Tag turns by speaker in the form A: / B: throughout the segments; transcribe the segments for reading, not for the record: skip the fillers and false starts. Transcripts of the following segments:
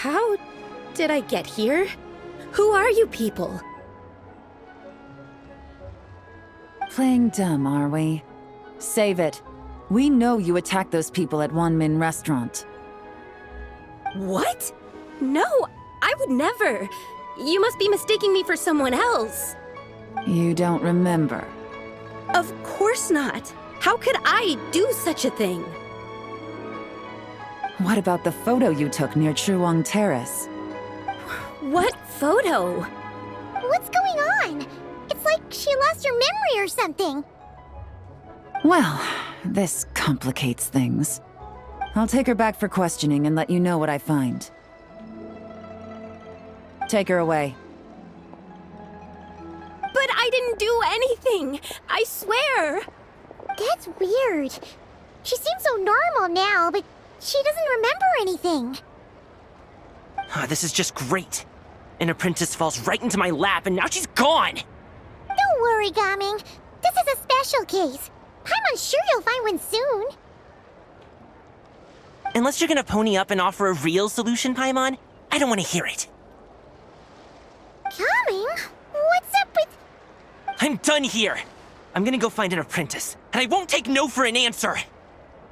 A: How did I get here? Who are you people?
B: Playing dumb, are we? Save it. We know you attacked those people at Wanmin Restaurant.
A: What? No, I would never. You must be mistaking me for someone else.
B: You don't remember.
A: Of course not. How could I do such a thing?
B: What about the photo you took near Truong Terrace?
A: What photo?
C: What's going on? It's like she lost her memory or something.
B: Well, this complicates things. I'll take her back for questioning and let you know what I find. Take her away.
A: But I didn't do anything! I swear!
C: That's weird. She seems so normal now, but she doesn't remember anything.
D: This is just great. An apprentice falls right into my lap and now she's gone!
C: Don't worry, Gaming. This is a special case. I'm sure you'll find one soon.
D: Unless you're gonna pony up and offer a real solution, Paimon, I don't want to hear it.
C: Gaming? What's up with...
D: I'm done here! I'm gonna go find an apprentice, and I won't take no for an answer!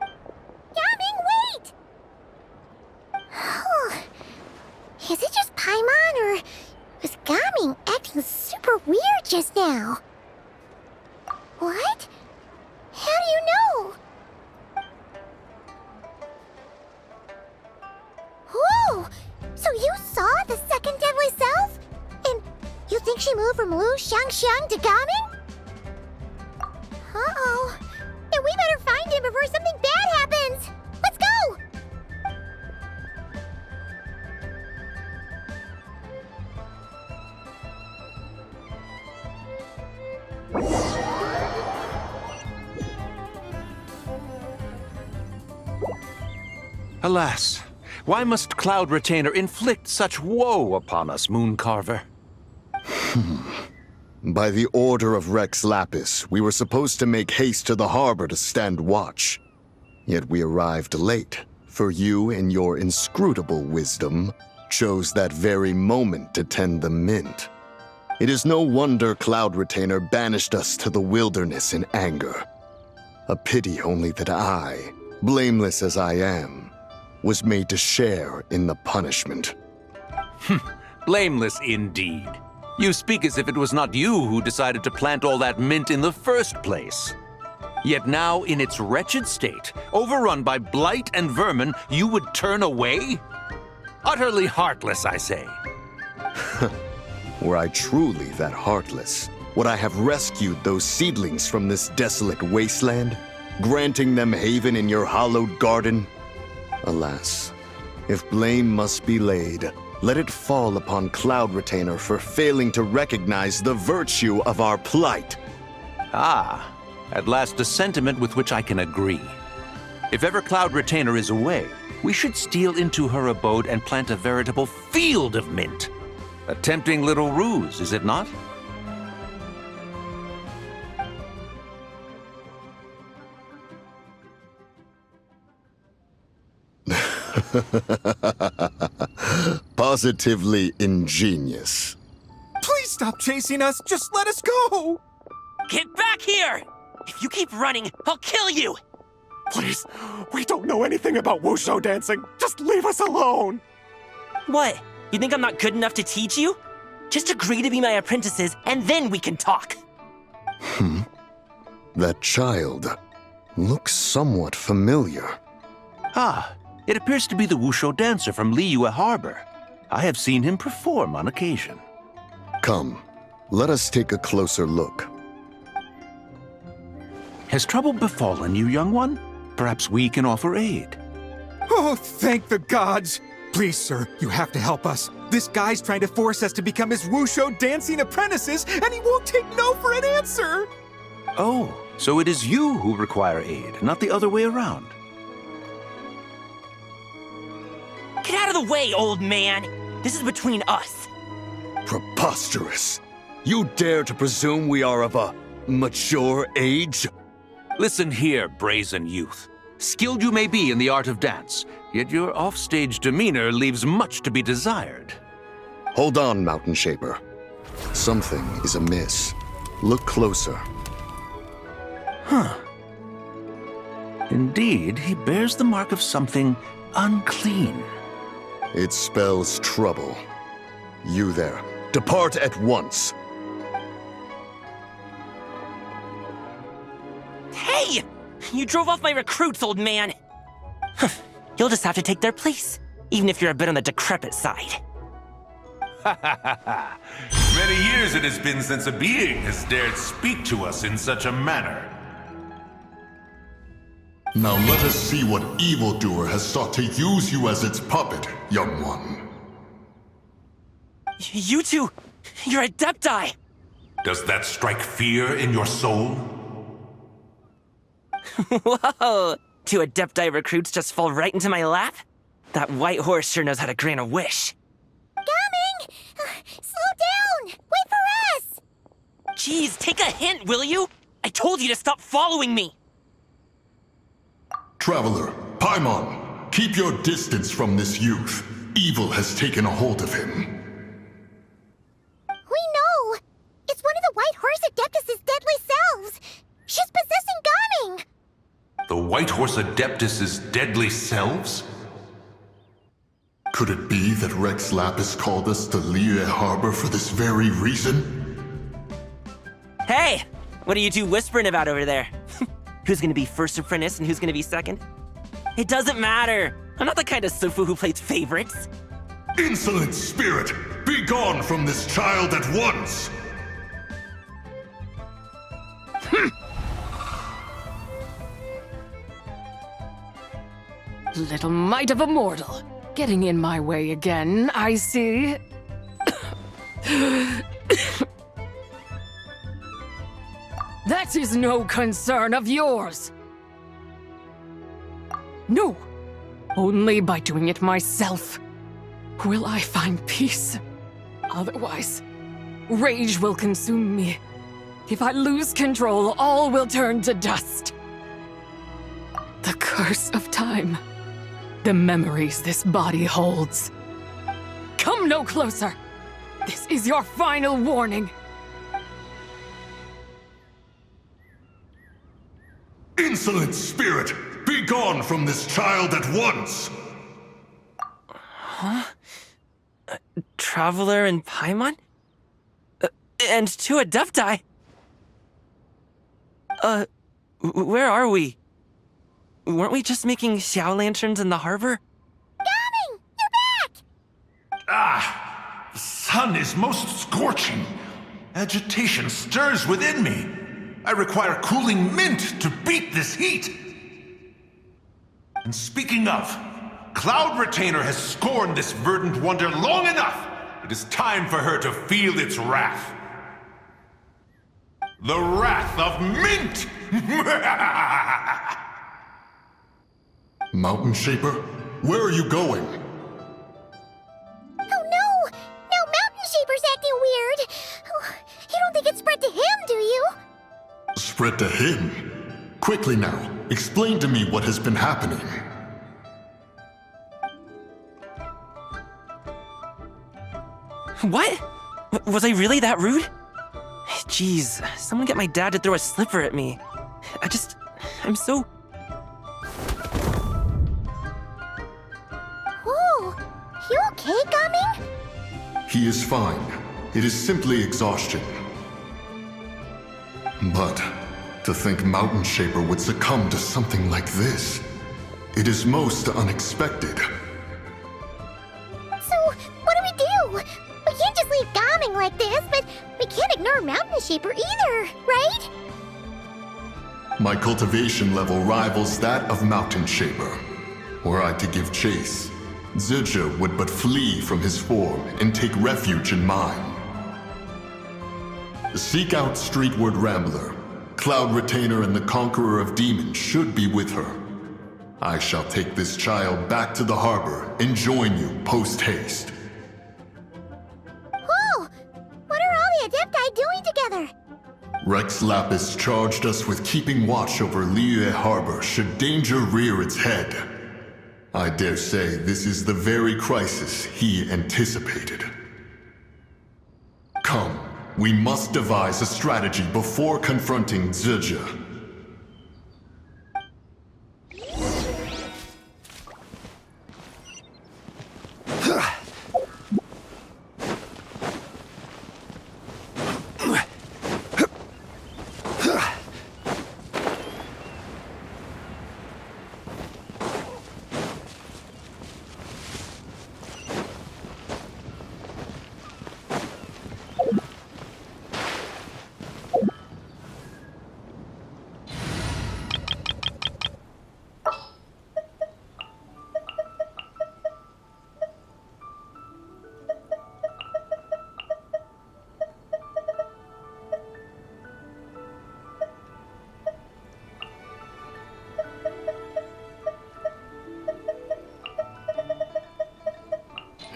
C: Gaming, wait! Is it just Paimon, or was Gaming acting super weird just now? What? How do you know? Whoa! So you saw the second deadly self? And you think she moved from Lu Xiangxiang to Gaming? Uh-oh. Then we better find him before something bad happens! Let's go!
E: Alas, why must Cloud Retainer inflict such woe upon us, Mooncarver?
F: By the order of Rex Lapis, we were supposed to make haste to the harbor to stand watch. Yet we arrived late, for you, in your inscrutable wisdom, chose that very moment to tend the mint. It is no wonder Cloud Retainer banished us to the wilderness in anger. A pity only that I, blameless as I am, was made to share in the punishment.
E: Blameless indeed. You speak as if it was not you who decided to plant all that mint in the first place. Yet now, in its wretched state, overrun by blight and vermin, you would turn away? Utterly heartless, I say.
F: Were I truly that heartless, would I have rescued those seedlings from this desolate wasteland, granting them haven in your hallowed garden? Alas, if blame must be laid, let it fall upon Cloud Retainer for failing to recognize the virtue of our plight.
E: Ah, at last a sentiment with which I can agree. If ever Cloud Retainer is away, we should steal into her abode and plant a veritable field of mint. A tempting little ruse, is it not?
F: Positively ingenious.
G: Please stop chasing us. Just let us go.
D: Get back here! If you keep running, I'll kill you!
G: Please, we don't know anything about wushu dancing. Just leave us alone.
D: What? You think I'm not good enough to teach you? Just agree to be my apprentices, and then we can talk.
F: That child looks somewhat familiar.
E: Ah, it appears to be the wushu dancer from Liyue Harbor. I have seen him perform on occasion.
F: Come, let us take a closer look.
E: Has trouble befallen you, young one? Perhaps we can offer aid.
G: Oh, thank the gods. Please, sir, you have to help us. This guy's trying to force us to become his wushu dancing apprentices, and he won't take no for an answer.
E: Oh, so it is you who require aid, not the other way around.
D: Get out of the way, old man! This is between us.
F: Preposterous! You dare to presume we are of a mature age?
E: Listen here, brazen youth. Skilled you may be in the art of dance, yet your offstage demeanor leaves much to be desired.
F: Hold on, Mountain Shaper. Something is amiss. Look closer.
E: Indeed, he bears the mark of something unclean.
F: It spells trouble. You there, depart at once.
D: Hey! You drove off my recruits, old man! You'll just have to take their place, even if you're a bit on the decrepit side.
H: Many years it has been since a being has dared speak to us in such a manner.
I: Now let us see what evildoer has sought to use you as its puppet, young one.
D: You two, you're Adepti!
H: Does that strike fear in your soul?
D: Whoa! Two Adepti recruits just fall right into my lap? That white horse sure knows how to grant a wish.
C: Coming! Slow down! Wait for us!
D: Jeez, take a hint, will you? I told you to stop following me!
I: Traveler, Paimon, keep your distance from this youth. Evil has taken a hold of him.
C: We know! It's one of the White Horse Adeptus' deadly selves! She's possessing Gaming!
H: The White Horse Adeptus' deadly selves?
I: Could it be that Rex Lapis called us to Liyue Harbor for this very reason?
D: Hey! What are you two whispering about over there? Who's gonna be first apprentice and who's gonna be second? It doesn't matter! I'm not the kind of Sufu who plays favorites.
I: Insolent spirit! Be gone from this child at once!
J: Little mite of a mortal. Getting in my way again, I see. That is no concern of yours. No, only by doing it myself will I find peace. Otherwise, rage will consume me. If I lose control, all will turn to dust. The curse of time. The memories this body holds. Come no closer! This is your final warning.
I: Insolent spirit! Be gone from this child at once!
D: Huh? Traveler and Paimon? And two Adepti? Where are we? Weren't we just making Xiao lanterns in the harbor?
C: Gaming! You're back!
H: Ah! The sun is most scorching. Agitation stirs within me. I require cooling mint to beat this heat. And speaking of, Cloud Retainer has scorned this verdant wonder long enough. It is time for her to feel its wrath. The wrath of mint!
I: Mountain Shaper, where are you going?
C: Oh no! Now Mountain Shaper's acting weird! Oh, you don't think it spread to him, do you?
I: Spread to him? Quickly now, explain to me what has been happening.
D: What? Was I really that rude? Jeez, someone get my dad to throw a slipper at me. I'm so...
C: Whoa! You okay, Gaming?
I: He is fine. It is simply exhaustion. But to think Mountain Shaper would succumb to something like this, it is most unexpected.
C: So, what do we do? We can't just leave Gaming like this, but we can't ignore Mountain Shaper either, right?
I: My cultivation level rivals that of Mountain Shaper. Were I to give chase, Zizha would but flee from his form and take refuge in mine. Seek out Streetward Rambler. Cloud Retainer and the Conqueror of Demons should be with her. I shall take this child back to the harbor and join you post-haste.
C: Whoa! What are all the Adepti doing together?
I: Rex Lapis charged us with keeping watch over Liyue Harbor should danger rear its head. I dare say this is the very crisis he anticipated. Come, we must devise a strategy before confronting ZIBAI.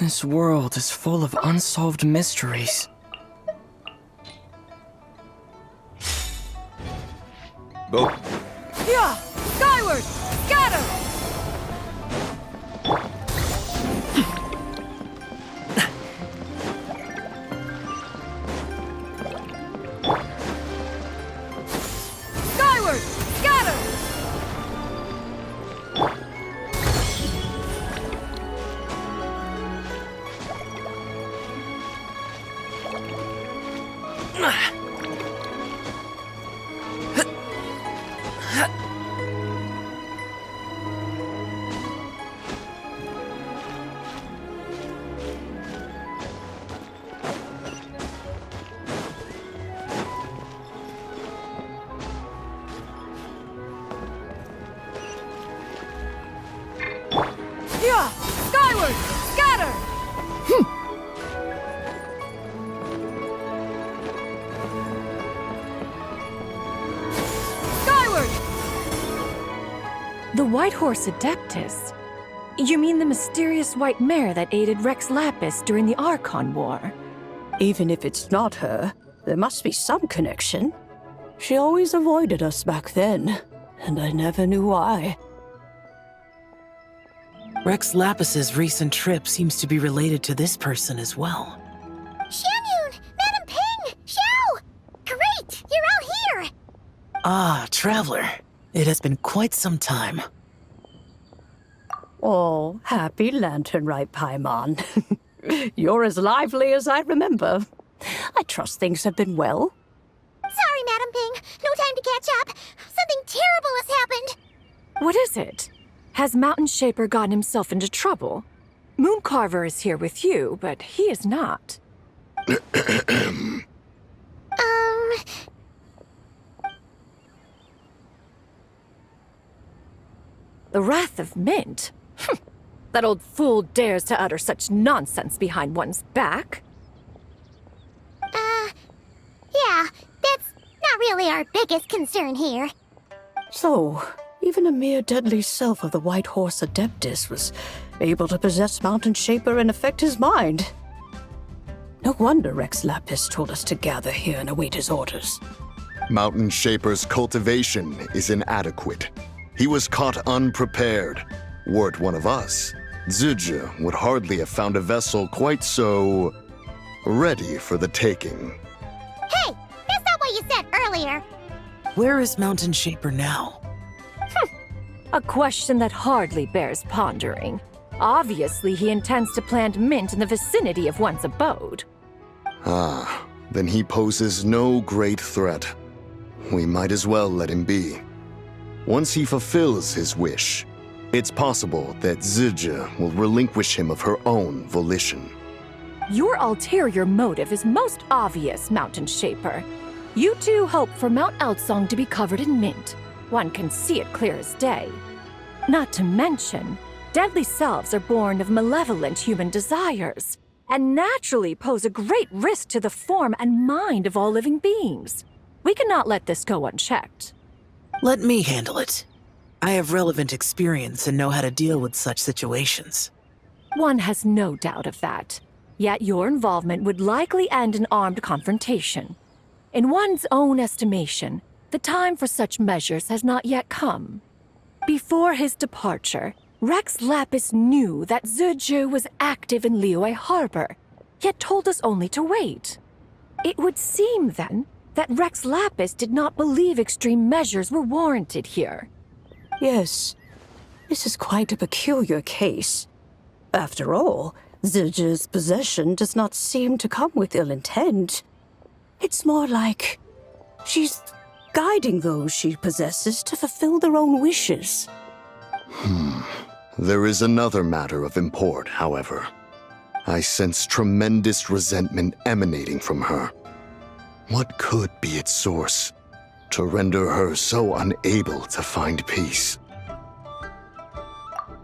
K: This world is full of unsolved mysteries.
E: Go.
B: Yeah! Skyward! Scatter! Skyward! Scatter! Yeah! Skyward! Scatter! Skyward!
L: The White Horse Adeptus? You mean the mysterious white mare that aided Rex Lapis during the Archon War?
M: Even if it's not her, there must be some connection. She always avoided us back then, and I never knew why.
K: Rex Lapis's recent trip seems to be related to this person as well.
C: Xianyun! Madam Ping! Xiao! Great! You're out here!
K: Ah, Traveler. It has been quite some time.
M: Oh, happy Lantern Right, Paimon. You're as lively as I remember. I trust things have been well.
C: Sorry, Madam Ping. No time to catch up. Something terrible has happened.
L: What is it? Has Mountain Shaper gotten himself into trouble? Mooncarver is here with you, but he is not. The Wrath of Mint? That old fool dares to utter such nonsense behind one's back.
C: Yeah, that's not really our biggest concern here.
M: So, even a mere deadly self of the White Horse Adeptus was able to possess Mountain Shaper and affect his mind. No wonder Rex Lapis told us to gather here and await his orders.
F: Mountain Shaper's cultivation is inadequate. He was caught unprepared. Were it one of us, ZIBAI would hardly have found a vessel quite so ready for the taking.
C: Hey, that's not what you said earlier.
K: Where is Mountain Shaper now?
L: A question that hardly bears pondering. Obviously, he intends to plant mint in the vicinity of one's abode.
F: Ah, then he poses no great threat. We might as well let him be. Once he fulfills his wish, it's possible that ZIBAI will relinquish him of her own volition.
L: Your ulterior motive is most obvious, Mountain Shaper. You two hope for Mount Eltsong to be covered in mint. One can see it clear as day. Not to mention, deadly selves are born of malevolent human desires, and naturally pose a great risk to the form and mind of all living beings. We cannot let this go unchecked.
K: Let me handle it. I have relevant experience and know how to deal with such situations.
L: One has no doubt of that. Yet your involvement would likely end in armed confrontation. In one's own estimation, the time for such measures has not yet come. Before his departure, Rex Lapis knew that Zizhi was active in Liyue Harbor, yet told us only to wait. It would seem, then, that Rex Lapis did not believe extreme measures were warranted here.
M: Yes, this is quite a peculiar case. After all, Zizhi's possession does not seem to come with ill intent. It's more like she's guiding those she possesses to fulfill their own wishes.
F: There is another matter of import, however. I sense tremendous resentment emanating from her. What could be its source to render her so unable to find peace?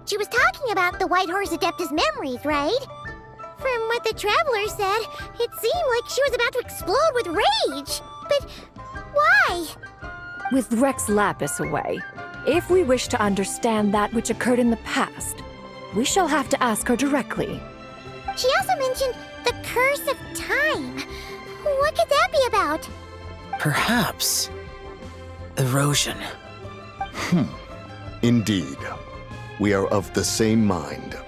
C: She was talking about the White Horse Adeptus memories, right? From what the Traveler said, it seemed like she was about to explode with rage. But why?
L: With Rex Lapis away, if we wish to understand that which occurred in the past, we shall have to ask her directly.
C: She also mentioned the Curse of Time. What could that be about?
K: Perhaps erosion.
F: Indeed. We are of the same mind.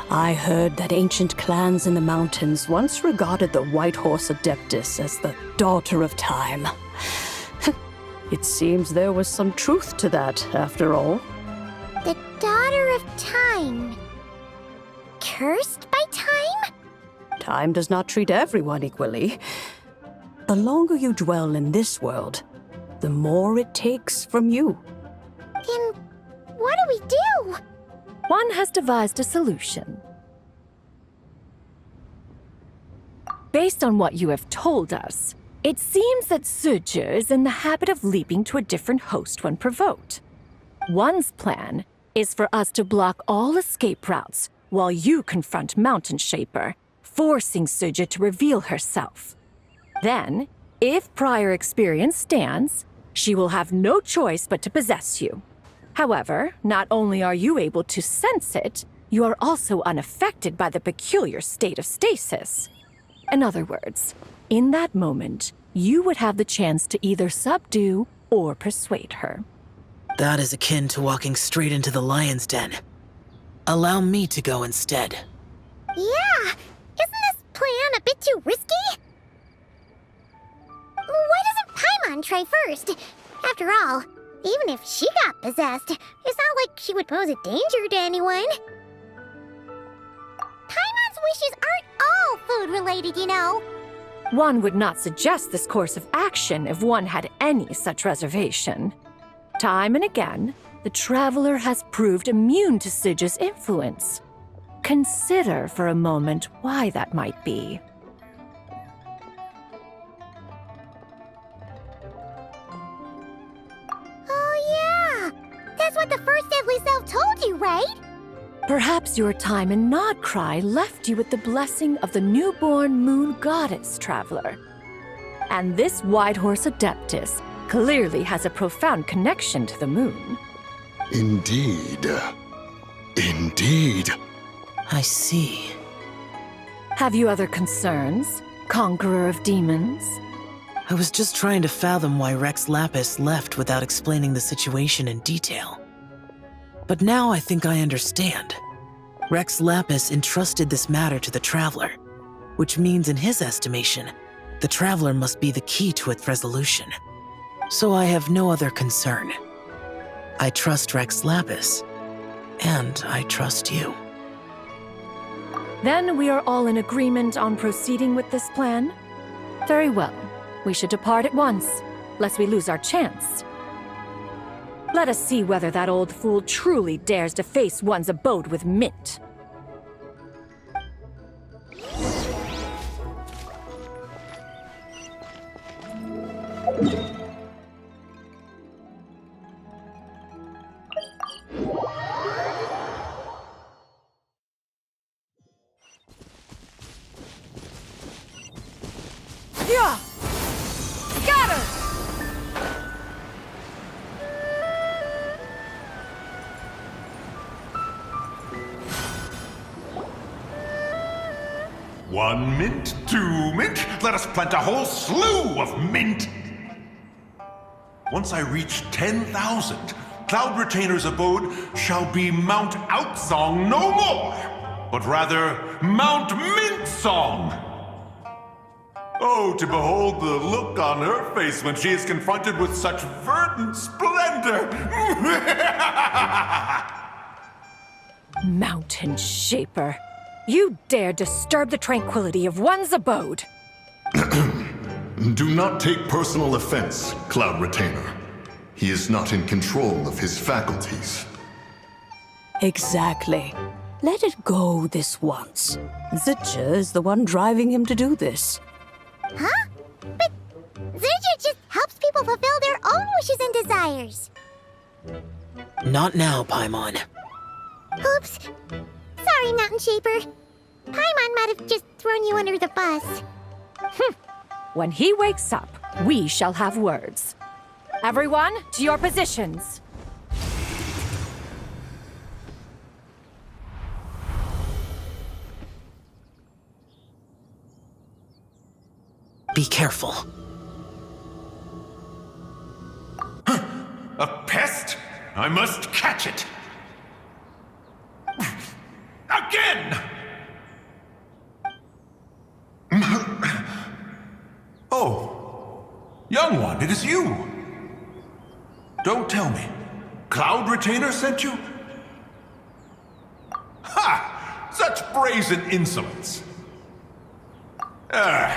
M: I heard that ancient clans in the mountains once regarded the White Horse Adeptus as the daughter of time. It seems there was some truth to that, after all.
C: The Daughter of Time. Cursed by time?
M: Time does not treat everyone equally. The longer you dwell in this world, the more it takes from you.
C: Then what do we do?
L: One has devised a solution. Based on what you have told us, it seems that Zizhi is in the habit of leaping to a different host when provoked. One's plan is for us to block all escape routes while you confront Mountain Shaper, forcing Zizhi to reveal herself. Then, if prior experience stands, she will have no choice but to possess you. However, not only are you able to sense it, you are also unaffected by the peculiar state of stasis. In other words, in that moment, you would have the chance to either subdue or persuade her.
K: That is akin to walking straight into the lion's den. Allow me to go instead.
C: Yeah, isn't this plan a bit too risky? Why doesn't Paimon try first? After all, even if she got possessed, it's not like she would pose a danger to anyone. Paimon's wishes aren't all food-related, you know.
L: One would not suggest this course of action if one had any such reservation. Time and again, the Traveler has proved immune to Zizhi's influence. Consider for a moment why that might be.
C: Oh yeah, that's what the first Deadly Self told you, right?
L: Perhaps your time in Nodcry left you with the blessing of the newborn moon goddess, Traveler. And this White Horse Adeptus clearly has a profound connection to the moon.
F: Indeed. Indeed.
K: I see.
L: Have you other concerns, Conqueror of Demons?
K: I was just trying to fathom why Rex Lapis left without explaining the situation in detail. But now I think I understand. Rex Lapis entrusted this matter to the Traveler, which means in his estimation, the Traveler must be the key to its resolution. So I have no other concern. I trust Rex Lapis, and I trust you.
L: Then we are all in agreement on proceeding with this plan? Very well. We should depart at once, lest we lose our chance. Let us see whether that old fool truly dares to face one's abode with Mint. Yeah! Got her!
H: 1 mint, 2 mint. Let us plant a whole slew of mint. Once I reach 10,000, Cloud Retainer's abode shall be Mount Outsong no more, but rather Mount Mintsong. Oh, to behold the look on her face when she is confronted with such verdant splendor!
L: Mountain Shaper, you dare disturb the tranquility of one's abode.
I: Do not take personal offense, Cloud Retainer. He is not in control of his faculties.
M: Exactly. Let it go this once. Zidja is the one driving him to do this.
C: Huh? But Zidja just helps people fulfill their own wishes and desires.
K: Not now, Paimon.
C: Oops. Sorry, Mountain Shaper. Paimon might have just thrown you under the bus.
L: When he wakes up, we shall have words. Everyone, to your positions.
K: Be careful.
H: A pest? I must catch it! Again! Oh, young one, it is you. Don't tell me. Cloud Retainer sent you? Ha! Such brazen insolence.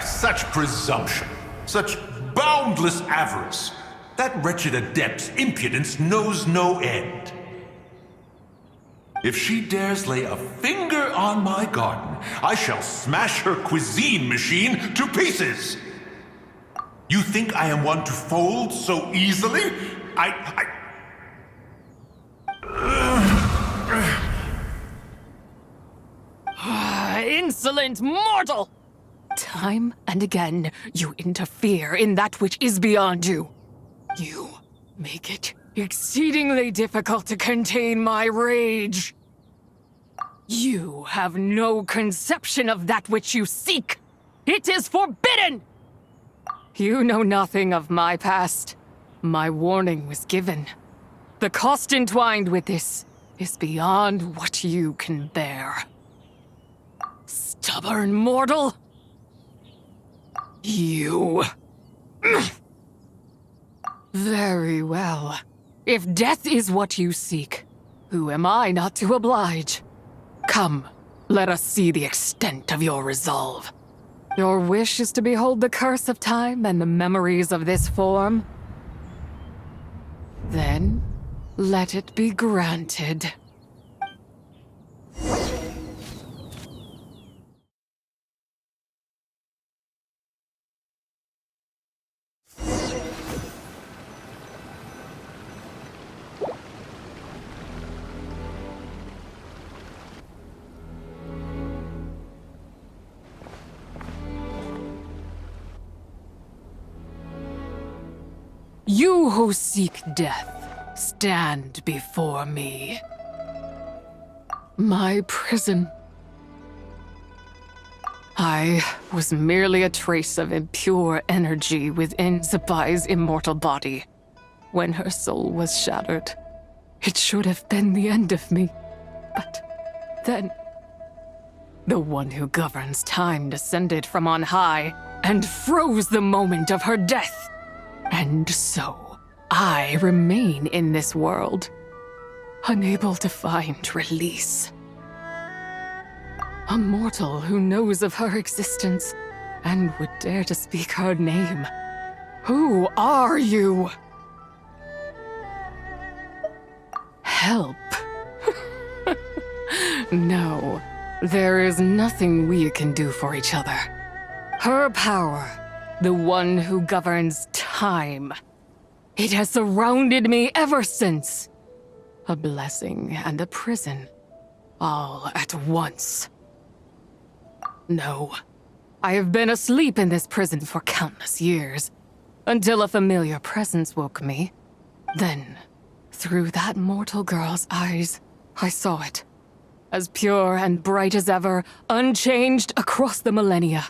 H: Such presumption. Such boundless avarice. That wretched adept's impudence knows no end. If she dares lay a finger on my garden, I shall smash her cuisine machine to pieces. You think I am one to fold so easily?
J: Insolent mortal! Time and again, you interfere in that which is beyond you. You make it exceedingly difficult to contain my rage. You have no conception of that which you seek. It is forbidden! You know nothing of my past. My warning was given. The cost entwined with this is beyond what you can bear. Stubborn mortal! You... Very well. If death is what you seek, who am I not to oblige? Come, let us see the extent of your resolve. Your wish is to behold the curse of time and the memories of this form? Then, let it be granted. You who seek death, stand before me. My prison. I was merely a trace of impure energy within ZIBAI's immortal body. When her soul was shattered, it should have been the end of me. But then, the one who governs time descended from on high and froze the moment of her death. And so, I remain in this world, unable to find release. A mortal who knows of her existence and would dare to speak her name. Who are you? Help. No, there is nothing we can do for each other. Her power, the one who governs time. It has surrounded me ever since. A blessing and a prison, all at once. No, I have been asleep in this prison for countless years, until a familiar presence woke me. Then, through that mortal girl's eyes, I saw it. as pure and bright as ever, unchanged across the millennia.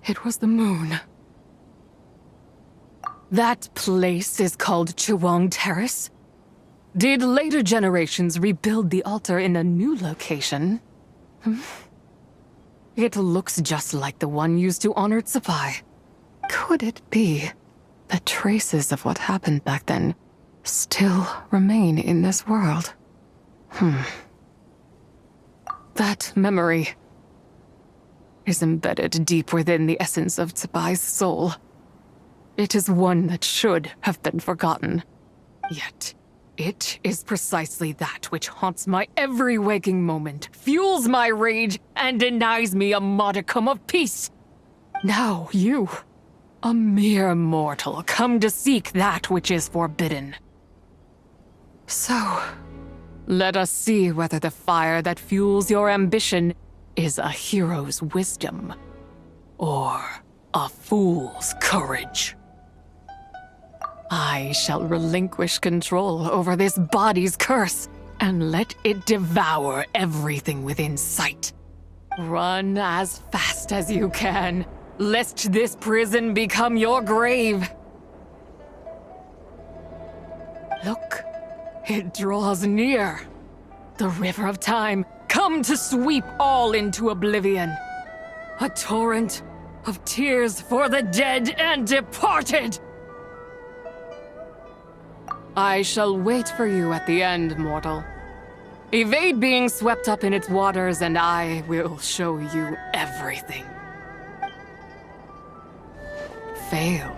J: It was the moon. That place is called Chewang Terrace. Did later generations rebuild the altar in a new location? It looks just like the one used to honor ZIBAI. Could it be that traces of what happened back then still remain in this world? That memory is embedded deep within the essence of ZIBAI's soul. It is one that should have been forgotten. Yet, it is precisely that which haunts my every waking moment, fuels my rage, and denies me a modicum of peace. Now you, a mere mortal, come to seek that which is forbidden. So, let us see whether the fire that fuels your ambition is a hero's wisdom or a fool's courage. I shall relinquish control over this body's curse and let it devour everything within sight. Run as fast as you can, lest this prison become your grave. Look, it draws near. The river of time, come to sweep all into oblivion. A torrent of tears for the dead and departed. I shall wait for you at the end, mortal. Evade being swept up in its waters, and I will show you everything. Fail,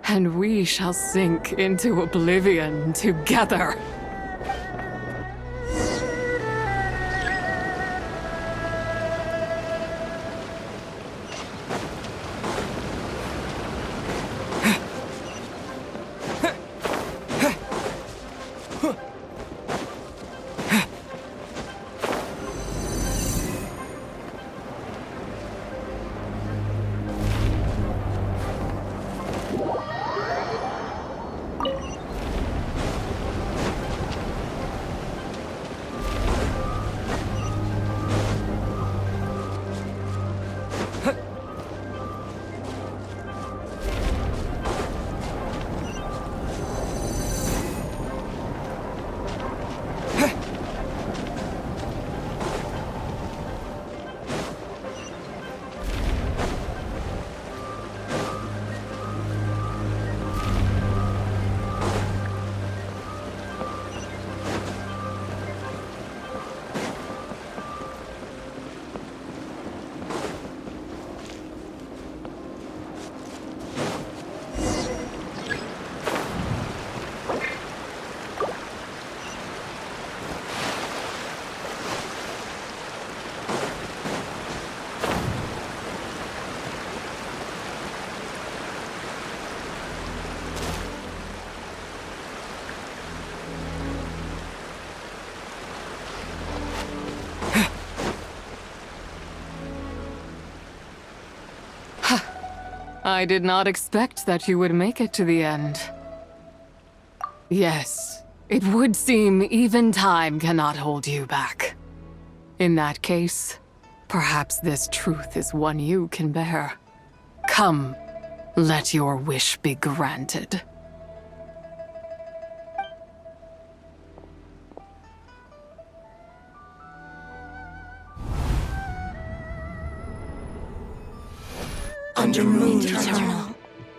J: and we shall sink into oblivion together. I did not expect that you would make it to the end. Yes, it would seem even time cannot hold you back. In that case, perhaps this truth is one you can bear. Come, let your wish be granted.
N: Under moon eternal,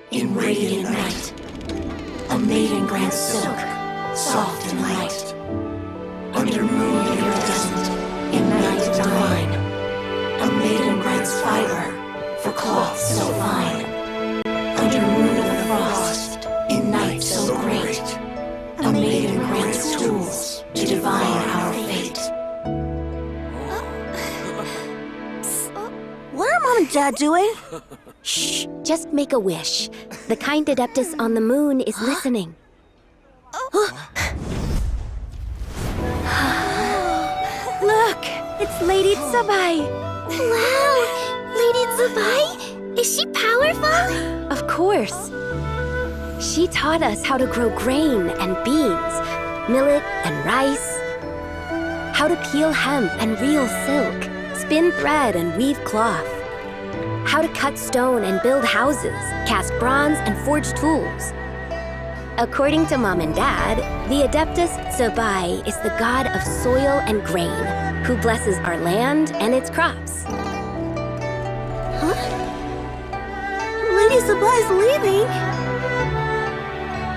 N: in radiant night, a maiden grants silk, soft and light. Under moon iridescent, in night divine, a maiden grants fiber for cloth so fine. Under moon of frost, in night so great, a maiden grants tools to divine our fate.
A: What are Mom and Dad doing? Shh, just make a wish. The kind Adeptus on the moon is listening. Look, it's Lady ZIBAI.
C: Wow! Lady ZIBAI? Is she powerful?
A: Of course. She taught us how to grow grain and beans, millet and rice. How to peel hemp and reel silk, spin thread and weave cloth. How to cut stone and build houses, cast bronze and forge tools. According to Mom and Dad, the Adeptus ZIBAI is the god of soil and grain, who blesses our land and its crops.
C: Huh? Lady ZIBAI's leaving.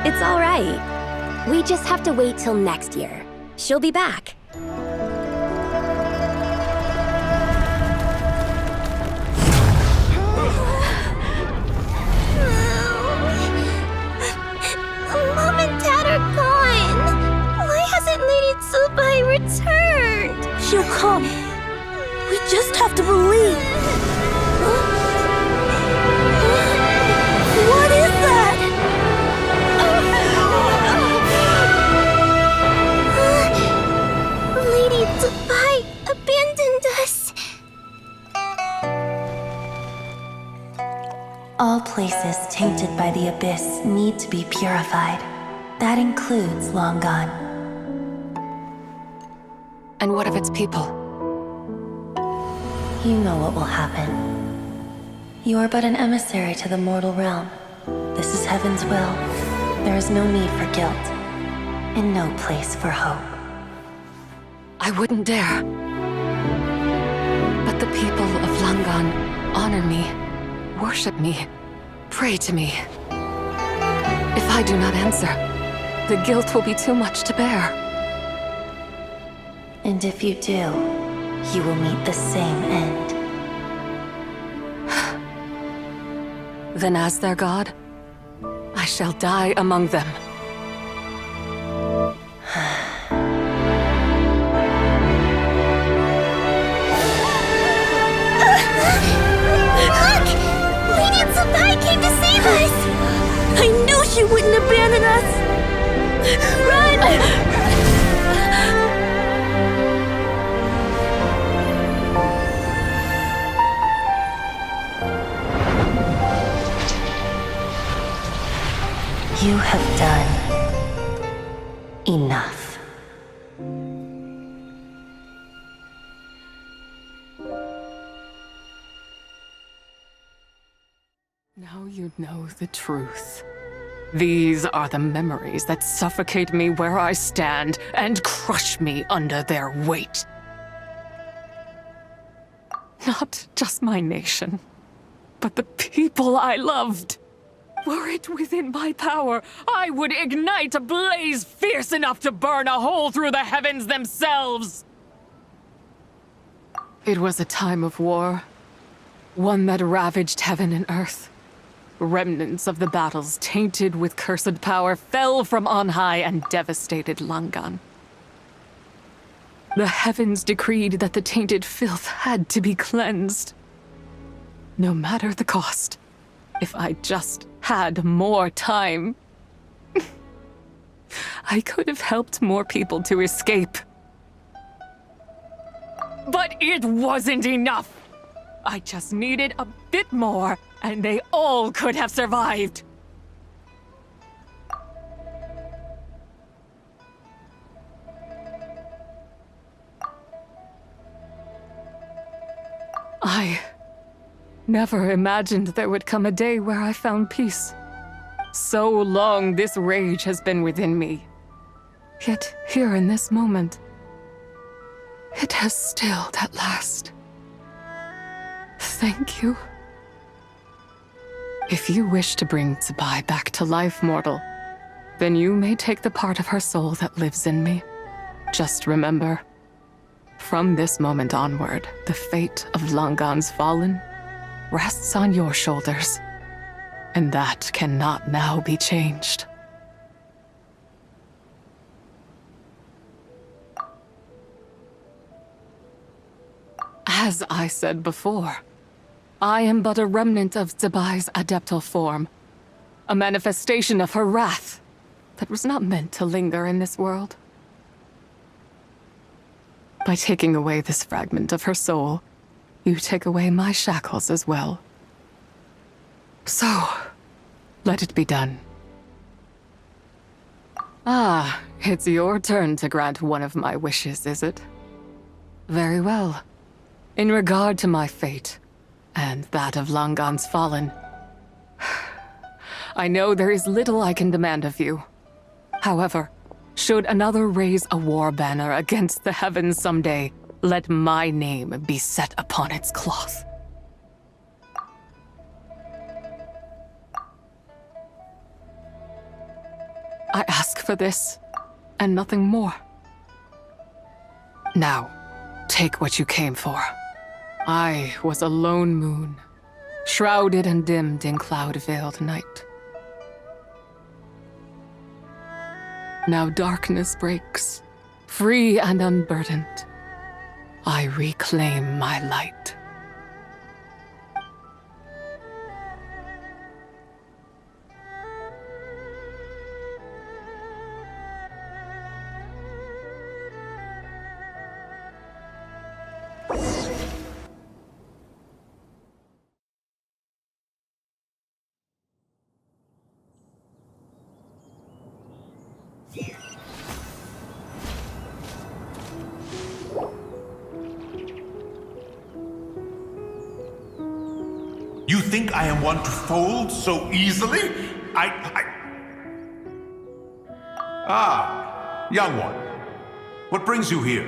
A: It's all right. We just have to wait till next year. She'll be back.
C: Mom and Dad are gone. Why hasn't Lady ZIBAI returned? She'll come. We just have to believe. What is that? Lady ZIBAI abandoned us.
N: All places tainted by the abyss need to be purified. That includes Long Gone.
J: And what of its people?
N: You know what will happen. You are but an emissary to the mortal realm. This is Heaven's will. There is no need for guilt, and no place for hope.
J: I wouldn't dare. But the people of Langan honor me, worship me, pray to me. If I do not answer, the guilt will be too much to bear.
N: And if you do, you will meet the same end.
J: Then as their god, I shall die among them.
C: Look! Lady ZIBAI came to save us! I knew she wouldn't abandon us! Run!
N: You have done enough.
J: Now you know the truth. These are the memories that suffocate me where I stand and crush me under their weight. Not just my nation, but the people I loved. Were it within my power, I would ignite a blaze fierce enough to burn a hole through the heavens themselves. It was a time of war, one that ravaged heaven and earth. Remnants of the battles tainted with cursed power fell from on high and devastated Langan. The heavens decreed that the tainted filth had to be cleansed. No matter the cost, if I just had more time. I could have helped more people to escape. But it wasn't enough! I just needed a bit more, and they all could have survived. I never imagined there would come a day where I found peace. So long this rage has been within me. Yet here in this moment, it has stilled at last. Thank you. If you wish to bring ZIBAI back to life, mortal, then you may take the part of her soul that lives in me. Just remember, from this moment onward, the fate of Langan's fallen rests on your shoulders, and that cannot now be changed. As I said before, I am but a remnant of ZIBAI's adeptal form, a manifestation of her wrath that was not meant to linger in this world. By taking away this fragment of her soul, you take away my shackles as well. So, let it be done. Ah, it's your turn to grant one of my wishes, is it? Very well. In regard to my fate, and that of Langan's fallen, I know there is little I can demand of you. However, should another raise a war banner against the heavens someday, let my name be set upon its cloth. I ask for this, and nothing more. Now, take what you came for. I was a lone moon, shrouded and dimmed in cloud-veiled night. Now darkness breaks, free and unburdened. I reclaim my light.
H: You think I am one to fold so easily? Ah, young one. What brings you here?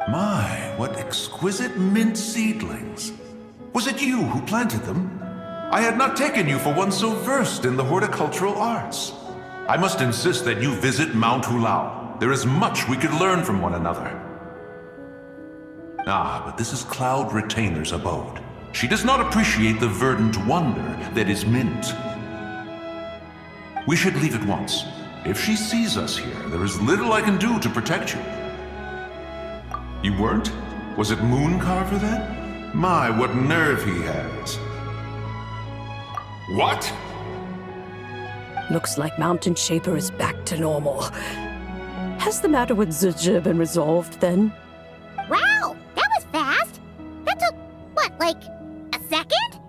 H: My, what exquisite mint seedlings. Was it you who planted them? I had not taken you for one so versed in the horticultural arts. I must insist that you visit Mount Hulao. There is much we could learn from one another. Ah, but this is Cloud Retainer's abode. She does not appreciate the verdant wonder that is mint. We should leave at once. If she sees us here, there is little I can do to protect you. You weren't? Was it Mooncarver then? My, what nerve he has. What?
M: Looks like Mountain Shaper is back to normal. Has the matter with ZIBAI been resolved then?
C: Wow, that was fast. That took, what, like a second?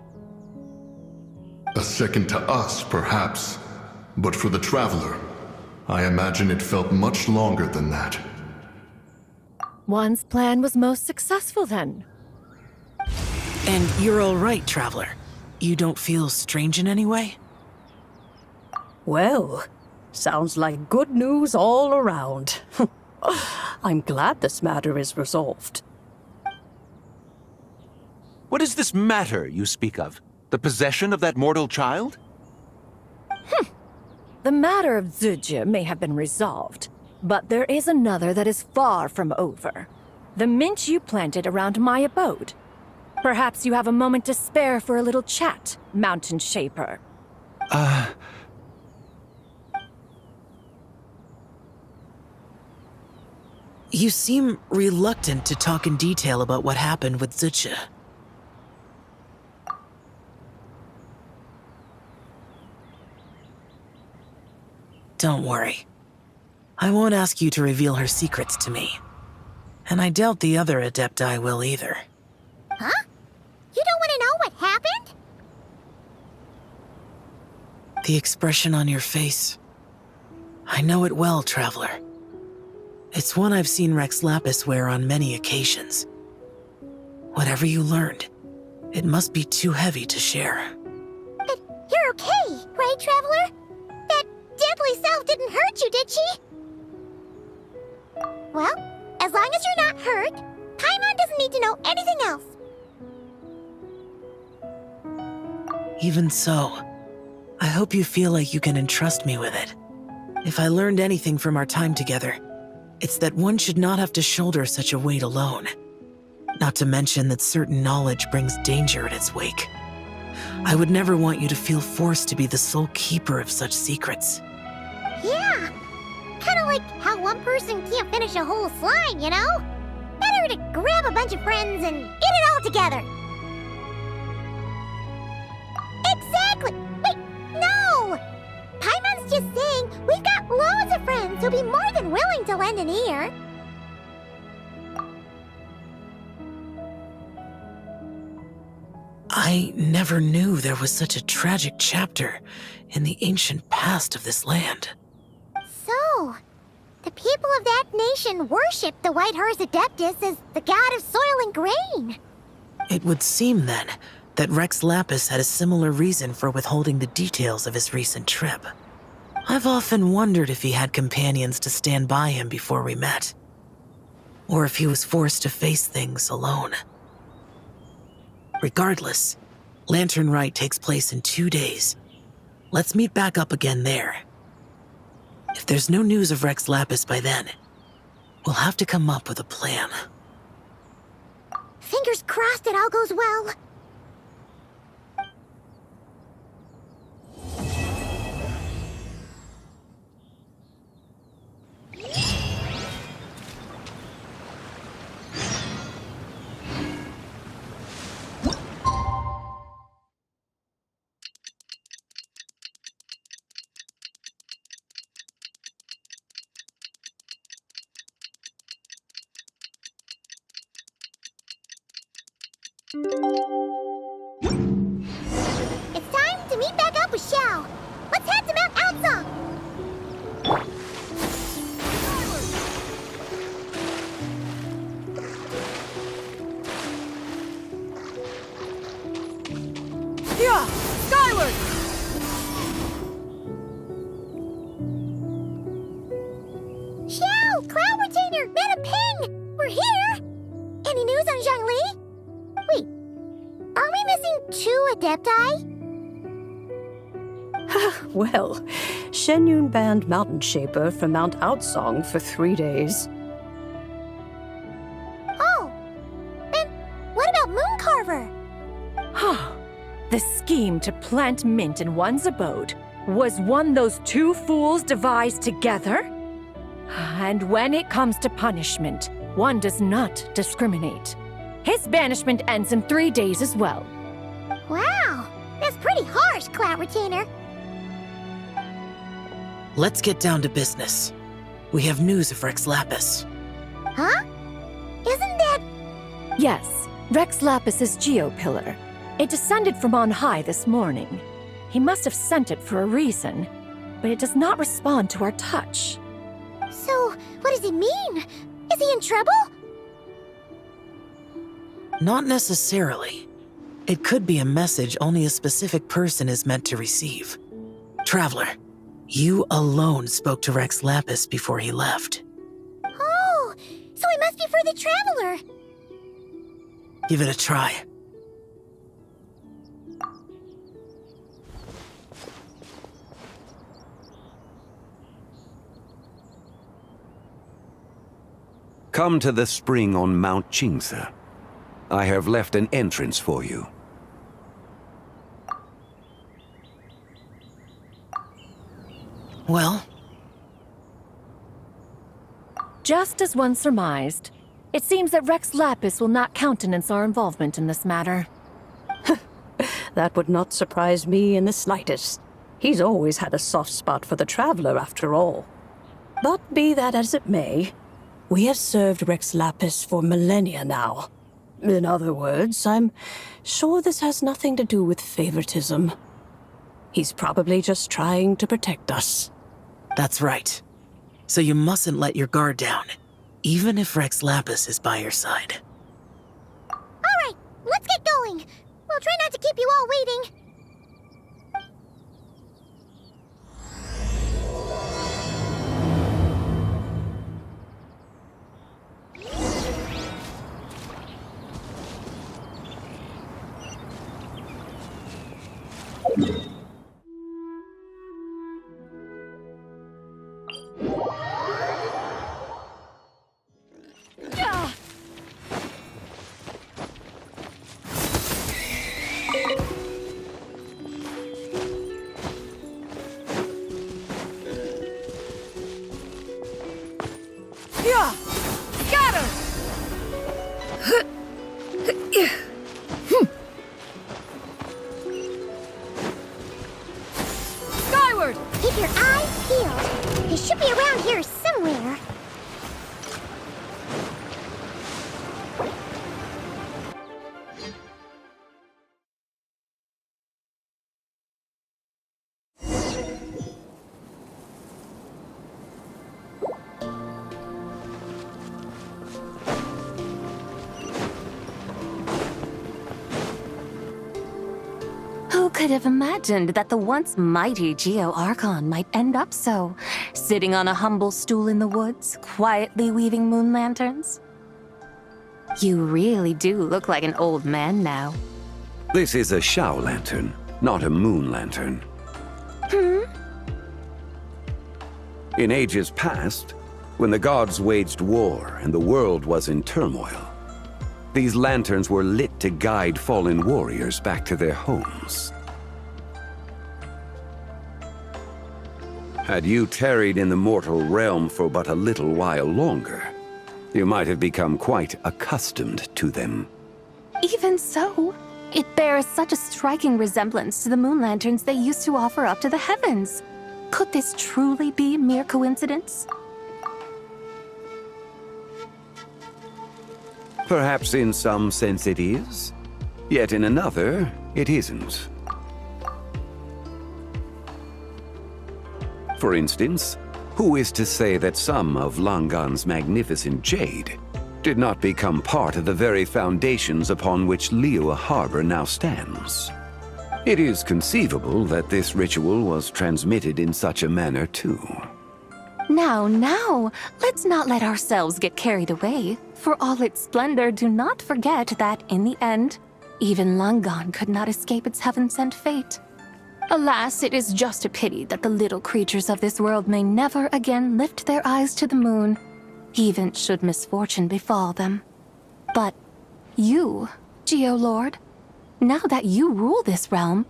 I: A second to us, perhaps. But for the Traveler, I imagine it felt much longer than that.
L: One's plan was most successful then.
K: And you're all right, Traveler. You don't feel strange in any way?
M: Well, sounds like good news all around. I'm glad this matter is resolved.
E: What is this matter you speak of? The possession of that mortal child?
L: The matter of ZIBAI may have been resolved, but there is another that is far from over. The mint you planted around my abode. Perhaps you have a moment to spare for a little chat, Mountain Shaper.
K: You seem reluctant to talk in detail about what happened with ZIBAI. Don't worry. I won't ask you to reveal her secrets to me. And I doubt the other Adepti will either.
C: Huh? You don't want to know what happened?
K: The expression on your face. I know it well, Traveler. It's one I've seen Rex Lapis wear on many occasions. Whatever you learned, it must be too heavy to share.
C: But you're okay, right, Traveler? That deadly self didn't hurt you, did she? Well, as long as you're not hurt, Paimon doesn't need to know anything else.
K: Even so, I hope you feel like you can entrust me with it. If I learned anything from our time together, it's that one should not have to shoulder such a weight alone. Not to mention that certain knowledge brings danger in its wake. I would never want you to feel forced to be the sole keeper of such secrets.
C: Yeah, kind of like how one person can't finish a whole slime, you know? Better to grab a bunch of friends and eat it all together. Exactly! Wait, no! Paimon's just saying we've got loads of friends who'll be more than willing to lend an ear.
K: I never knew there was such a tragic chapter in the ancient past of this land.
C: So, The people of that nation worship the White Horse Adeptus as the god of soil and grain.
K: It would seem, then, that Rex Lapis had a similar reason for withholding the details of his recent trip. I've often wondered if he had companions to stand by him before we met. Or if he was forced to face things alone. Regardless, Lantern Rite takes place in 2 days. Let's meet back up again there. If there's no news of Rex Lapis by then, we'll have to come up with a plan.
C: Fingers crossed it all goes well. It's time to meet back up with Xiao. Let's head to Mount Outsong.
L: Yeah! Skyward!
C: Xiao! Cloud Retainer! Mana Ping! We're here! Any news on Zhongli? Wait, are we missing 2 Adepti?
M: Well, Shenyun banned Mountain Shaper from Mount Outsong for 3 days.
C: Oh, and what about Mooncarver?
L: The scheme to plant mint in one's abode was one those 2 fools devised together? And when it comes to punishment, one does not discriminate. His banishment ends in 3 days as well.
C: Wow, that's pretty harsh, Cloud Retainer.
K: Let's get down to business. We have news of Rex Lapis.
C: Huh? Isn't that...
L: Yes, Rex Lapis's geopillar. It descended from on high this morning. He must have sent it for a reason, but it does not respond to our touch.
C: So, what does it mean? Is he in trouble?
K: Not necessarily. It could be a message only a specific person is meant to receive. Traveler, you alone spoke to Rex Lapis before he left.
C: Oh, so it must be for the Traveler.
K: Give it a try.
O: Come to the spring on Mount Qingse. I have left an entrance for you.
K: Well?
L: Just as one surmised, it seems that Rex Lapis will not countenance our involvement in this matter.
M: That would not surprise me in the slightest. He's always had a soft spot for the Traveler, after all. But be that as it may, we have served Rex Lapis for millennia now. In other words, I'm sure this has nothing to do with favoritism. He's probably just trying to protect us.
K: That's right. So you mustn't let your guard down, even if Rex Lapis is by your side.
C: All right, let's get going. We'll try not to keep you all waiting. Keep your eyes peeled. He should be around here somewhere.
J: could have imagined that the once mighty Geo Archon might end up so, sitting on a humble stool in the woods, quietly weaving moon lanterns? You really do look like an old man now.
O: This is a Shao lantern, not a moon lantern. In ages past, when the gods waged war and the world was in turmoil, these lanterns were lit to guide fallen warriors back to their homes. Had you tarried in the mortal realm for but a little while longer, you might have become quite accustomed to them.
J: Even so, it bears such a striking resemblance to the moon lanterns they used to offer up to the heavens. Could this truly be mere coincidence?
O: Perhaps in some sense it is, yet in another, it isn't. For instance, who is to say that some of Langan's magnificent jade did not become part of the very foundations upon which Liyue Harbor now stands? It is conceivable that this ritual was transmitted in such a manner too.
J: Now, let's not let ourselves get carried away. For all its splendor, do not forget that, in the end, even Langan could not escape its heaven-sent fate. Alas, it is just a pity that the little creatures of this world may never again lift their eyes to the moon, even should misfortune befall them. But you, Geo-Lord, now that you rule this realm,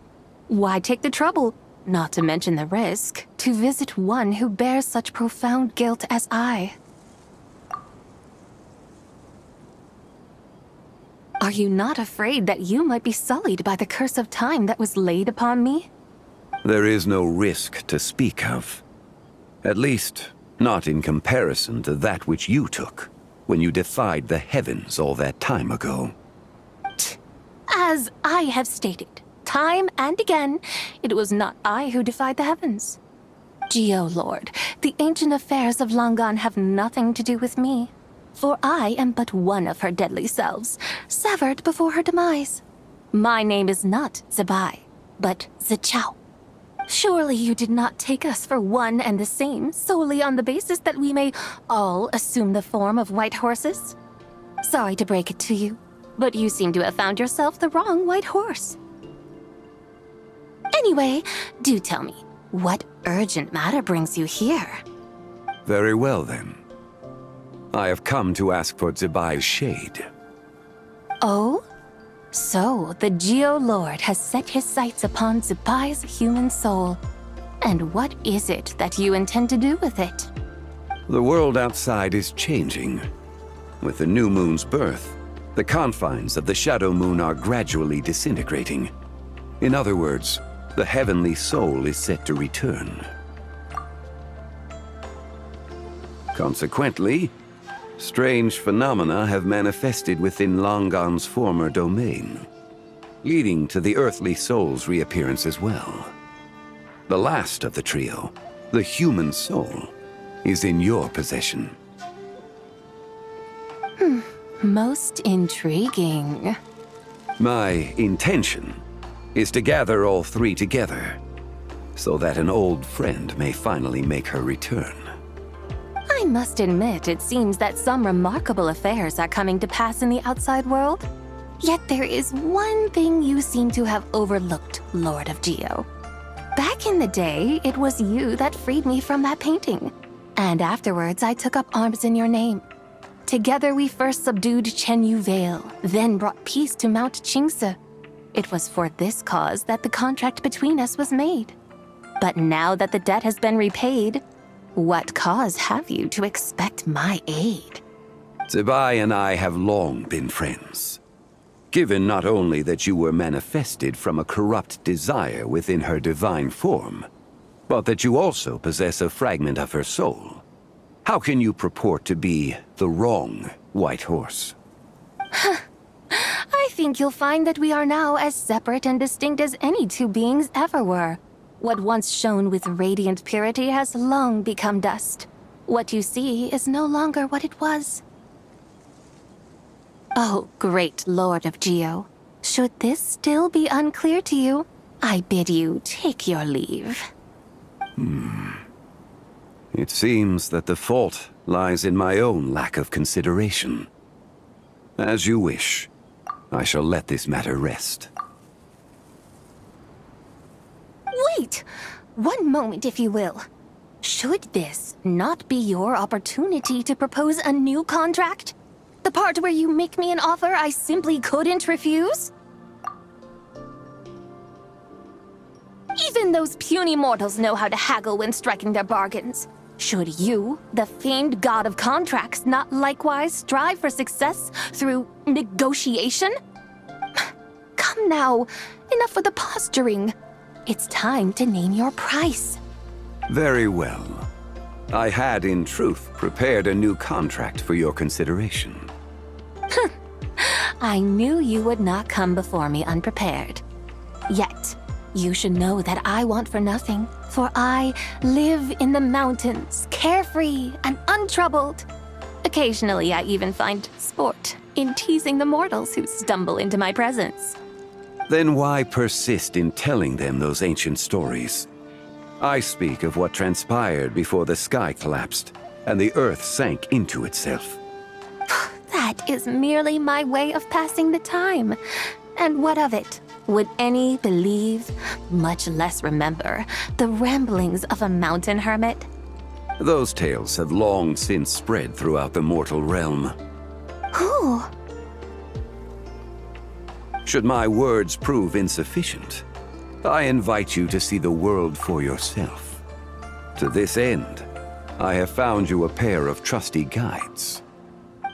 J: why take the trouble, not to mention the risk, to visit one who bears such profound guilt as I? Are you not afraid that you might be sullied by the curse of time that was laid upon me?
O: There is no risk to speak of. At least, not in comparison to that which you took when you defied the heavens all that time ago.
J: As I have stated, time and again, it was not I who defied the heavens. Geo-Lord, the ancient affairs of Langan have nothing to do with me, for I am but one of her deadly selves, severed before her demise. My name is not ZIBAI, but Zichao. Surely you did not take us for one and the same solely on the basis that we may all assume the form of white horses? Sorry to break it to you, but you seem to have found yourself the wrong white horse. Anyway, do tell me, what urgent matter brings you here?
O: Very well then. I have come to ask for ZIBAI's shade.
J: Oh? So, the Geo-Lord has set his sights upon ZIBAI's human soul. And what is it that you intend to do with it?
O: The world outside is changing. With the new moon's birth, the confines of the Shadow Moon are gradually disintegrating. In other words, the heavenly soul is set to return. Consequently, strange phenomena have manifested within Langan's former domain, leading to the earthly soul's reappearance as well. The last of the trio, the human soul, is in your possession.
J: Most intriguing.
O: My intention is to gather all three together, so that an old friend may finally make her return.
J: I must admit, it seems that some remarkable affairs are coming to pass in the outside world. Yet there is one thing you seem to have overlooked, Lord of Geo. Back in the day, it was you that freed me from that painting. And afterwards, I took up arms in your name. Together we first subdued Chenyu Vale, then brought peace to Mount Qingse. It was for this cause that the contract between us was made. But now that the debt has been repaid, what cause have you to expect my aid?
O: ZIBAI and I have long been friends. Given not only that you were manifested from a corrupt desire within her divine form, but that you also possess a fragment of her soul, how can you purport to be the wrong white horse?
J: I think you'll find that we are now as separate and distinct as any two beings ever were. What once shone with radiant purity has long become dust. What you see is no longer what it was. Oh, great Lord of Geo. Should this still be unclear to you,
L: I bid you take your leave.
O: It seems that the fault lies in my own lack of consideration. As you wish. I shall let this matter rest.
L: Wait! One moment, if you will. Should this not be your opportunity to propose a new contract? The part where you make me an offer I simply couldn't refuse? Even those puny mortals know how to haggle when striking their bargains. Should you, the famed god of contracts, not likewise strive for success through negotiation? Come now, enough with the posturing. It's time to name your price.
O: Very well. I had, in truth, prepared a new contract for your consideration.
L: I knew you would not come before me unprepared. Yet, you should know that I want for nothing, for I live in the mountains, carefree and untroubled. Occasionally, I even find sport in teasing the mortals who stumble into my presence.
O: Then why persist in telling them those ancient stories? I speak of what transpired before the sky collapsed and the earth sank into itself.
L: That is merely my way of passing the time. And what of it? Would any believe, much less remember, the ramblings of a mountain hermit?
O: Those tales have long since spread throughout the mortal realm.
L: Who?
O: Should my words prove insufficient, I invite you to see the world for yourself. To this end, I have found you a pair of trusty guides.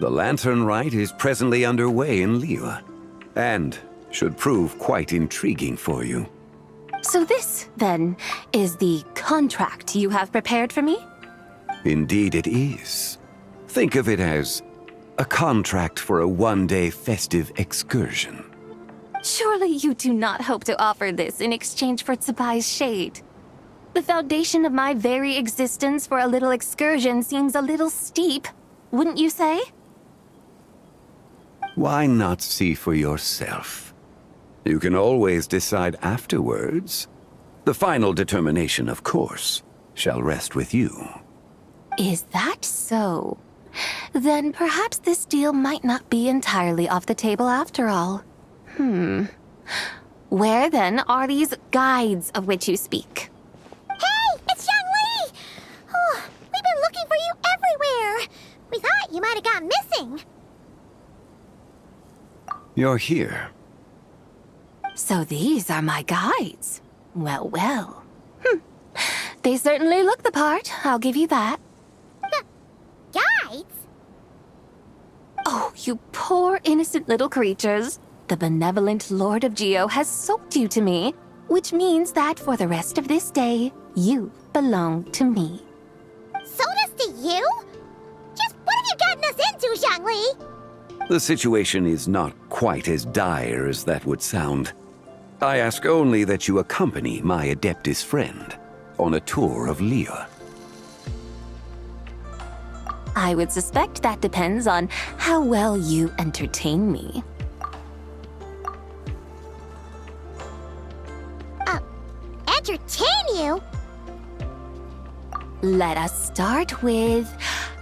O: The Lantern Rite is presently underway in Liyue, and should prove quite intriguing for you.
L: So this, then, is the contract you have prepared for me?
O: Indeed it is. Think of it as a contract for a one-day festive excursion.
L: Surely you do not hope to offer this in exchange for ZIBAI's shade. The foundation of my very existence for a little excursion seems a little steep, wouldn't you say?
O: Why not see for yourself? You can always decide afterwards. The final determination, of course, shall rest with you.
L: Is that so? Then perhaps this deal might not be entirely off the table after all. Where then are these guides of which you speak?
C: Hey, it's Zhongli! Oh, we've been looking for you everywhere. We thought you might have gone missing.
O: You're here.
L: So these are my guides. Well, well. They certainly look the part, I'll give you that.
C: Guides?
L: Oh, you poor innocent little creatures. The benevolent Lord of Geo has sold you to me, which means that for the rest of this day, you belong to me.
C: Sold us to you? Just what have you gotten us into, Zhongli?
O: The situation is not quite as dire as that would sound. I ask only that you accompany my Adeptus friend on a tour of Liyue.
L: I would suspect that depends on how well you entertain me.
C: Entertain you?
L: Let us start with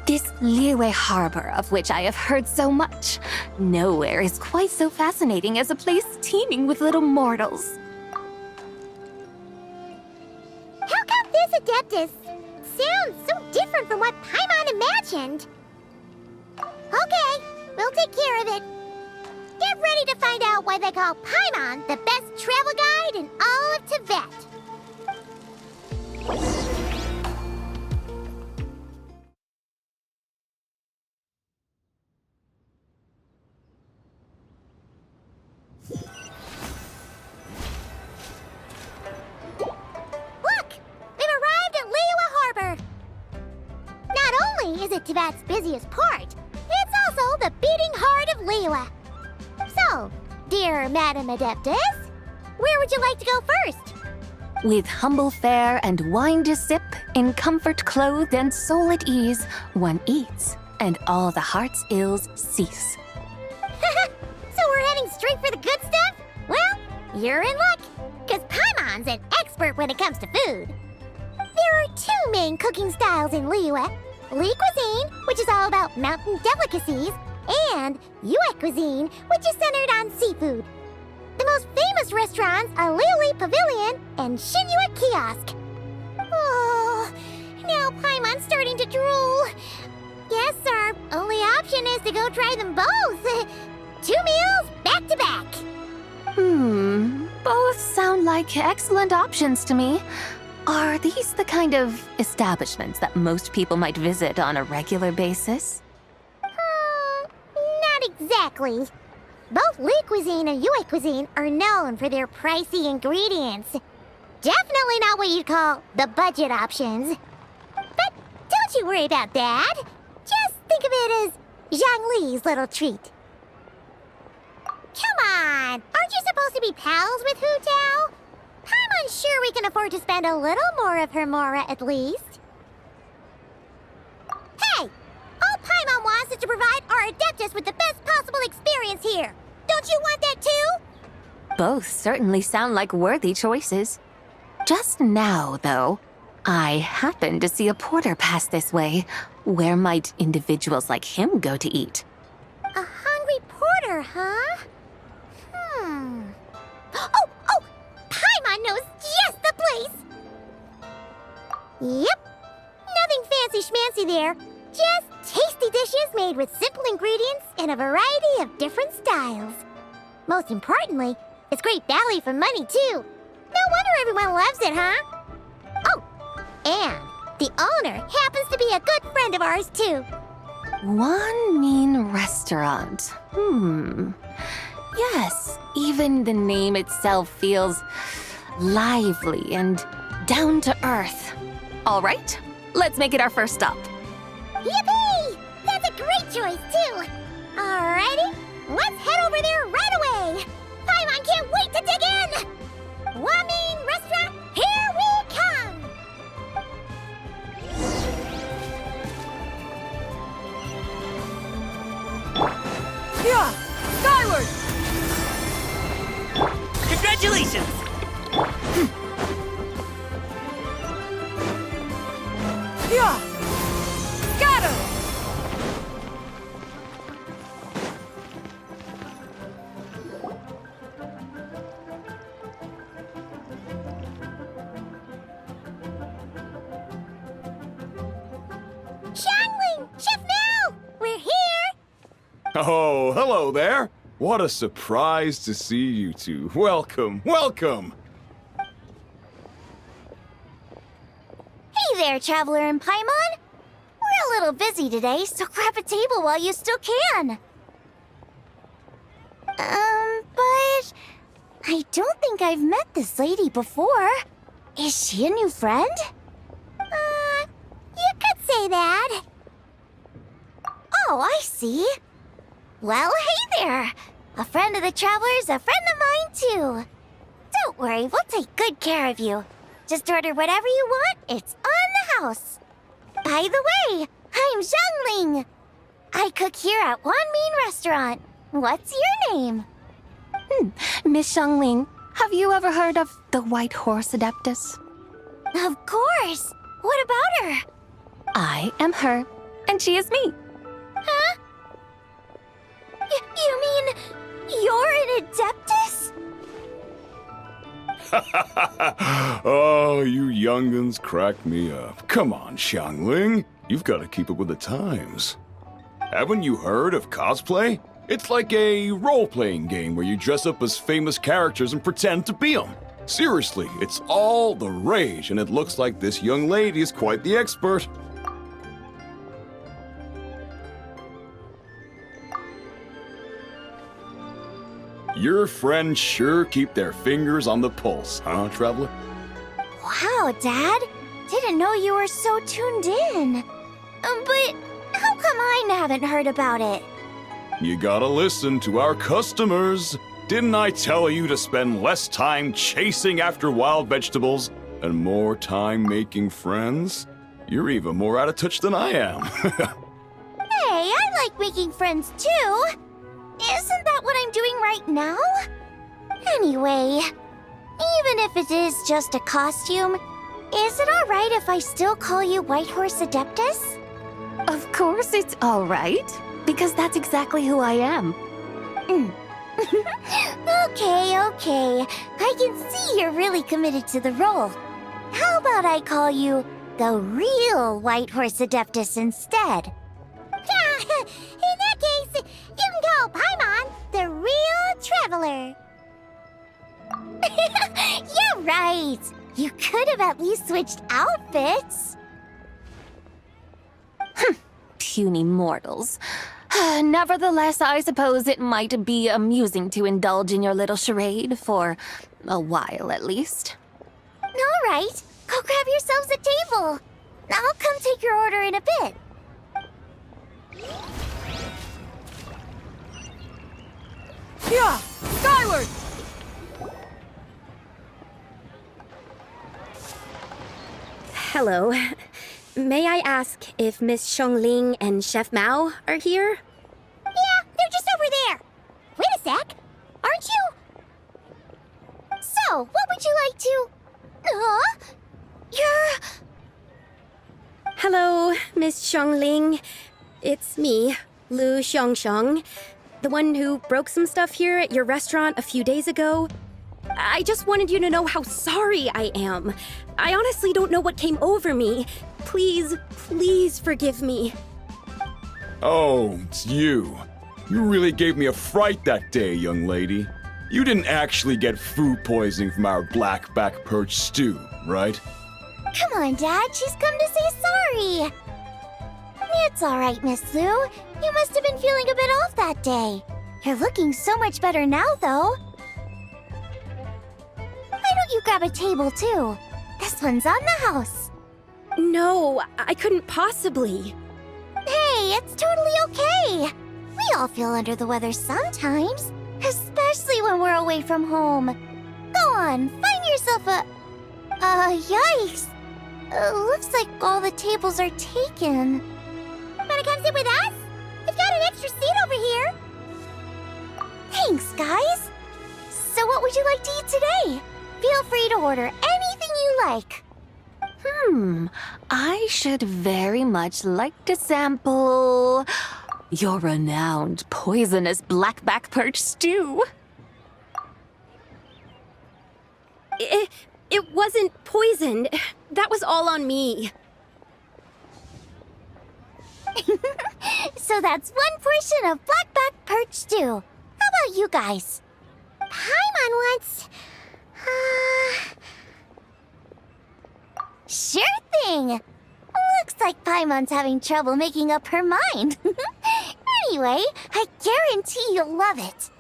L: this Liyue harbor of which I have heard so much. Nowhere is quite so fascinating as a place teeming with little mortals.
C: How come this Adeptus sounds so different from what Paimon imagined? Okay, we'll take care of it. Get ready to find out why they call Paimon the best travel guide in all of Tibet. Is it Tibet's busiest port? It's also the beating heart of Liyue. So, dear Madam Adeptus, where would you like to go first?
L: With humble fare and wine to sip, in comfort clothed and soul at ease, one eats, and all the heart's ills cease.
C: So we're heading straight for the good stuff? Well, you're in luck, because Paimon Paimon's an expert when it comes to food. There are two main cooking styles in Liyue. Li cuisine, which is all about mountain delicacies, and Yue cuisine, which is centered on seafood. The most famous restaurants are Liuli Pavilion and Shinyue Kiosk. Oh, now Paimon's starting to drool. Guess our only option is to go try them both. 2 meals back to back.
L: Both sound like excellent options to me. Are these the kind of establishments that most people might visit on a regular basis?
C: Not exactly. Both Li cuisine and Yue cuisine are known for their pricey ingredients. Definitely not what you'd call the budget options. But don't you worry about that. Just think of it as Zhang Li's little treat. Come on! Aren't you supposed to be pals with Hu Tao? I'm unsure we can afford to spend a little more of her mora at least. Hey! All Paimon wants is to provide our Adeptus with the best possible experience here. Don't you want that too?
L: Both certainly sound like worthy choices. Just now, though, I happened to see a porter pass this way. Where might individuals like him go to eat?
C: A hungry porter, huh? Oh! Paimon knows just the place! Yep. Nothing fancy schmancy there. Just tasty dishes made with simple ingredients in a variety of different styles. Most importantly, it's great value for money, too. No wonder everyone loves it, huh? Oh, and the owner happens to be a good friend of ours, too.
L: One mean restaurant. Yes, even the name itself feels lively and down to earth. All right, let's make it our first stop.
C: Yippee! That's a great choice, too. Alrighty, let's head over there right away. Paimon can't wait to dig in. Wamin Restaurant, here we come.
L: Yeah, skyward!
D: Congratulations!
L: Yeah, scatter!
C: Xiangling! Chef Mel! We're here!
P: Oh, hello there. What a surprise to see you two. Welcome, welcome.
C: Hey there, Traveler and Paimon. We're a little busy today, so grab a table while you still can. But I don't think I've met this lady before. Is she a new friend? You could say that. Oh, I see. Well, hey there. A friend of the Traveler's a friend of mine, too. Don't worry, we'll take good care of you. Just order whatever you want, it's on the house. By the way, I'm Zhangling. I cook here at Wanmin Restaurant. What's your name?
L: Miss Xiangling, have you ever heard of the White Horse Adeptus?
C: Of course. What about her?
L: I am her, and she is me.
C: Huh? You mean you're an Adeptus?
P: Oh, you young'uns crack me up. Come on, Xiangling. You've got to keep up with the times. Haven't you heard of cosplay? It's like a role-playing game where you dress up as famous characters and pretend to be them. Seriously, it's all the rage, and it looks like this young lady is quite the expert. Your friends sure keep their fingers on the pulse, huh, Traveler?
C: Wow, Dad. Didn't know you were so tuned in. But how come I haven't heard about it?
P: You gotta listen to our customers. Didn't I tell you to spend less time chasing after wild vegetables and more time making friends? You're even more out of touch than I am.
C: Hey, I like making friends too. Isn't that what I'm doing right now? Anyway, Even if it is just a costume, is it alright if I still call you White Horse Adeptus?
L: Of course it's all right, because that's exactly who I am.
C: Okay. I can see you're really committed to the role. How about I call you the real White Horse Adeptus instead? In that case, you can call Paimon the Real Traveler. Yeah, right. You could have at least switched outfits.
L: Puny mortals. Nevertheless, I suppose it might be amusing to indulge in your little charade for a while at least.
C: All right, go grab yourselves a table. I'll come take your order in a bit.
L: Yeah, skyward!
A: Hello. May I ask if Miss Xiongling and Chef Mao are here?
C: Yeah, they're just over there. Wait a sec. Aren't you? So, what would you like to... You're...
A: Hello, Miss Xiongling. It's me, Lu Xiongxiong, the one who broke some stuff here at your restaurant a few days ago. I just wanted you to know how sorry I am. I honestly don't know what came over me. Please forgive me.
P: Oh, it's you. You really gave me a fright that day, young lady. You didn't actually get food poisoning from our black-back perch stew, right?
C: Come on, Dad. She's come to say sorry. It's all right, Miss Lu. You must have been feeling a bit off that day. You're looking so much better now, though. Why don't you grab a table, too? This one's on the house.
A: No, I couldn't possibly.
C: Hey, it's totally okay. We all feel under the weather sometimes, especially when we're away from home. Go on, find yourself a... yikes. Looks like all the tables are taken. Wanna come sit with us? We've got an extra seat over here. Thanks, guys. So what would you like to eat today? Feel free to order anything you like.
L: I should very much like to sample your renowned poisonous blackback perch stew.
A: It wasn't poisoned. That was all on me.
C: So that's one portion of blackback perch stew. How about you guys? Paimon wants... Sure thing! Looks like Paimon's having trouble making up her mind. Anyway, I guarantee you'll love it.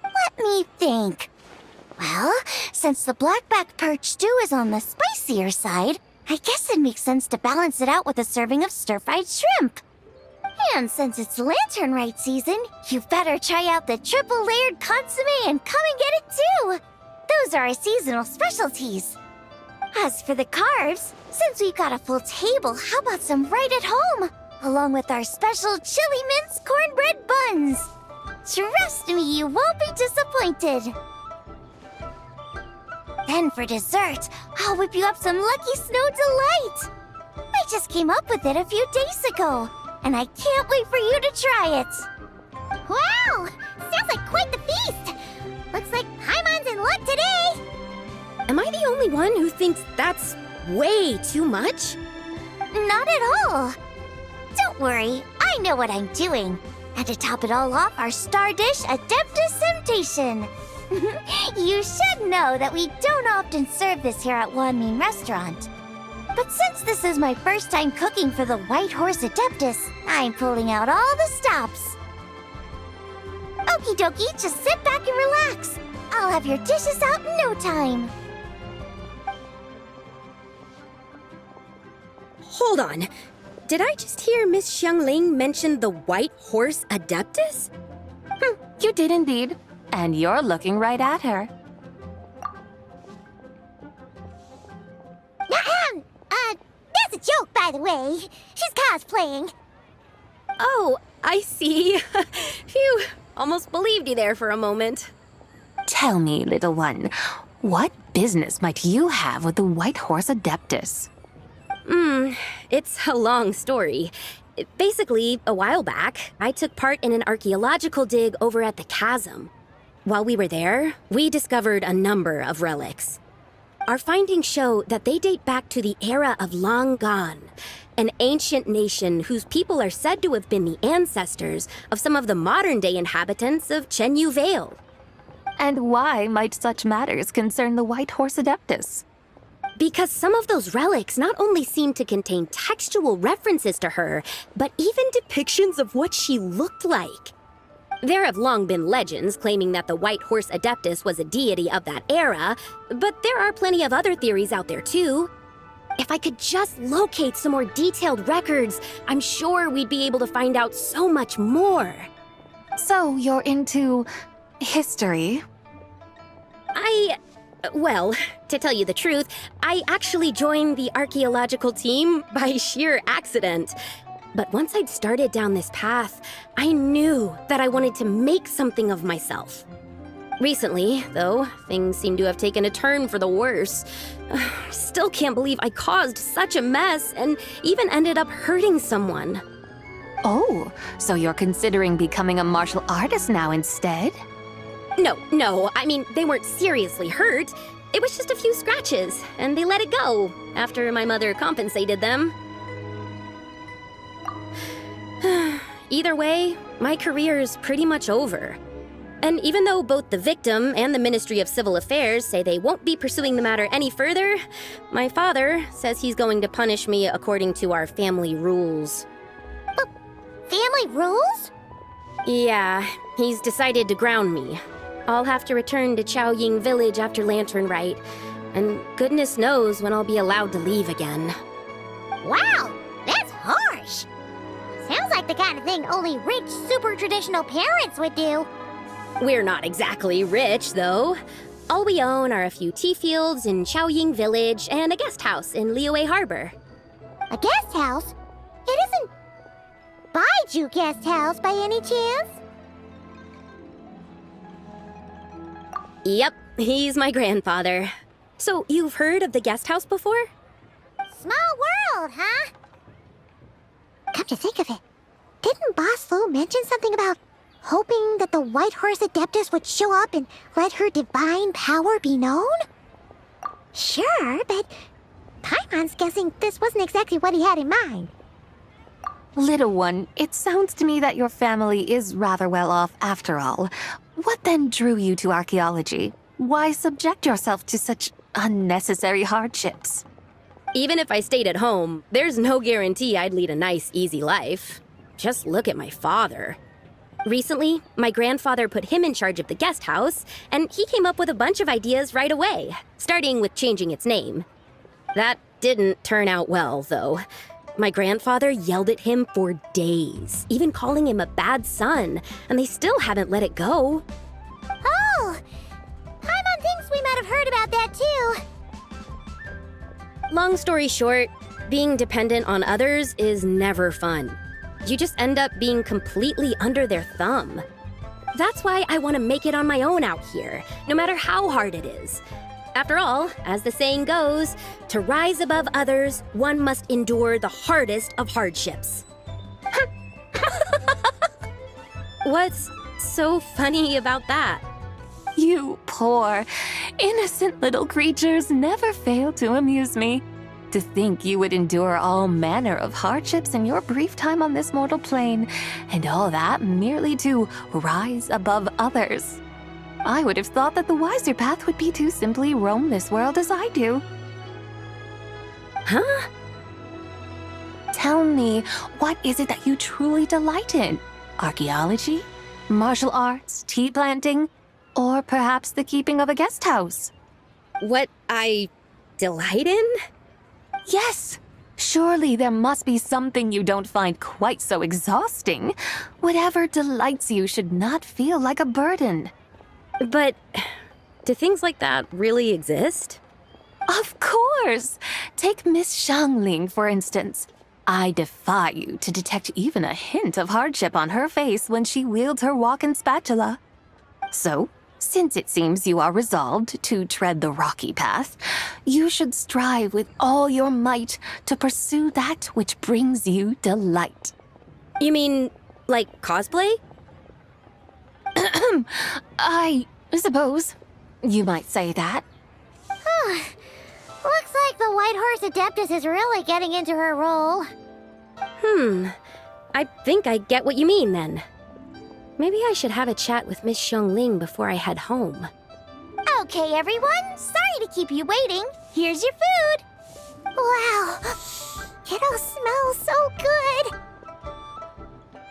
C: Let me think. Well, since the blackback perch stew is on the spicier side, I guess it makes sense to balance it out with a serving of stir-fried shrimp. And since it's Lantern Rite season, you better try out the triple-layered consomme and come and get it too! Those are our seasonal specialties. As for the carbs, since we've got a full table, how about some right at home? Along with our special chili mince cornbread buns. Trust me, you won't be disappointed. Then for dessert, I'll whip you up some Lucky Snow Delight. I just came up with it a few days ago, and I can't wait for you to try it. Wow! Sounds like quite the feast! Looks like Paimon's in luck today!
A: Am I the only one who thinks that's way too much?
C: Not at all. Don't worry, I know what I'm doing. And to top it all off, our star dish, Adeptus Temptation. You should know that we don't often serve this here at Wanmin Restaurant. But since this is my first time cooking for the White Horse Adeptus, I'm pulling out all the stops. Okie dokie, just sit back and relax. I'll have your dishes out in no time.
A: Hold on. Did I just hear Miss Xiongling mention the White Horse Adeptus?
L: You did indeed. And you're looking right at her.
C: That's a joke, by the way. She's cosplaying.
A: Oh, I see. Phew, almost believed you there for a moment.
L: Tell me, little one,
Q: What business might you have with the White Horse Adeptus?
A: It's a long story. Basically, a while back, I took part in an archaeological dig over at the chasm. While we were there, we discovered a number of relics. Our findings show that they date back to the era of Long Gone, an ancient nation whose people are said to have been the ancestors of some of the modern-day inhabitants of Chenyu Vale.
Q: And why might such matters concern the White Horse Adeptus?
A: Because some of those relics not only seem to contain textual references to her, but even depictions of what she looked like. There have long been legends claiming that the White Horse Adeptus was a deity of that era, but there are plenty of other theories out there too. If I could just locate some more detailed records, I'm sure we'd be able to find out so much more.
Q: So you're into history?
A: Well, to tell you the truth, I actually joined the archaeological team by sheer accident. But once I'd started down this path, I knew that I wanted to make something of myself. Recently, though, things seem to have taken a turn for the worse. Still can't believe I caused such a mess and even ended up hurting someone.
Q: Oh, so you're considering becoming a martial artist now instead?
A: No, I mean, they weren't seriously hurt. It was just a few scratches, and they let it go after my mother compensated them. Either way, my career's pretty much over. And even though both the victim and the Ministry of Civil Affairs say they won't be pursuing the matter any further, my father says he's going to punish me according to our family rules.
C: Family rules?
A: Yeah, he's decided to ground me. I'll have to return to Chaoying Village after Lantern Rite, and goodness knows when I'll be allowed to leave again.
C: Wow, that's harsh. Sounds like the kind of thing only rich, super traditional parents would do.
A: We're not exactly rich, though. All we own are a few tea fields in Chaoying Village and a guest house in Liyue Harbor.
C: A guest house? It isn't Baiju Guest House by any chance?
A: Yep, he's my grandfather. So you've heard of the guest house before?
C: Small world, huh? Come to think of it, didn't Boss Lu mention something about hoping that the White Horse Adeptus would show up and let her divine power be known? Sure, but Paimon's guessing this wasn't exactly what he had in mind.
Q: Little one, it sounds to me that your family is rather well off after all. What then drew you to archaeology? Why subject yourself to such unnecessary hardships?
A: Even if I stayed at home, there's no guarantee I'd lead a nice, easy life. Just look at my father. Recently, my grandfather put him in charge of the guest house, and he came up with a bunch of ideas right away, starting with changing its name. That didn't turn out well, though. My grandfather yelled at him for days, even calling him a bad son, and they still haven't let it go.
C: Oh! Paimon thinks we might have heard about that too.
A: Long story short, being dependent on others is never fun. You just end up being completely under their thumb. That's why I want to make it on my own out here, no matter how hard it is. After all, as the saying goes, to rise above others, one must endure the hardest of hardships. What's so funny about that?
Q: You poor, innocent little creatures never fail to amuse me. To think you would endure all manner of hardships in your brief time on this mortal plane, and all that merely to rise above others. I would have thought that the wiser path would be to simply roam this world as I do.
A: Huh?
Q: Tell me, what is it that you truly delight in? Archaeology? Martial arts? Tea planting? Or perhaps the keeping of a guest house?
A: What I delight in?
Q: Yes! Surely there must be something you don't find quite so exhausting. Whatever delights you should not feel like a burden.
A: But do things like that really exist?
Q: Of course! Take Miss Xiangling, for instance. I defy you to detect even a hint of hardship on her face when she wields her walking spatula. So, Since it seems you are resolved to tread the rocky path, you should strive with all your might to pursue that which brings you delight.
A: You mean, like cosplay?
Q: I suppose you might say that.
C: Looks like the White Horse Adeptus is really getting into her role.
A: I think I get what you mean then. Maybe I should have a chat with Miss Xiongling before I head home.
C: Okay, everyone. Sorry to keep you waiting. Here's your food. Wow. It all smells so good.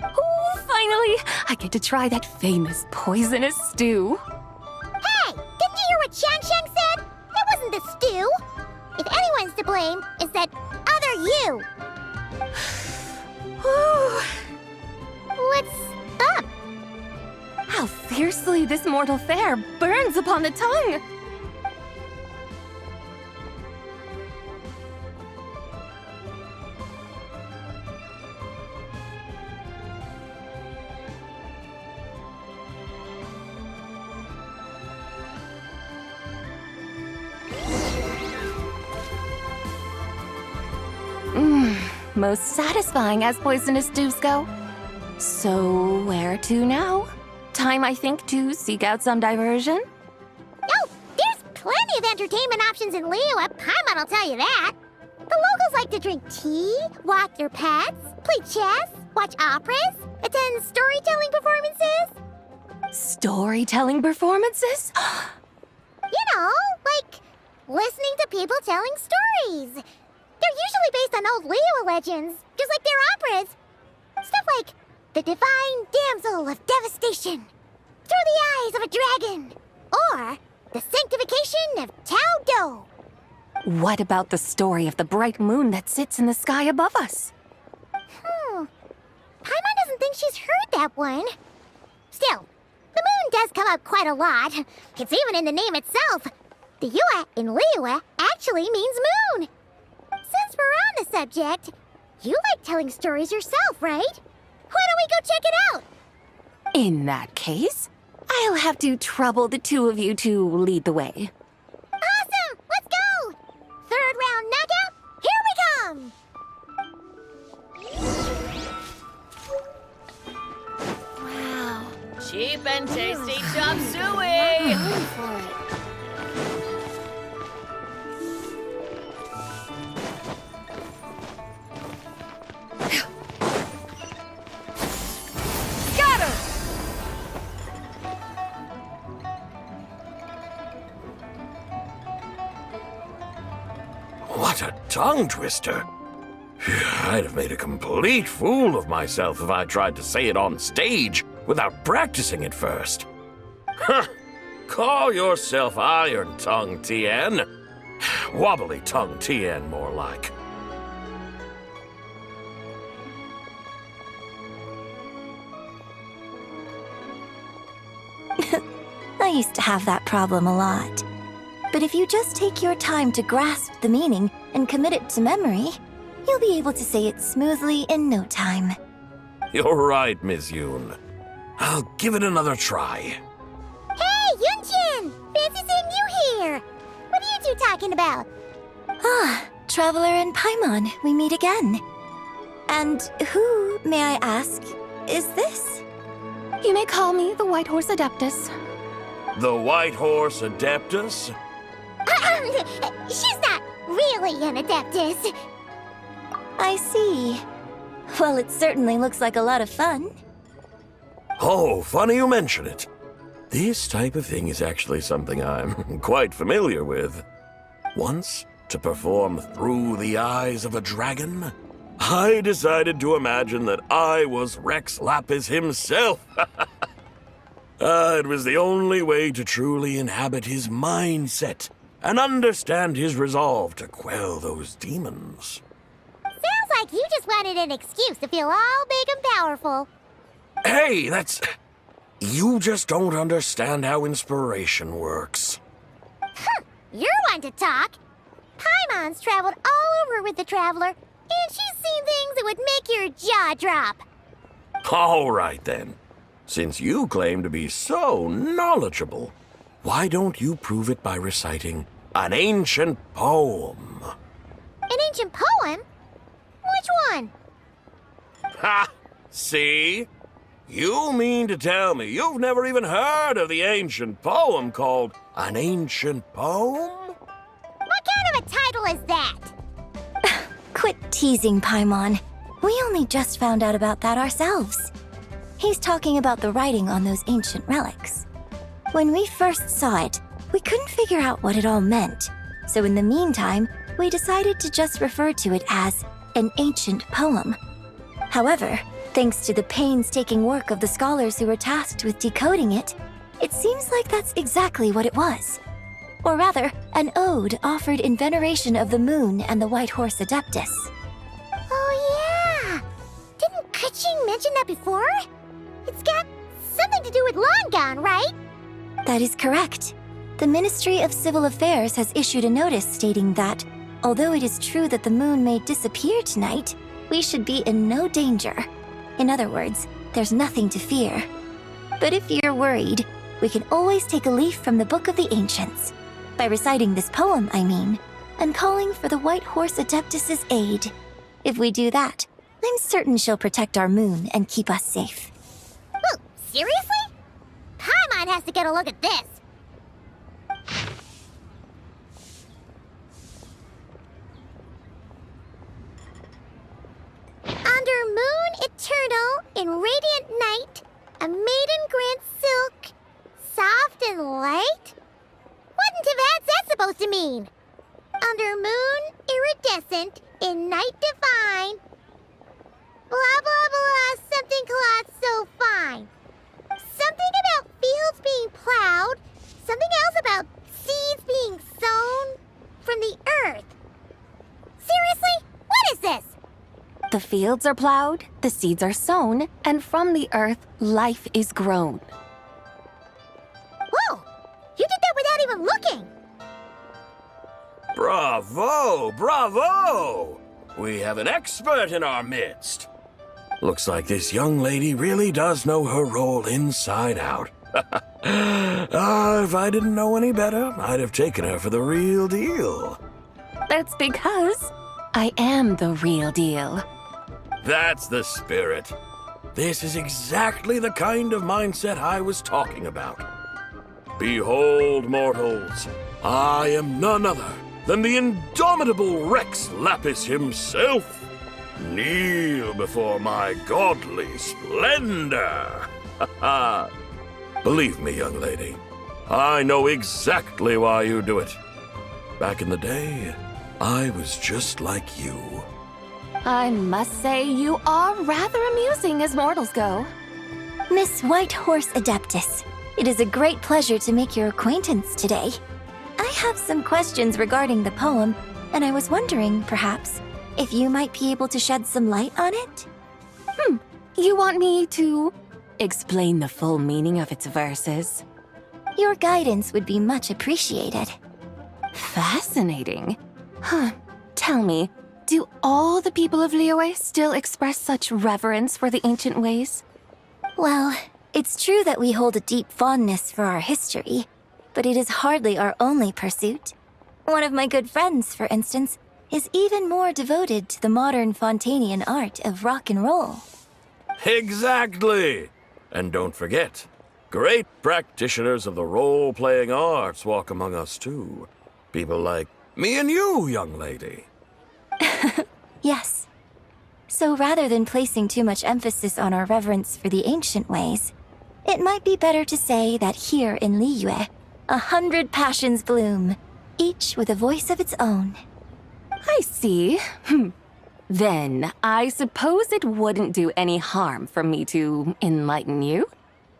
Q: Oh, finally! I get to try that famous poisonous stew.
C: Hey, didn't you hear what Shang said? It wasn't the stew. If anyone's to blame, it's that other you. What's up?
Q: How fiercely this mortal fare burns upon the tongue! Most satisfying as poisonous stews go. So, where to now? Time, I think, to seek out some diversion?
C: Oh, there's plenty of entertainment options in Liyue. Paimon will tell you that. The locals like to drink tea, walk their pets, play chess, watch operas, attend storytelling performances.
Q: Storytelling performances?
C: You know, like listening to people telling stories. They're usually based on old Liyue legends, just like their operas. Stuff like the Divine Damsel of Devastation, Through the Eyes of a Dragon, or the Sanctification of Tao Do.
Q: What about the story of the bright moon that sits in the sky above us?
C: Paimon doesn't think she's heard that one. Still, the moon does come up quite a lot. It's even in the name itself. The Yue in Liyue actually means moon. Since we're on the subject, you like telling stories yourself, right? Why don't we go check it out?
Q: In that case, I'll have to trouble the two of you to lead the way.
C: Awesome! Let's go! Third round knockout, here we come!
R: Wow. Cheap and tasty chop suey!
C: For it.
S: What a tongue twister! I'd have made a complete fool of myself if I tried to say it on stage without practicing it first. Huh! Call yourself Iron Tongue, Tien. Wobbly Tongue, Tien, more like.
T: I used to have that problem a lot. But if you just take your time to grasp the meaning and commit it to memory, you'll be able to say it smoothly in no time.
S: You're right, Miss Yoon. I'll give it another try.
C: Hey, Yunchin! Fancy seeing you here! What are you two talking about?
T: Ah, Traveler and Paimon, we meet again. And who, may I ask, is this?
Q: You may call me the White Horse Adeptus.
S: The White Horse Adeptus?
C: She's not really an Adeptus.
T: I see. Well, it certainly looks like a lot of fun.
S: Oh, funny you mention it. This type of thing is actually something I'm quite familiar with. Once, to perform Through the Eyes of a Dragon, I decided to imagine that I was Rex Lapis himself. It was the only way to truly inhabit his mindset and understand his resolve to quell those demons.
C: Sounds like you just wanted an excuse to feel all big and powerful.
S: Hey, that's... You just don't understand how inspiration works.
C: You're one to talk. Paimon's traveled all over with the Traveler, and she's seen things that would make your jaw drop.
S: All right, then. Since you claim to be so knowledgeable, why don't you prove it by reciting an ancient poem?
C: An ancient poem? Which one?
S: Ha! See? You mean to tell me you've never even heard of the ancient poem called An Ancient Poem?
C: What kind of a title is that?
T: Quit teasing, Paimon. We only just found out about that ourselves. He's talking about the writing on those ancient relics. When we first saw it, we couldn't figure out what it all meant. So in the meantime, we decided to just refer to it as an ancient poem. However, thanks to the painstaking work of the scholars who were tasked with decoding it, it seems like that's exactly what it was. Or rather, an ode offered in veneration of the moon and the White Horse Adeptus.
C: Oh yeah! Didn't Kuching mention that before? It's got something to do with Longon, right?
T: That is correct. The Ministry of Civil Affairs has issued a notice stating that, although it is true that the moon may disappear tonight, we should be in no danger. In other words, there's nothing to fear. But if you're worried, we can always take a leaf from the Book of the Ancients. By reciting this poem, I mean, and calling for the White Horse Adeptus's aid. If we do that, I'm certain she'll protect our moon and keep us safe.
C: Whoa, seriously? Paimon has to get a look at this. Under moon eternal, in radiant night, a maiden grants silk, soft and light? What in Tibet's that supposed to mean? Under moon iridescent, in night divine, blah blah blah, something cloth so fine. Something about fields being plowed, something else about seeds being sown from the earth. Seriously? What is this?
Q: The fields are plowed, the seeds are sown, and from the earth, life is grown.
C: Whoa! You did that without even looking!
S: Bravo! Bravo! We have an expert in our midst. Looks like this young lady really does know her role inside out. If I didn't know any better, I'd have taken her for the real deal.
Q: That's because I am the real deal.
S: That's the spirit. This is exactly the kind of mindset I was talking about. Behold, mortals, I am none other than the indomitable Rex Lapis himself. Kneel before my godly splendor. Believe me, young lady, I know exactly why you do it. Back in the day, I was just like you.
Q: I must say you are rather amusing as mortals go.
T: Miss White Horse Adeptus, it is a great pleasure to make your acquaintance today. I have some questions regarding the poem, and I was wondering, perhaps, if you might be able to shed some light on it?
Q: You want me to explain the full meaning of its verses?
T: Your guidance would be much appreciated.
Q: Fascinating. Tell me, do all the people of Liyue still express such reverence for the ancient ways?
T: Well, it's true that we hold a deep fondness for our history, but it is hardly our only pursuit. One of my good friends, for instance, is even more devoted to the modern Fontanian art of rock and roll.
S: Exactly! And don't forget, great practitioners of the role-playing arts walk among us too. People like me and you, young lady.
T: Yes. So rather than placing too much emphasis on our reverence for the ancient ways, it might be better to say that here in Liyue, 100 passions bloom, each with a voice of its own.
Q: I see. Then, I suppose it wouldn't do any harm for me to enlighten you.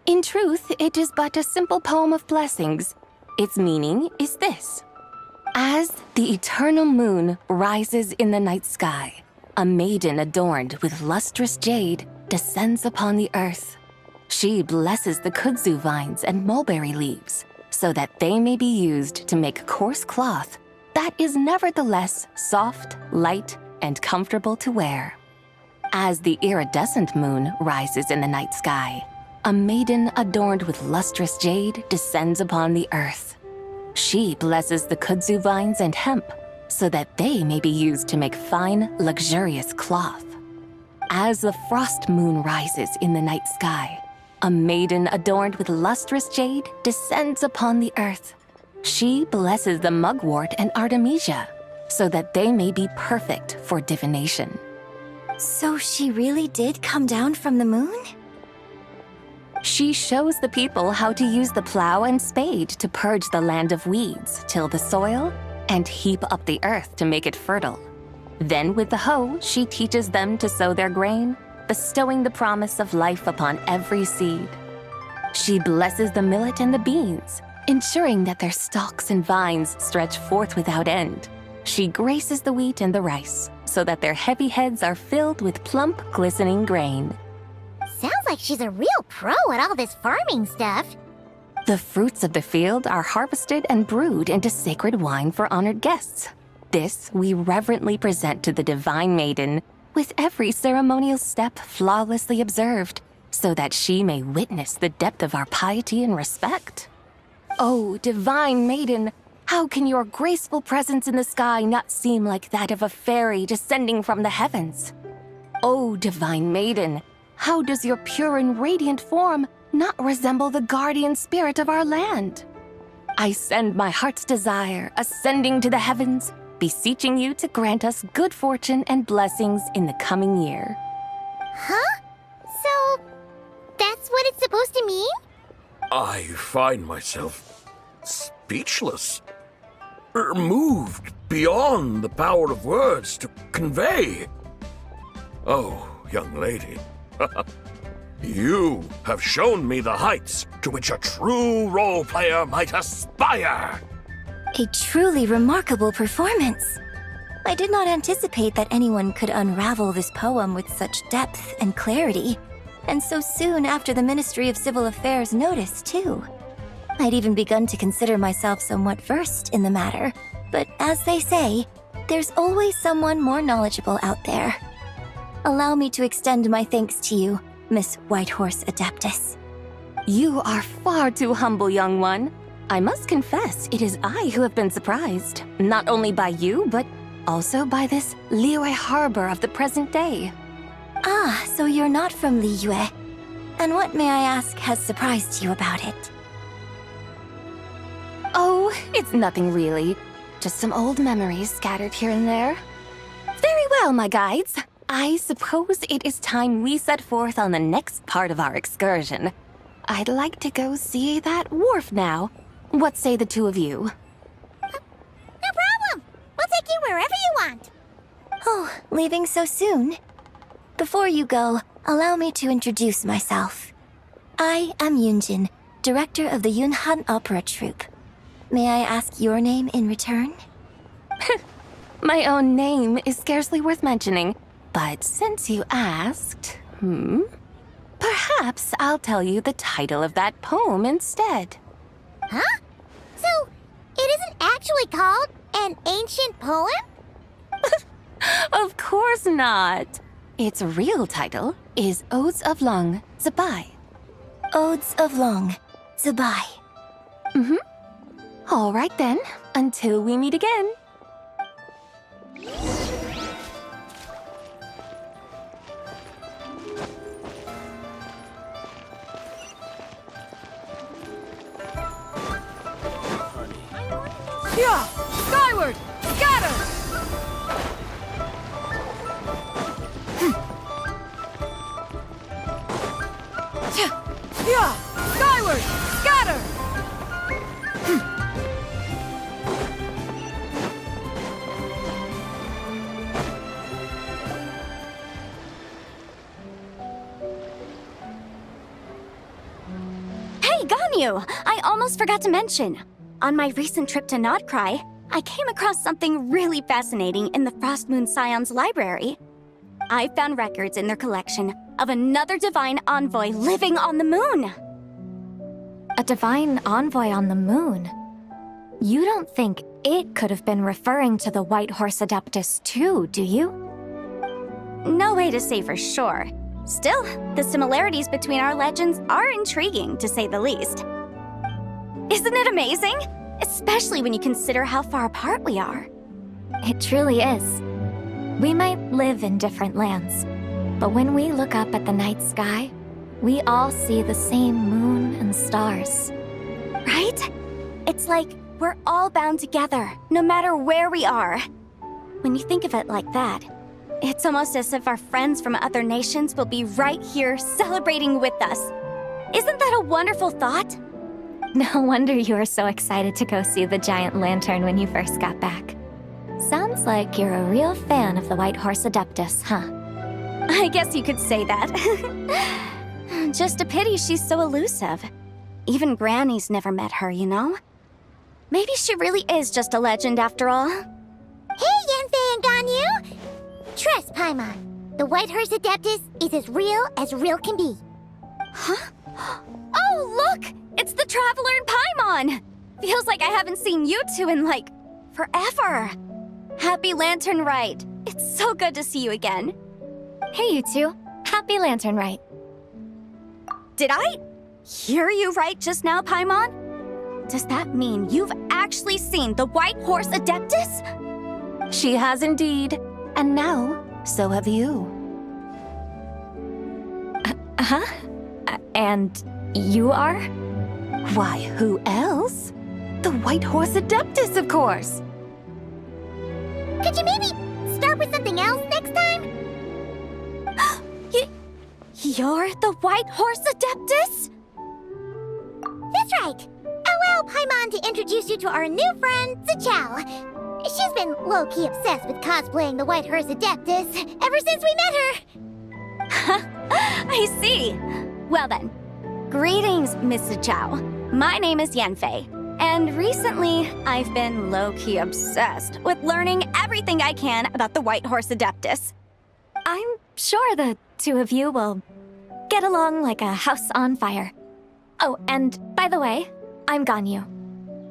Q: In truth, it is but a simple poem of blessings. Its meaning is this. As the eternal moon rises in the night sky, a maiden adorned with lustrous jade descends upon the earth. She blesses the kudzu vines and mulberry leaves, so that they may be used to make coarse cloth that is nevertheless soft, light, and comfortable to wear. As the iridescent moon rises in the night sky, a maiden adorned with lustrous jade descends upon the earth. She blesses the kudzu vines and hemp so that they may be used to make fine, luxurious cloth. As the frost moon rises in the night sky, a maiden adorned with lustrous jade descends upon the earth. She blesses the mugwort and artemisia so that they may be perfect for divination.
T: So she really did come down from the moon?
Q: She shows the people how to use the plow and spade to purge the land of weeds, till the soil, and heap up the earth to make it fertile. Then with the hoe, she teaches them to sow their grain, bestowing the promise of life upon every seed. She blesses the millet and the beans, ensuring that their stalks and vines stretch forth without end. She graces the wheat and the rice, so that their heavy heads are filled with plump, glistening grain.
C: Sounds like she's a real pro at all this farming stuff.
Q: The fruits of the field are harvested and brewed into sacred wine for honored guests. This we reverently present to the divine maiden, with every ceremonial step flawlessly observed, so that she may witness the depth of our piety and respect. Oh, divine maiden, how can your graceful presence in the sky not seem like that of a fairy descending from the heavens? Oh, divine maiden, how does your pure and radiant form not resemble the guardian spirit of our land? I send my heart's desire, ascending to the heavens, beseeching you to grant us good fortune and blessings in the coming year.
C: Huh? So, that's what it's supposed to mean?
S: I find myself speechless, moved beyond the power of words to convey. Oh, young lady, you have shown me the heights to which a true role player might aspire.
T: A truly remarkable performance. I did not anticipate that anyone could unravel this poem with such depth and clarity, and so soon after the Ministry of Civil Affairs noticed, too. I'd even begun to consider myself somewhat versed in the matter, but as they say, there's always someone more knowledgeable out there. Allow me to extend my thanks to you, Miss Whitehorse Adeptus.
Q: You are far too humble, young one. I must confess, it is I who have been surprised, not only by you, but also by this Liyue harbor of the present day.
T: Ah, so you're not from Liyue. And what, may I ask, has surprised you about it?
Q: Oh, it's nothing really. Just some old memories scattered here and there. Very well, my guides. I suppose it is time we set forth on the next part of our excursion. I'd like to go see that wharf now. What say the two of you?
C: No problem. We'll take you wherever you want.
T: Oh, leaving so soon? Before you go, allow me to introduce myself. I am Yunjin, director of the Yunhan Opera Troupe. May I ask your name in return?
Q: My own name is scarcely worth mentioning, but since you asked, perhaps I'll tell you the title of that poem instead.
C: Huh? So, it isn't actually called an ancient poem?
Q: Of course not. Its real title is Odes of Long, ZIBAI.
T: Odes of Long, ZIBAI.
Q: All right then, until we meet again.
L: Yeah! Skyward! Scatter! Yeah! Skyward! Scatter!
U: Hey, Ganyu! I almost forgot to mention. On my recent trip to Notcry, I came across something really fascinating in the Frost Moon Scion's library. I found records in their collection of another divine envoy living on the moon.
V: A divine envoy on the moon? You don't think it could have been referring to the White Horse Adeptus too, do you?
U: No way to say for sure, Still, the similarities between our legends are intriguing, to say the least. Isn't it amazing? Especially when you consider how far apart we are.
V: It truly is. We might live in different lands, but when we look up at the night sky, we all see the same moon and stars.
U: Right? It's like we're all bound together, no matter where we are. When you think of it like that, it's almost as if our friends from other nations will be right here celebrating with us. Isn't that a wonderful thought?
V: No wonder you were so excited to go see the giant lantern when you first got back. Sounds like you're a real fan of the White Horse Adeptus, huh?
U: I guess you could say that. Just a pity she's so elusive. Even Granny's never met her, you know? Maybe she really is just a legend after all.
C: Hey, Yanfei and Ganyu! Trust, Paimon. The White Horse Adeptus is as real can be.
U: Huh? Oh, look! It's the Traveler and Paimon! Feels like I haven't seen you two in, like, forever. Happy Lantern Rite. It's so good to see you again.
V: Hey, you two. Happy Lantern Rite.
U: Did I hear you right just now, Paimon? Does that mean you've actually seen the White Horse Adeptus?
Q: She has indeed. And now, so have you.
V: Huh? And you are?
Q: Why, who else? The White Horse Adeptus, of course.
C: Could you maybe start with something else next time?
U: You're the White Horse Adeptus?
C: That's right. Allow Paimon to introduce you to our new friend, ZIBAI. She's been low-key obsessed with cosplaying the White Horse Adeptus ever since we met her.
U: I see. Well then, greetings, Miss ZIBAI. My name is Yanfei, and recently I've been low-key obsessed with learning everything I can about the White Horse Adeptus.
V: I'm sure the two of you will get along like a house on fire. Oh, and by the way, I'm Ganyu.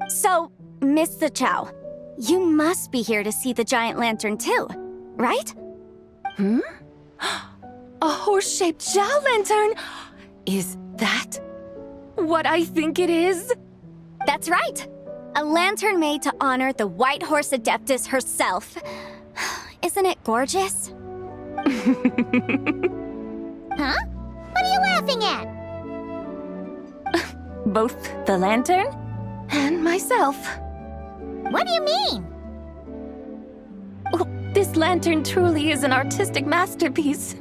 U: So, Miss ZIBAI, you must be here to see the giant lantern too, right?
Q: Hmm? A horse-shaped Zhao lantern? Is that what I think it is?
U: That's right. A lantern made to honor the White Horse Adeptus herself. Isn't it gorgeous?
C: Huh? What are you laughing at?
Q: Both the lantern and myself.
C: What do you mean?
Q: Well, this lantern truly is an artistic masterpiece.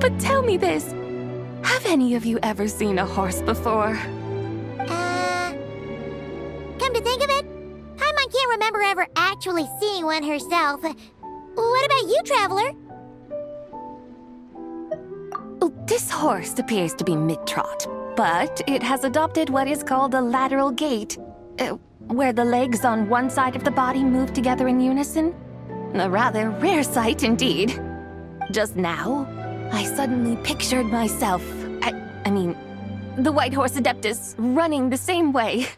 Q: But tell me this, have any of you ever seen a horse before?
C: Come to think of it, Paimon can't remember ever actually seeing one herself. What about you, Traveler?
Q: This horse appears to be mid-trot, but it has adopted what is called a lateral gait, where the legs on one side of the body move together in unison. A rather rare sight indeed. Just now, I suddenly pictured myself, I mean, the White Horse Adeptus running the same way.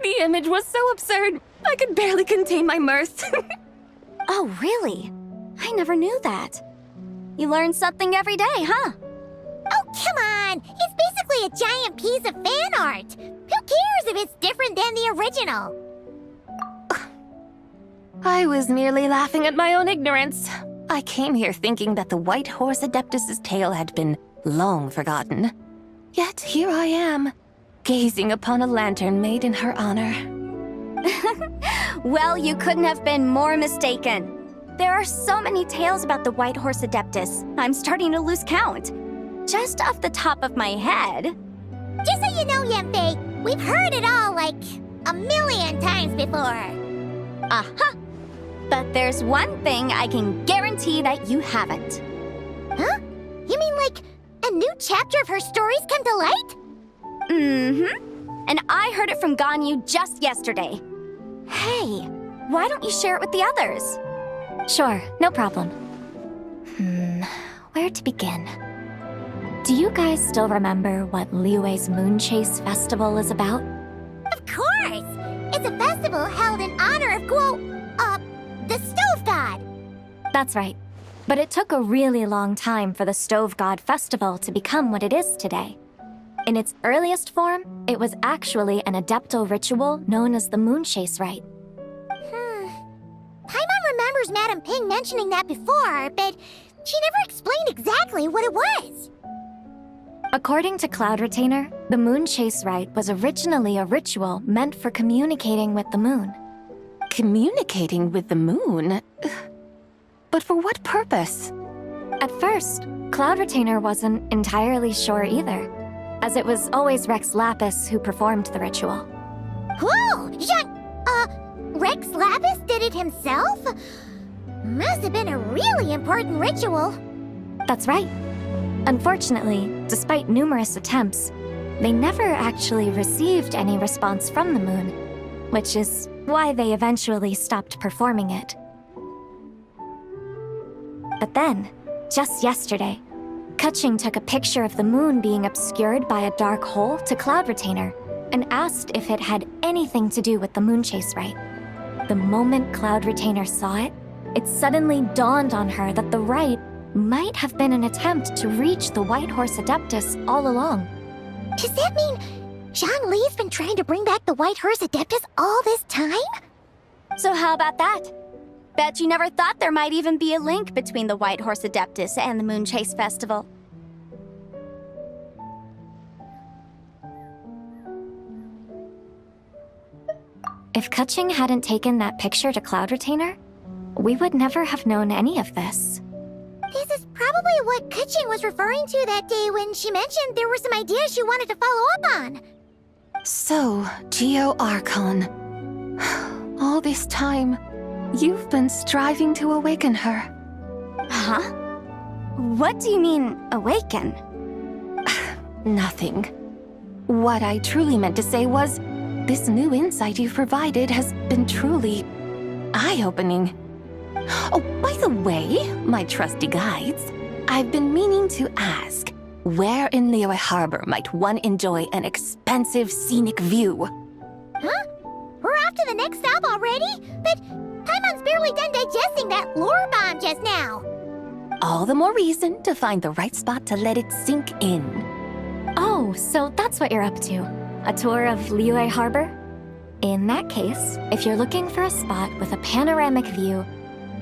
Q: The image was so absurd, I could barely contain my mirth.
U: Oh, really? I never knew that. You learn something every day, huh?
C: Oh, come on! It's basically a giant piece of fan art! Who cares if it's different than the original?
Q: I was merely laughing at my own ignorance. I came here thinking that the White Horse Adeptus's tale had been long forgotten. Yet here I am, gazing upon a lantern made in her honor.
U: Well, you couldn't have been more mistaken. There are so many tales about the White Horse Adeptus, I'm starting to lose count. Just off the top of my head...
C: Just so you know, Yanfei, we've heard it all like a million times before.
U: Uh-huh. But there's one thing I can guarantee that you haven't.
C: Huh? You mean like a new chapter of her stories come to light?
U: Mm-hmm. And I heard it from Ganyu just yesterday. Hey, why don't you share it with the others?
V: Sure, no problem. Where to begin? Do you guys still remember what Liyue's Moon Chase Festival is about?
C: Of course! It's a festival held in honor of the Stove God.
V: That's right. But it took a really long time for the Stove God Festival to become what it is today. In its earliest form, it was actually an adeptal ritual known as the Moonchase Rite.
C: Paimon remembers Madame Ping mentioning that before, but she never explained exactly what it was.
V: According to Cloud Retainer, the Moonchase Rite was originally a ritual meant for communicating with the moon.
Q: Communicating with the moon? But for what purpose?
V: At first, Cloud Retainer wasn't entirely sure either, as it was always Rex Lapis who performed the ritual.
C: Whoa! Rex Lapis did it himself? Must have been a really important ritual.
V: That's right. Unfortunately, despite numerous attempts, they never actually received any response from the moon, which is why they eventually stopped performing it. But then, just yesterday, Kutching took a picture of the moon being obscured by a dark hole to Cloud Retainer and asked if it had anything to do with the Moonchase Rite. The moment Cloud Retainer saw it, it suddenly dawned on her that the rite might have been an attempt to reach the White Horse Adeptus all along.
C: Does that mean Zhang Li's been trying to bring back the White Horse Adeptus all this time?
U: So how about that? Bet you never thought there might even be a link between the White Horse Adeptus and the Moonchase Festival.
V: If Kutching hadn't taken that picture to Cloud Retainer, we would never have known any of this.
C: This is probably what Kutching was referring to that day when she mentioned there were some ideas she wanted to follow up on.
Q: So, Geo Archon. All this time, you've been striving to awaken her.
U: Huh? What do you mean, awaken?
Q: Nothing. What I truly meant to say was, this new insight you've provided has been truly eye-opening. Oh, by the way, my trusty guides, I've been meaning to ask, where in Liyue Harbor might one enjoy an expansive scenic view?
C: Huh? We're off to the next stop already? But Paimon's barely done digesting that lore bomb just now.
Q: All the more reason to find the right spot to let it sink in.
V: Oh, so that's what you're up to. A tour of Liyue Harbor? In that case, if you're looking for a spot with a panoramic view,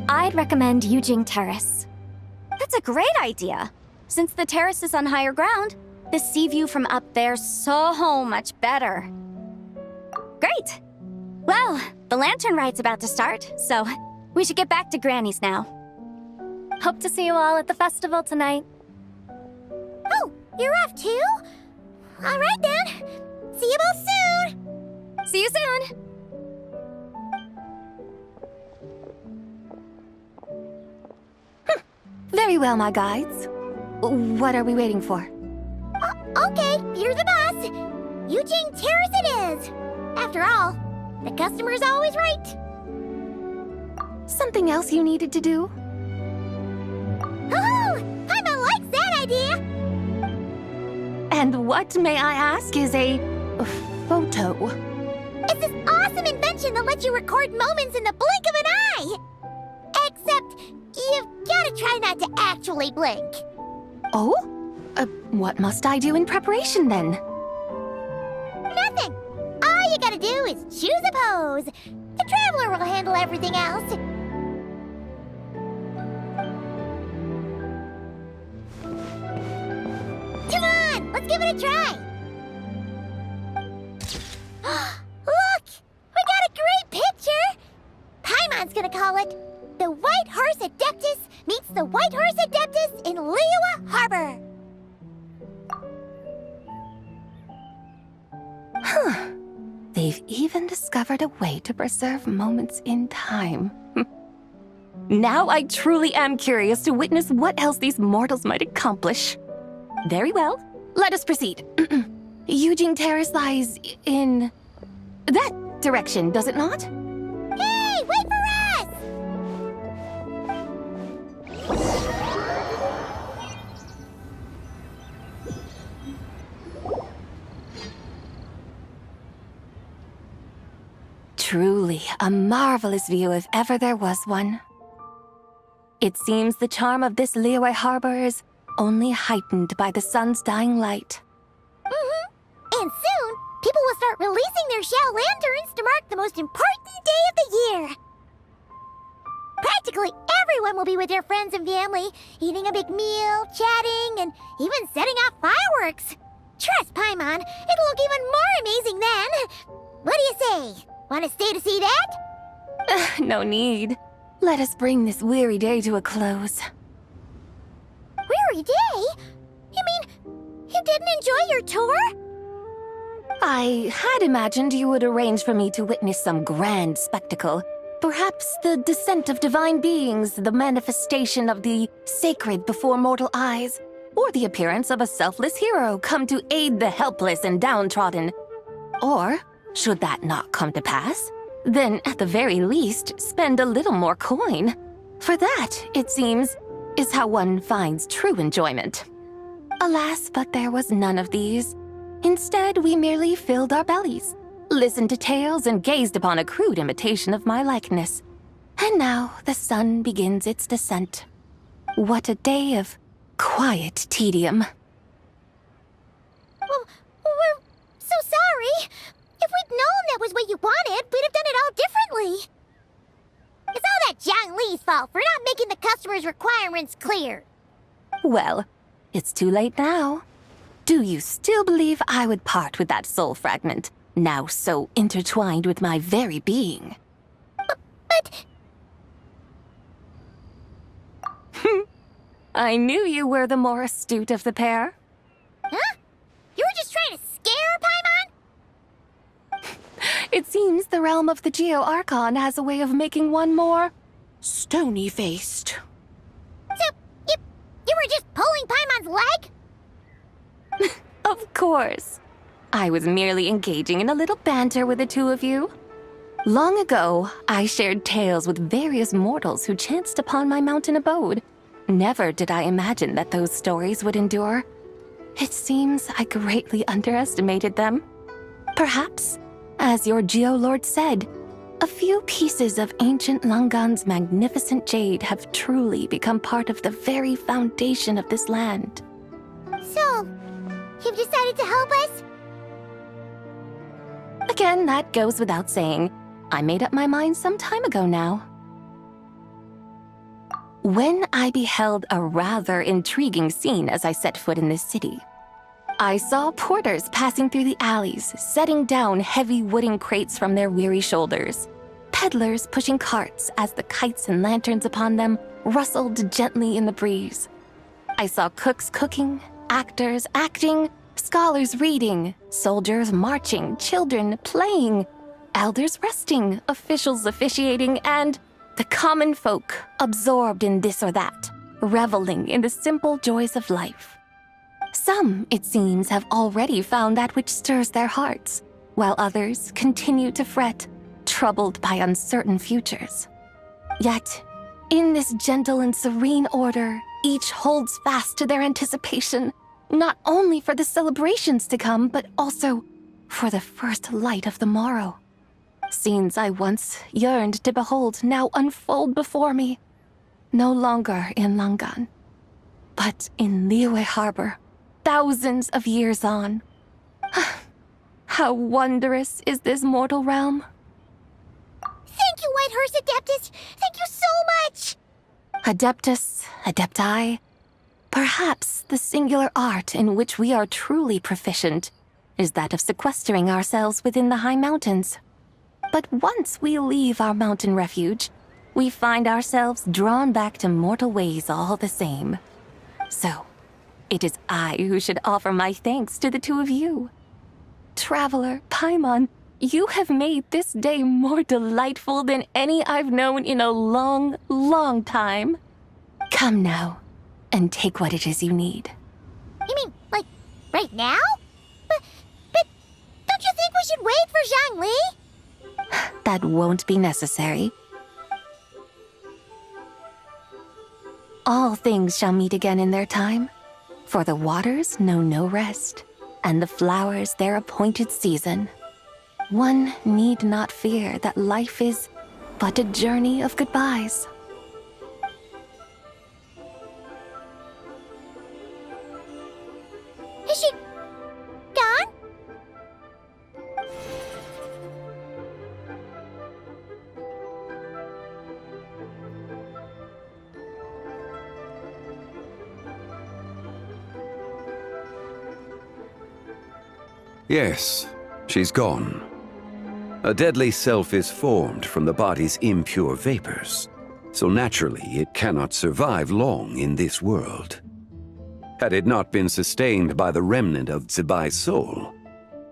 V: I'd recommend Yujing Terrace.
U: That's a great idea. Since the terrace is on higher ground, the sea view from up there's so much better. Great! Well, the lantern ride's about to start, so we should get back to Granny's now.
V: Hope to see you all at the festival tonight.
C: Oh, you're off too? All right then. See you both soon!
U: See you soon!
Q: Very well, my guides. What are we waiting for?
C: Okay, you're the boss. Yujing Terrace it is. After all, the customer's always right.
Q: Something else you needed to do?
C: Oh, Paimon likes that idea.
Q: And what, may I ask, is a photo?
C: It's this awesome invention that lets you record moments in the blink of an eye. Except, you've gotta try not to actually blink.
Q: Oh? What must I do in preparation then?
C: Nothing. All you gotta do is choose a pose. The Traveler will handle everything else. Come on, let's give it a try. Look! We got a great picture! Paimon's gonna call it The White Horse Adeptus Meets the White Horse Adeptus in Liyue Harbor.
Q: Huh. They've even discovered a way to preserve moments in time. Now I truly am curious to witness what else these mortals might accomplish. Very well, let us proceed. Yujing Terrace lies in that direction, does it not?
C: Hey, wait for us!
Q: Truly a marvelous view if ever there was one. It seems the charm of this Liyue Harbor is only heightened by the sun's dying light.
C: And soon, people will start releasing their Xiao lanterns to mark the most important day of the year. Practically everyone will be with their friends and family, eating a big meal, chatting, and even setting off fireworks. Trust Paimon, it'll look even more amazing then. What do you say? Want to stay to see that?
Q: No need. Let us bring this weary day to a close.
C: Weary day? You mean you didn't enjoy your tour?
Q: I had imagined you would arrange for me to witness some grand spectacle. Perhaps the descent of divine beings, the manifestation of the sacred before mortal eyes, or the appearance of a selfless hero come to aid the helpless and downtrodden. Or, should that not come to pass, then at the very least spend a little more coin. For that, it seems, is how one finds true enjoyment. Alas, but there was none of these. Instead, we merely filled our bellies, listened to tales, and gazed upon a crude imitation of my likeness. And now the sun begins its descent. What a day of quiet tedium.
C: Well, we're so sorry. If we'd known that was what you wanted, we'd have done it all differently. It's all that Zhang Li's fault for not making the customer's requirements clear.
Q: Well, it's too late now. Do you still believe I would part with that soul fragment, now so intertwined with my very being?
C: But...
Q: I knew you were the more astute of the pair.
C: Huh? You were just trying to scare Paimon?
Q: It seems the realm of the Geo-Archon has a way of making one more stony-faced.
C: So, you were just pulling Paimon's leg?
Q: Of course. I was merely engaging in a little banter with the two of you. Long ago, I shared tales with various mortals who chanced upon my mountain abode. Never did I imagine that those stories would endure. It seems I greatly underestimated them. Perhaps, as your Geolord said, a few pieces of ancient Langan's magnificent jade have truly become part of the very foundation of this land.
C: So, you've decided to help us?
Q: Again, that goes without saying. I made up my mind some time ago now. When I beheld a rather intriguing scene as I set foot in this city, I saw porters passing through the alleys, setting down heavy wooden crates from their weary shoulders, peddlers pushing carts as the kites and lanterns upon them rustled gently in the breeze. I saw cooks cooking, actors acting, scholars reading, soldiers marching, children playing, elders resting, officials officiating, and the common folk absorbed in this or that, reveling in the simple joys of life. Some, it seems, have already found that which stirs their hearts, while others continue to fret, troubled by uncertain futures. Yet, in this gentle and serene order, each holds fast to their anticipation, not only for the celebrations to come, but also for the first light of the morrow. Scenes I once yearned to behold now unfold before me, no longer in Langan, but in Liyue Harbor, thousands of years on. How wondrous is this mortal realm!
C: Thank you, Whitehorse Adeptus! Thank you so much!
Q: Adeptus, Adepti, perhaps the singular art in which we are truly proficient is that of sequestering ourselves within the high mountains. But once we leave our mountain refuge, we find ourselves drawn back to mortal ways all the same. So, it is I who should offer my thanks to the two of you. Traveler, Paimon, you have made this day more delightful than any I've known in a long, long time. Come now, and take what it is you need.
C: You mean, like, right now? But don't you think we should wait for Zhang Li?
Q: That won't be necessary. All things shall meet again in their time, for the waters know no rest, and the flowers their appointed season. One need not fear that life is but a journey of goodbyes.
O: Yes, she's gone. A deadly self is formed from the body's impure vapors, so naturally it cannot survive long in this world. Had it not been sustained by the remnant of ZIBAI's soul,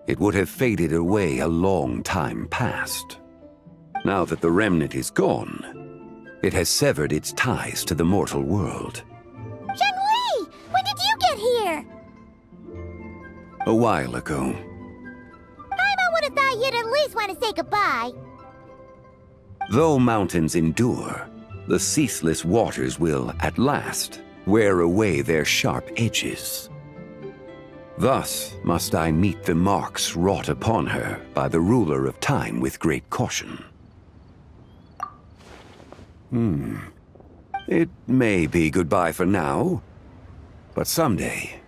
O: it would have faded away a long time past. Now that the remnant is gone, it has severed its ties to the mortal world.
C: Zhengli! When did you get here?
O: A while ago.
C: I would have thought you'd at least want to say goodbye.
O: Though mountains endure, the ceaseless waters will, at last, wear away their sharp edges. Thus must I meet the marks wrought upon her by the ruler of time with great caution. It may be goodbye for now, but someday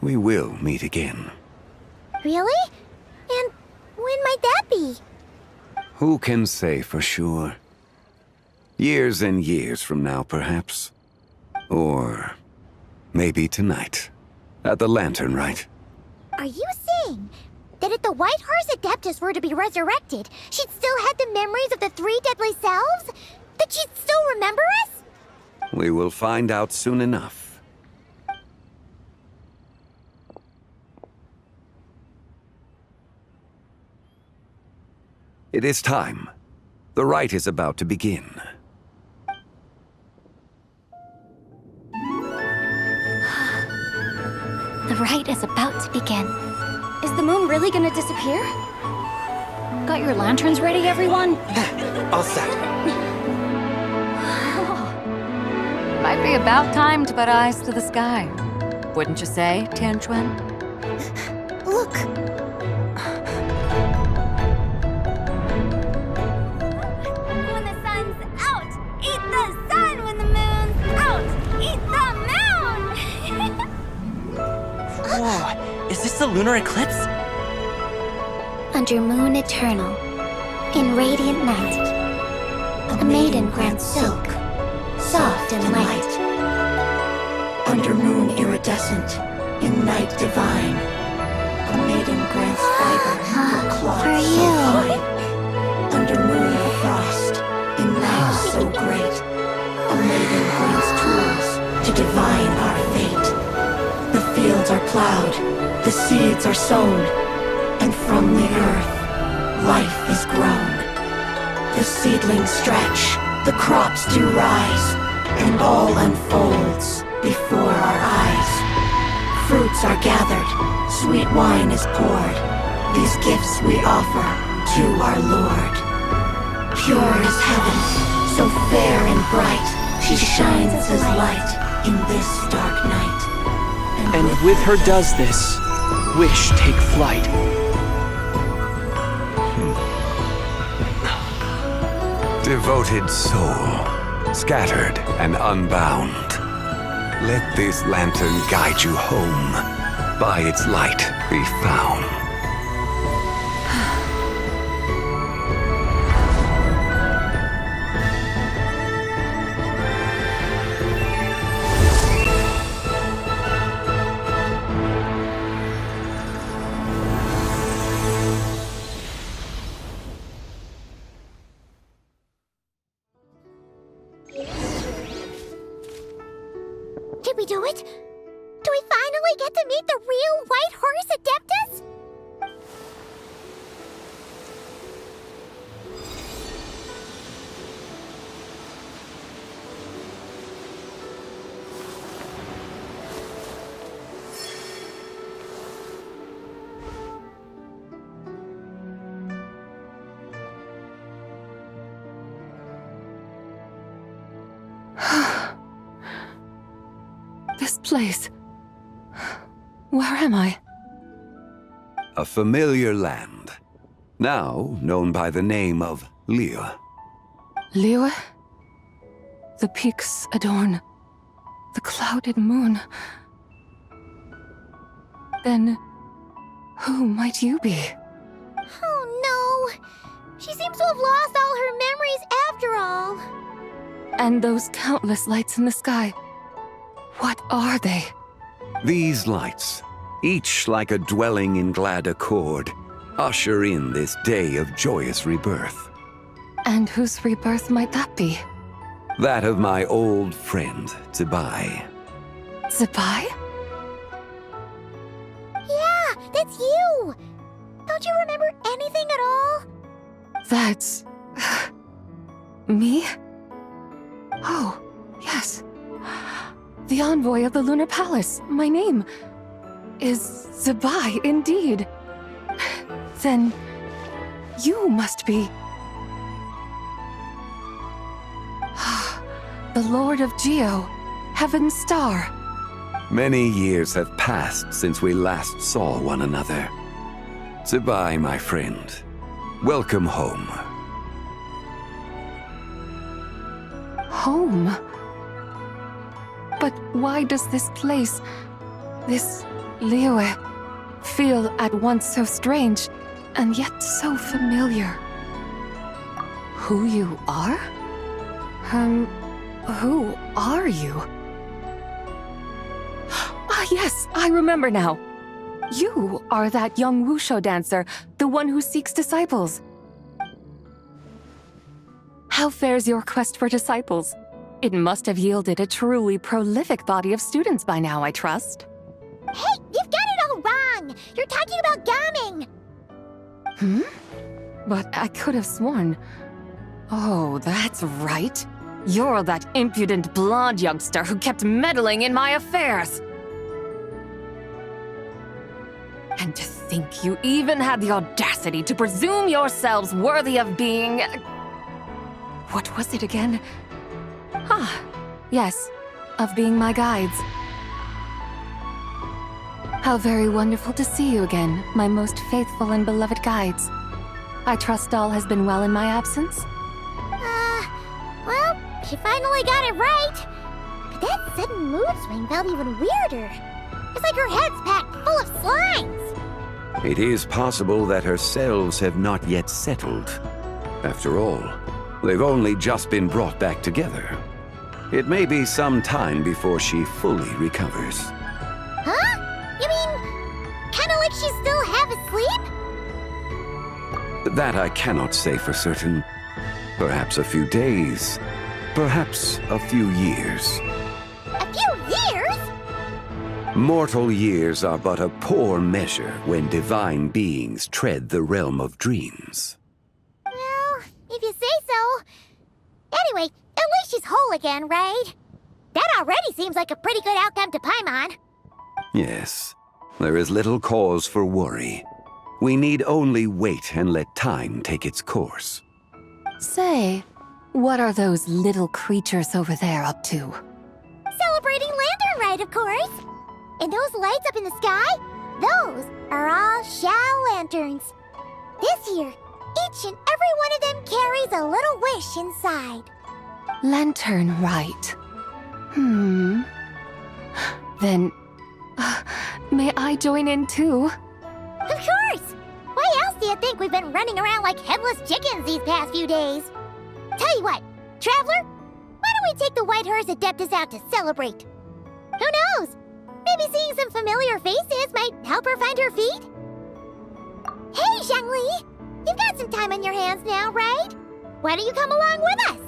O: we will meet again.
C: Really? And when might that be?
O: Who can say for sure? Years and years from now, perhaps. Or maybe tonight, at the Lantern Rite.
C: Are you saying that if the White Horse Adeptus were to be resurrected, she'd still have the memories of the 3 deadly selves? That she'd still remember us?
O: We will find out soon enough. It is time. The rite is about to begin.
U: The rite is about to begin. Is the moon really gonna disappear? Got your lanterns ready, everyone?
D: All set.
L: Might be about time to put eyes to the sky. Wouldn't you say, Tianquan?
C: Look!
U: When the sun's out, eat the sun. When the moon's out, eat the moon.
D: Whoa, is this a lunar eclipse?
T: Under moon eternal, in radiant night, a maiden grants silk, soft and light.
N: Under moon iridescent, in night divine, a maiden grants fiber for cloth
T: For
N: so
T: you.
N: fine. Under moon of frost, in night so great, a maiden grants tools to divine our fate. The fields are plowed, the seeds are sown, and from the earth, life is grown. The seedlings stretch, the crops do rise, and all unfolds before our eyes. Fruits are gathered, sweet wine is poured. These gifts we offer to our Lord. Pure is heaven, so fair and bright, she shines as light in this dark night.
B: And with her does this, wish take flight.
O: Devoted soul, scattered and unbound. Let this lantern guide you home, by its light be found.
C: Did we do it? Do we finally get to meet the real White Horse Adeptus?
L: This place. Where am I?
O: A familiar land, now known by the name of Liyue.
L: Liyue? The peaks adorn the clouded moon. Then, who might you be?
C: Oh no! She seems to have lost all her memories after all.
L: And those countless lights in the sky. What are they?
O: These lights, each like a dwelling in glad accord, usher in this day of joyous rebirth.
J: And whose rebirth might that be?
O: That of my old friend, ZIBAI.
J: ZIBAI?
C: Yeah, that's you! Don't you remember anything at all?
J: That's... me? Oh, yes. The envoy of the Lunar Palace. My name is ZIBAI, indeed. Then you must be... the Lord of Geo, Heaven's Star.
O: Many years have passed since we last saw one another. ZIBAI, my friend. Welcome home.
J: Home? But why does this place, this Liyue, feel at once so strange and yet so familiar? Who you are? Who are you? Ah, yes, I remember now. You are that young wushu dancer, the one who seeks disciples. How fares your quest for disciples? It must have yielded a truly prolific body of students by now, I trust.
C: Hey, you've got it all wrong! You're talking about gaming!
J: But I could have sworn... Oh, that's right. You're that impudent blonde youngster who kept meddling in my affairs. And to think you even had the audacity to presume yourselves worthy of being... What was it again? Ah, yes, of being my guides. How very wonderful to see you again, my most faithful and beloved guides. I trust all has been well in my absence?
C: Well, she finally got it right. But that sudden mood swing felt even weirder. It's like her head's packed full of slimes.
O: It is possible that her cells have not yet settled. After all, they've only just been brought back together. It may be some time before she fully recovers.
C: Huh? You mean, kinda like she's still half asleep?
O: That I cannot say for certain. Perhaps a few days, perhaps a few years.
C: A few years?
O: Mortal years are but a poor measure when divine beings tread the realm of dreams.
C: Well, if you say so. Anyway, at least she's whole again, right? That already seems like a pretty good outcome to Paimon.
O: Yes, there is little cause for worry. We need only wait and let time take its course.
J: Say, what are those little creatures over there up to?
C: Celebrating Lantern Rite, of course. And those lights up in the sky? Those are all Shao lanterns. This year, each and every one of them carries a little wish inside.
J: Lantern Rite. Then, may I join in too?
C: Of course! Why else do you think we've been running around like headless chickens these past few days? Tell you what, Traveler, why don't we take the White Horse Adeptus out to celebrate? Who knows? Maybe seeing some familiar faces might help her find her feet? Hey, Zhangli! You've got some time on your hands now, right? Why don't you come along with us?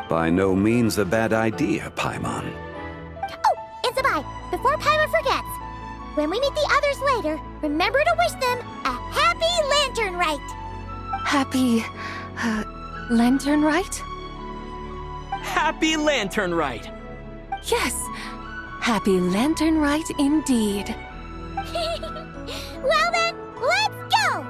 O: By no means a bad idea, Paimon.
C: Oh, and Zibai, before Paimon forgets, when we meet the others later, remember to wish them a happy Lantern Rite!
J: Happy... Lantern Rite?
D: Happy Lantern Rite!
J: Yes! Happy Lantern Rite indeed.
C: Well then, let's go!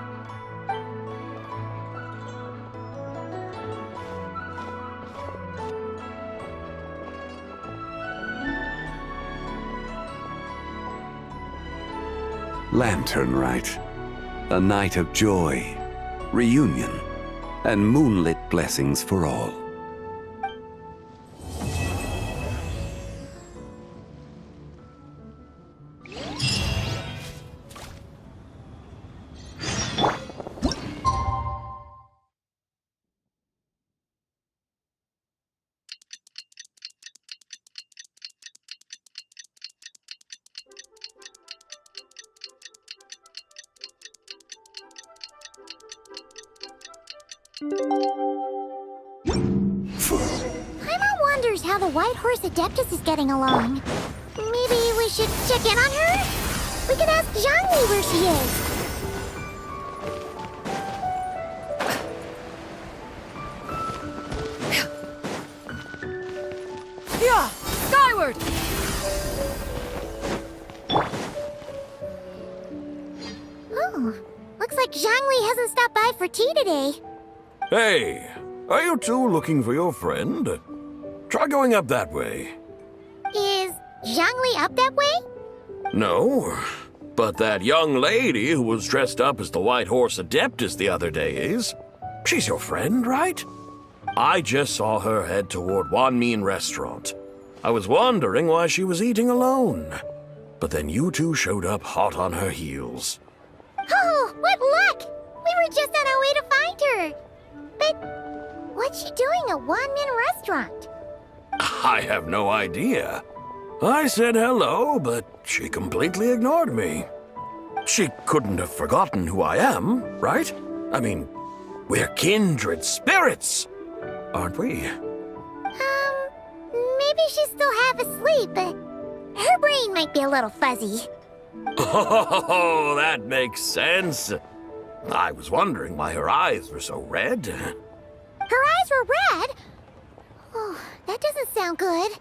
O: Lantern Rite. A night of joy, reunion, and moonlit blessings for all.
C: Paimon wonders how the White Horse Adeptus is getting along. Maybe we should check in on her? We could ask Zhangli where she is.
L: Yeah! Skyward!
C: Oh, looks like Zhangli hasn't stopped by for tea today.
S: Hey, are you two looking for your friend? Try going up that way.
C: Is Zhangli up that way?
S: No, but that young lady who was dressed up as the White Horse Adeptus the other day is. She's your friend, right? I just saw her head toward Wanmin Restaurant. I was wondering why she was eating alone. But then you two showed up hot on her heels.
C: Oh, what luck! We were just on our way to find her. But what's she doing at Wanmin Restaurant?
S: I have no idea. I said hello, but she completely ignored me. She couldn't have forgotten who I am, right? I mean, we're kindred spirits, aren't we?
C: Maybe she's still half asleep, but her brain might be a little fuzzy.
S: Oh, that makes sense. I was wondering why her eyes were so red.
C: Her eyes were red? Oh, that doesn't sound good.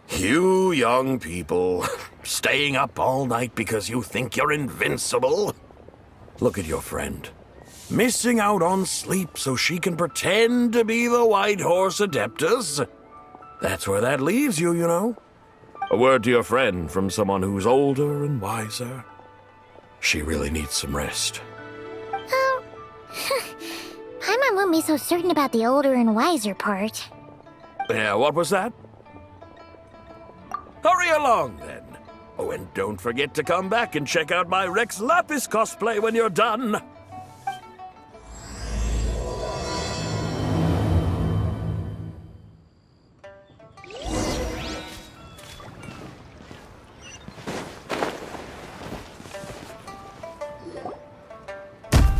S: You young people, staying up all night because you think you're invincible. Look at your friend. Missing out on sleep so she can pretend to be the White Horse Adeptus. That's where that leaves you, you know. A word to your friend from someone who's older and wiser. She really needs some rest.
C: Paimon won't be so certain about the older and wiser part.
S: Yeah, what was that? Hurry along, then. Oh, and don't forget to come back and check out my Rex Lapis cosplay when you're done.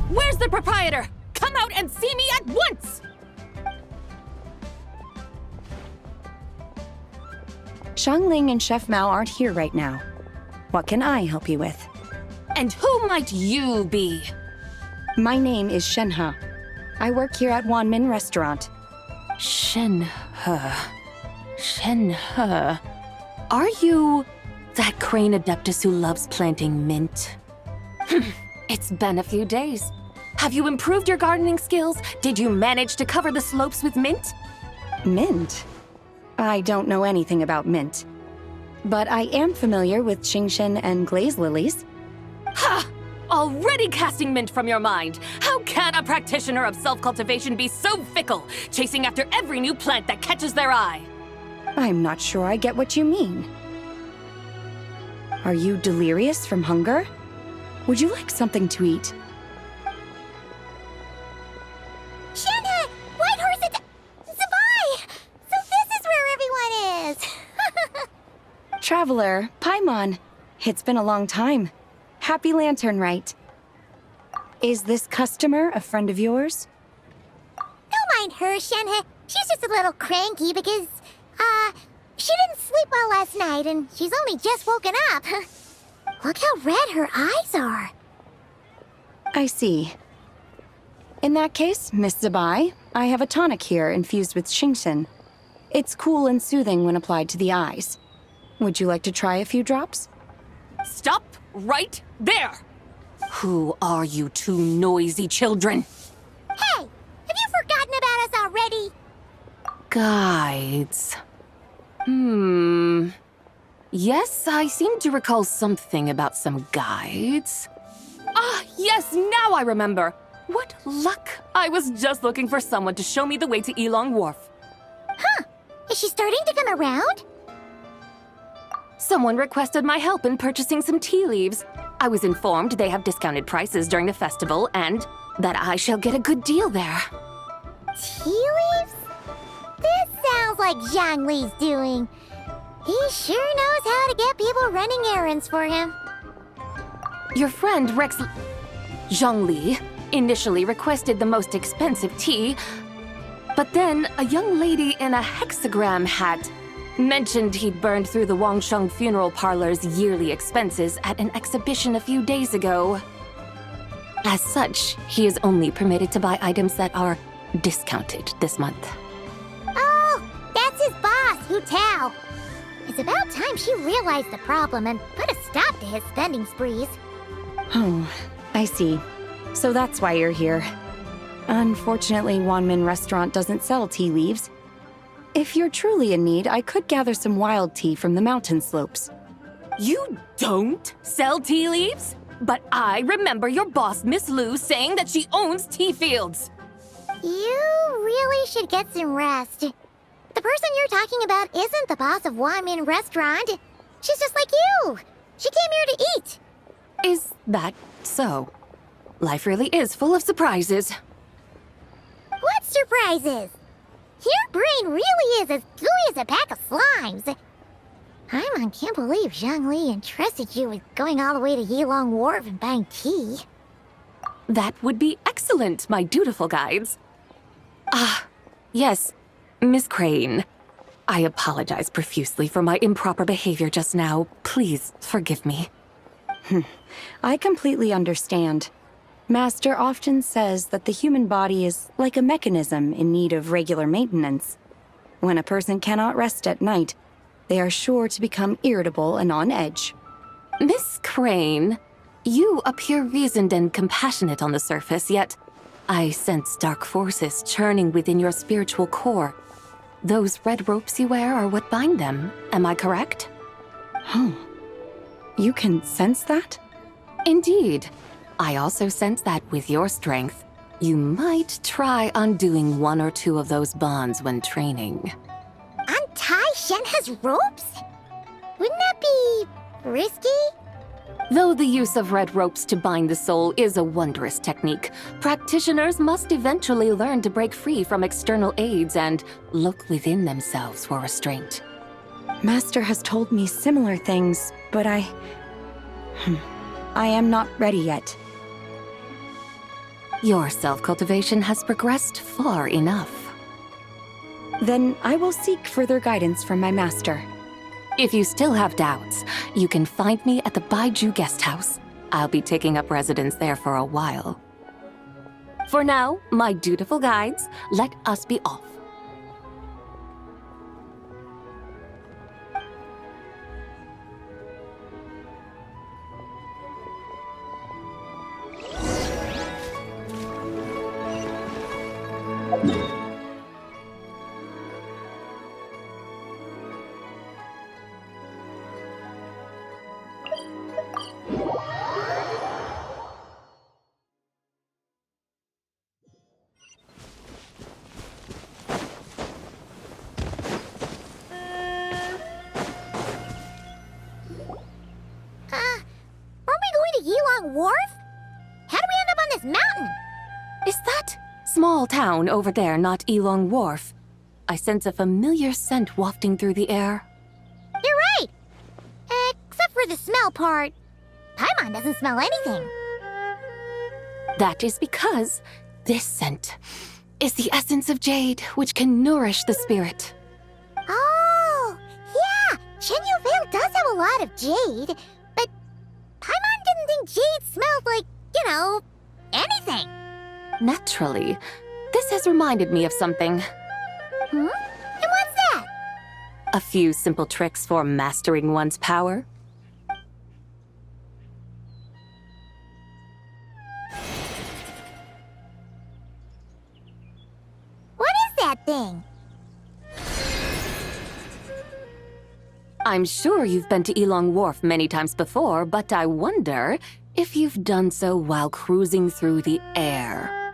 L: Where's the proprietor? Come out and see me at once!
F: Xiangling and Chef Mao aren't here right now. What can I help you with?
L: And who might you be?
F: My name is Shenhe. I work here at Wanmin Restaurant.
L: Shenhe. Shenhe. Are you that crane adeptus who loves planting mint? It's been a few days. Have you improved your gardening skills? Did you manage to cover the slopes with mint?
F: Mint? I don't know anything about mint. But I am familiar with Qingshen and glaze lilies.
L: Ha! Already casting mint from your mind. How can a practitioner of self-cultivation be so fickle, chasing after every new plant that catches their eye?
F: I'm not sure I get what you mean. Are you delirious from hunger? Would you like something to eat?
C: Shenhe! White Horse ZIBAI! So this is where everyone is!
F: Traveler, Paimon. It's been a long time. Happy Lantern Rite. Is this customer a friend of yours?
C: Don't mind her, Shenhe. She's just a little cranky because, she didn't sleep well last night and she's only just woken up. Look how red her eyes are.
F: I see. In that case, Miss ZIBAI, I have a tonic here infused with Qingshen. It's cool and soothing when applied to the eyes. Would you like to try a few drops?
L: Stop right there! Who are you two noisy children?
C: Hey! Have you forgotten about us already?
L: Guides. Yes, I seem to recall something about some guides. Ah, yes, now I remember. What luck! I was just looking for someone to show me the way to Elong Wharf.
C: Huh! Is she starting to come around?
L: Someone requested my help in purchasing some tea leaves. I was informed they have discounted prices during the festival and that I shall get a good deal there.
C: Tea leaves? This sounds like Zhangli's doing. He sure knows how to get people running errands for him.
L: Your friend Rex Zhangli initially requested the most expensive tea, but then a young lady in a hexagram hat mentioned he'd burned through the Wangsheng funeral parlor's yearly expenses at an exhibition a few days ago. As such, he is only permitted to buy items that are discounted this month.
C: Oh, that's his boss, Hu Tao. It's about time she realized the problem and put a stop to his spending sprees.
F: Oh, I see. So that's why you're here. Unfortunately, Wanmin Restaurant doesn't sell tea leaves. If you're truly in need, I could gather some wild tea from the mountain slopes.
L: You don't sell tea leaves? But I remember your boss, Miss Lu, saying that she owns tea fields.
C: You really should get some rest. The person you're talking about isn't the boss of Wanmin Restaurant. She's just like you. She came here to eat.
L: Is that so? Life really is full of surprises.
C: What surprises? Your brain really is as gooey as a pack of slimes. Paimon can't believe Zhongli entrusted you with going all the way to Yilong Wharf and buying tea.
L: That would be excellent, my dutiful guides. Yes, Miss Crane. I apologize profusely for my improper behavior just now. Please forgive me.
F: I completely understand. Master often says that the human body is like a mechanism in need of regular maintenance. When a person cannot rest at night, they are sure to become irritable and on edge.
L: Miss Crane, you appear reasoned and compassionate on the surface, yet I sense dark forces churning within your spiritual core. Those red ropes you wear are what bind them, am I correct?
F: Oh, you can sense that?
L: Indeed. I also sense that with your strength, you might try undoing one or two of those bonds when training.
C: Untie Shenhe's ropes? Wouldn't that be risky?
L: Though the use of red ropes to bind the soul is a wondrous technique, practitioners must eventually learn to break free from external aids and look within themselves for restraint.
F: Master has told me similar things, but I am not ready yet.
L: Your self-cultivation has progressed far enough.
F: Then I will seek further guidance from my master.
L: If you still have doubts, you can find me at the Baiju Guest House. I'll be taking up residence there for a while. For now, my dutiful guides, let us be off.
C: Wharf? How do we end up on this mountain?
L: Is that small town over there not Yilong Wharf? I sense a familiar scent wafting through the air.
C: You're right! Except for the smell part. Paimon doesn't smell anything.
L: That is because this scent is the essence of jade, which can nourish the spirit.
C: Oh, yeah! Shenyu Vale does have a lot of jade, but Paimon didn't think jade smelled like, anything.
L: Naturally. This has reminded me of something.
C: And what's that?
L: A few simple tricks for mastering one's power.
C: What is that thing?
L: I'm sure you've been to Yilong Wharf many times before, but I wonder if you've done so while cruising through the air.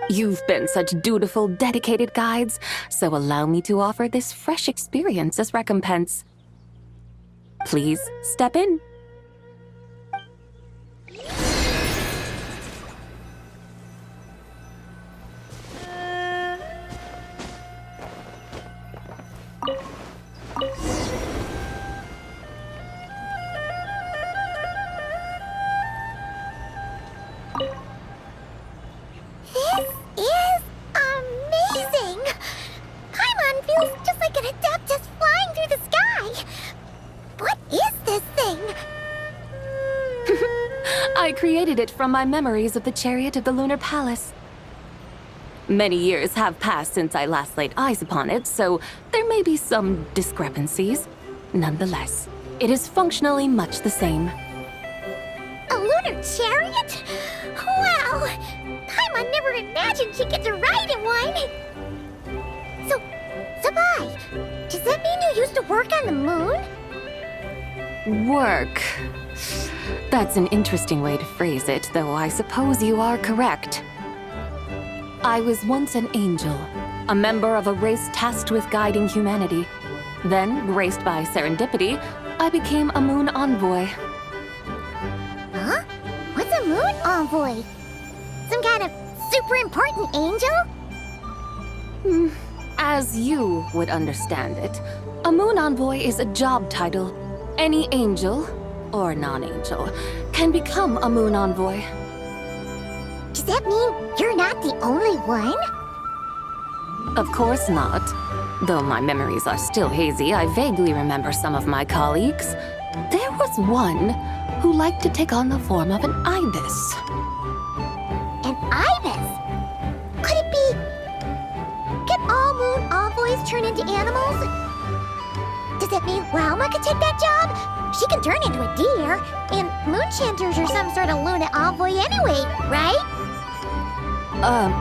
L: You've been such dutiful, dedicated guides, so allow me to offer this fresh experience as recompense. Please step in.
Q: hide it from my memories of the chariot of the Lunar Palace. Many years have passed since I last laid eyes upon it, so there may be some discrepancies. Nonetheless, it is functionally much the same.
C: A lunar chariot? Wow! Paimon never imagined she'd get to ride in one! So, ZIBAI, does that mean you used to work on the moon?
Q: Work. That's an interesting way to phrase it, though I suppose you are correct. I was once an angel, a member of a race tasked with guiding humanity. Then, graced by serendipity, I became a moon envoy.
C: Huh? What's a moon envoy? Some kind of super important angel?
Q: As you would understand it, a moon envoy is a job title. Any angel, or non-angel, can become a moon envoy.
C: Does that mean you're not the only one?
Q: Of course not. Though my memories are still hazy, I vaguely remember some of my colleagues. There was one who liked to take on the form of an ibis.
C: An ibis? Could it be... Can all moon envoys turn into animals? Does that mean Rauma could take that job? She can turn into a deer, and moon chanters are some sort of lunar envoy anyway, right?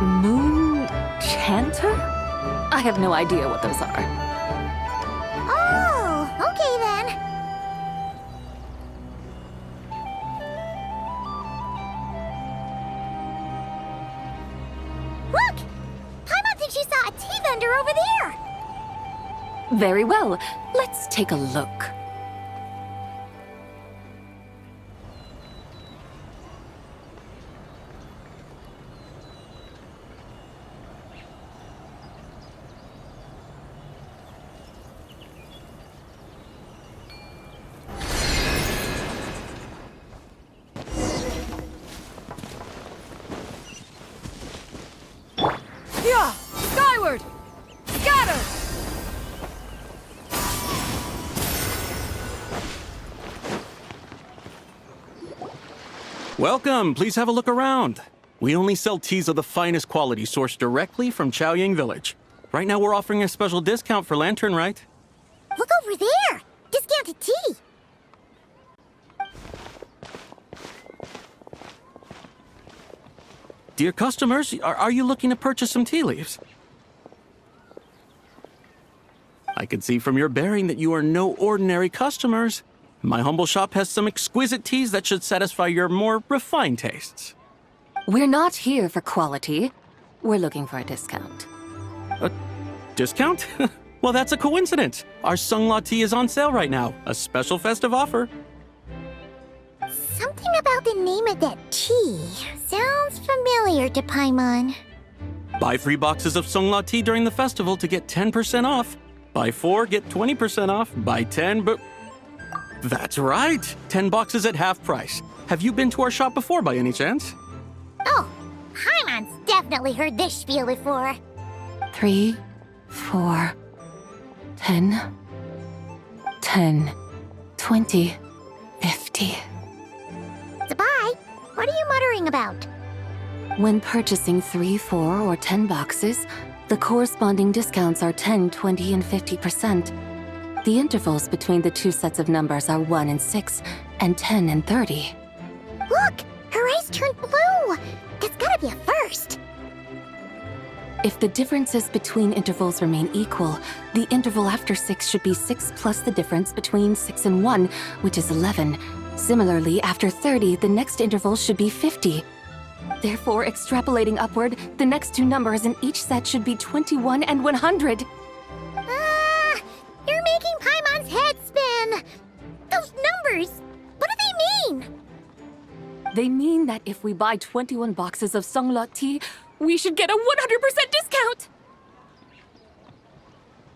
Q: Moon chanter? I have no idea what those are.
C: Oh, okay then. Look! Paimon thinks she saw a tea vendor over there!
Q: Very well. Let's take a look.
L: Yeah! Skyward! Scatter!
G: Welcome, please have a look around. We only sell teas of the finest quality sourced directly from Chaoying Village. Right now we're offering a special discount for Lantern Rite.
C: Look over there! Discounted tea!
G: Dear customers, are you looking to purchase some tea leaves? I can see from your bearing that you are no ordinary customers. My humble shop has some exquisite teas that should satisfy your more refined tastes.
Q: We're not here for quality. We're looking for a discount.
G: A discount? Well, that's a coincidence. Our Sunglaw tea is on sale right now. A special festive offer.
C: Something about the name of that tea sounds familiar to Paimon.
G: Buy 3 boxes of Sunglaw tea during the festival to get 10% off. Buy 4, get 20% off. Buy 10, but... That's right! 10 boxes at half price. Have you been to our shop before by any chance?
C: Oh, Paimon's definitely heard this spiel before.
Q: 3, 4, 10, 10, 20, 50.
C: ZIBAI, what are you muttering about?
Q: When purchasing 3, 4, or 10 boxes, the corresponding discounts are 10, 20, and 50%. The intervals between the two sets of numbers are 1 and 6, and 10 and 30.
C: Look! Her eyes turned blue! That's gotta be a first!
Q: If the differences between intervals remain equal, the interval after 6 should be 6 plus the difference between 6 and 1, which is 11. Similarly, after 30, the next interval should be 50. Therefore, extrapolating upward, the next two numbers in each set should be 21 and 100.
C: You're making Paimon's head spin! Those numbers, what do they mean?
Q: They mean that if we buy 21 boxes of Sunglaw tea, we should get a 100% discount!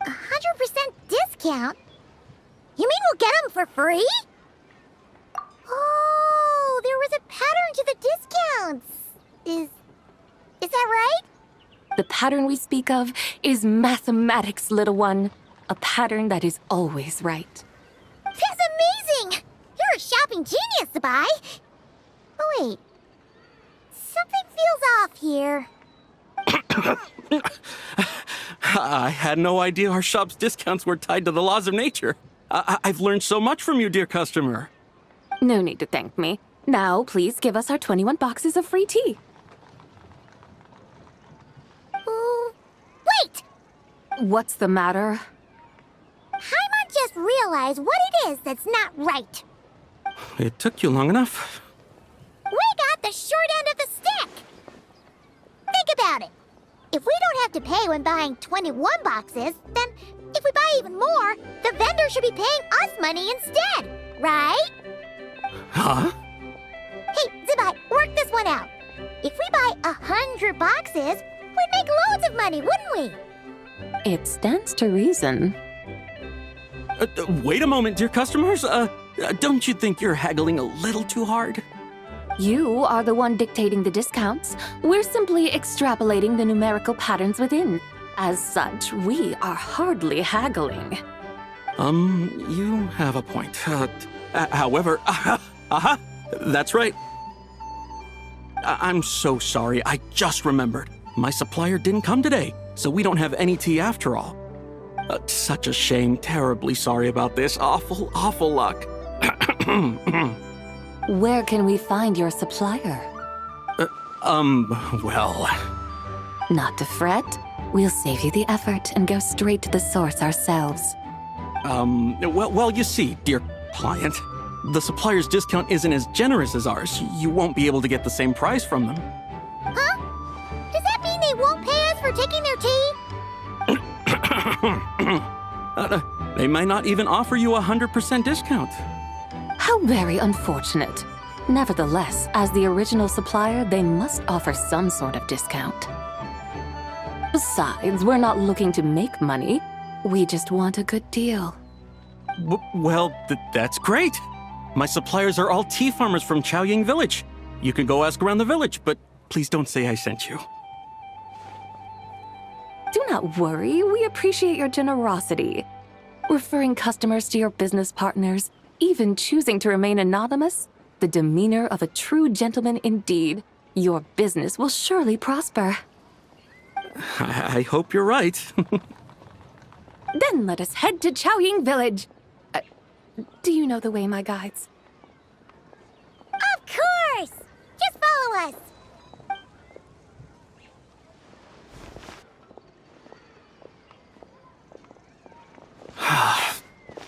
C: 100% discount? You mean we'll get them for free? Oh, there was a pattern to the discounts. Is that right?
Q: The pattern we speak of is mathematics, little one. A pattern that is always right.
C: That's amazing! You're a shopping genius, ZIBAI! Oh wait, here.
G: I had no idea our shop's discounts were tied to the laws of nature. I've learned so much from you, dear customer.
Q: No need to thank me. Now, please give us our 21 boxes of free tea.
C: Wait!
Q: What's the matter?
C: Paimon just realized what it is that's not right.
G: It took you long enough.
C: We got the short end of the stick. Think about it. If we don't have to pay when buying 21 boxes, then if we buy even more, the vendor should be paying us money instead, right?
G: Huh?
C: Hey, ZIBAI, work this one out. If we buy 100 boxes, we'd make loads of money, wouldn't we?
Q: It stands to reason.
G: Wait a moment, dear customers. Don't you think you're haggling a little too hard?
Q: You are the one dictating the discounts. We're simply extrapolating the numerical patterns within. As such, we are hardly haggling.
G: You have a point. However, that's right. I'm so sorry. I just remembered. My supplier didn't come today, so we don't have any tea after all. Such a shame. Terribly sorry about this. Awful luck.
Q: Where can we find your supplier?
G: Well...
Q: Not to fret. We'll save you the effort and go straight to the source ourselves.
G: Well, you see, dear client, the supplier's discount isn't as generous as ours. You won't be able to get the same price from them.
C: Huh? Does that mean they won't pay us for taking their tea?
G: They might not even offer you a 100% discount.
Q: How very unfortunate. Nevertheless, as the original supplier, they must offer some sort of discount. Besides, we're not looking to make money. We just want a good deal.
G: Well, that's great. My suppliers are all tea farmers from Chaoying Village. You can go ask around the village, but please don't say I sent you.
Q: Do not worry, we appreciate your generosity. Referring customers to your business partners, even choosing to remain anonymous, the demeanor of a true gentleman indeed. Your business will surely prosper.
G: I hope you're right.
Q: Then let us head to Chaoying Village. Do you know the way, my guides?
C: Of course! Just follow us.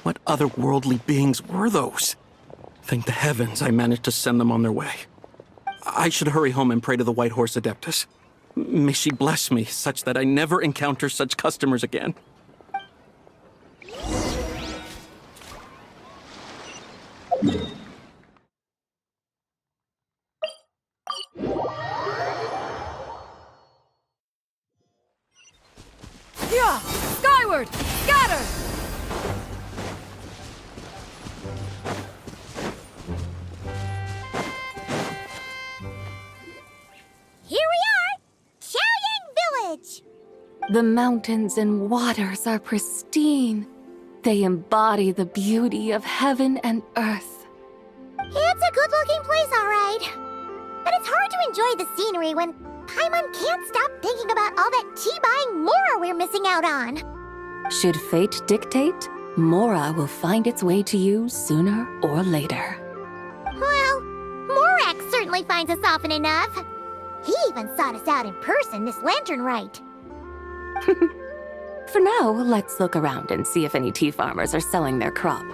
G: What otherworldly beings were those? Thank the heavens I managed to send them on their way. I should hurry home and pray to the White Horse Adeptus. May she bless me such that I never encounter such customers again.
J: Yeah! Skyward! Scatter!
C: Here we are! Chaoying Village!
Q: The mountains and waters are pristine. They embody the beauty of heaven and earth.
C: It's a good-looking place, all right. But it's hard to enjoy the scenery when Paimon can't stop thinking about all that tea-buying Mora we're missing out on.
Q: Should fate dictate, Mora will find its way to you sooner or later.
C: Well, Morak certainly finds us often enough. He even sought us out in person this lantern rite.
Q: For now, let's look around and see if any tea farmers are selling their crop.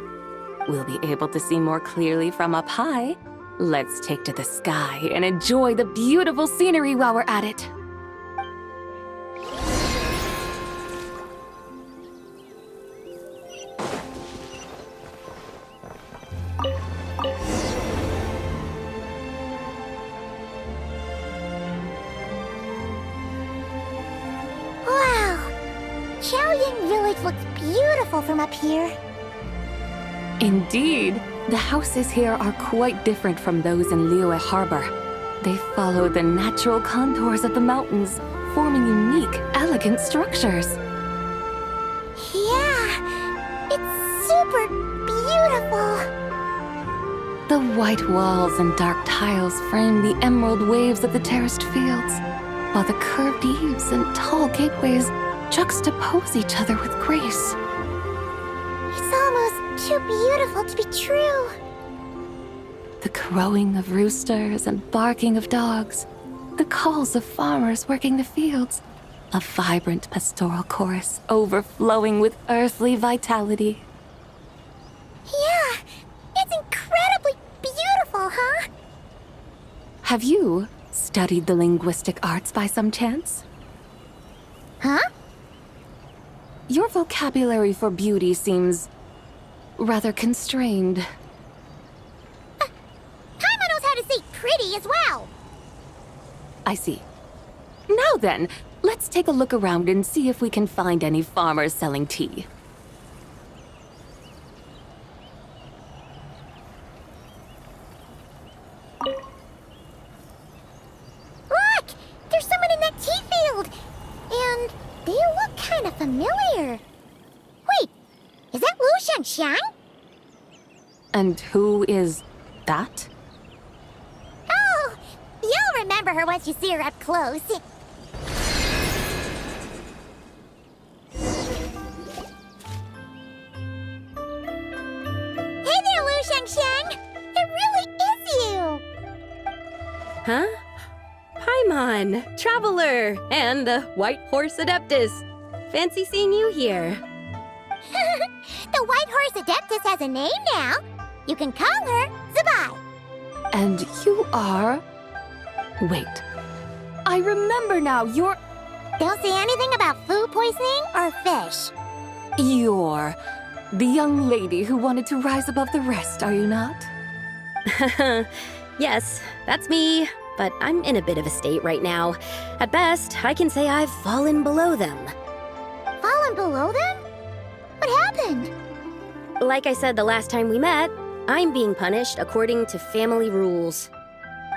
Q: We'll be able to see more clearly from up high. Let's take to the sky and enjoy the beautiful scenery while we're at it.
C: Wow! Chaoying Village looks beautiful from up here.
Q: Indeed, the houses here are quite different from those in Liyue Harbor. They follow the natural contours of the mountains, forming unique, elegant structures.
C: Yeah, it's super beautiful.
Q: The white walls and dark tiles frame the emerald waves of the terraced fields. while the curved eaves and tall gateways juxtapose each other with grace.
C: It's almost too beautiful to be true.
Q: The crowing of roosters and barking of dogs, the calls of farmers working the fields, a vibrant pastoral chorus overflowing with earthly vitality.
C: Yeah, it's incredibly beautiful, huh?
Q: Have you studied the linguistic arts by some chance?
C: Huh?
Q: Your vocabulary for beauty seems rather constrained.
C: Paimon knows how to say pretty as well.
Q: I see. Now then, let's take a look around and see if we can find any farmers selling tea.
C: Look! There's someone in that tea field! And they look kind of familiar. Wait, is that Lu Xiangxiang?
Q: And who is that?
C: Oh, you'll remember her once you see her up close. Hey there, Lu Xiangxiang! It really is you!
H: Huh? Paimon, Traveler, and the White Horse Adeptus. Fancy seeing you here.
C: The White Horse Adeptus has a name now. You can call her ZIBAI.
Q: And you are... Wait. I remember now, you're...
C: Don't say anything about food poisoning or fish.
Q: You're the young lady who wanted to rise above the rest, are you not?
H: Yes, that's me. But I'm in a bit of a state right now. At best, I can say I've fallen below them.
C: Fallen below them? What happened?
H: Like I said the last time we met, I'm being punished according to family rules.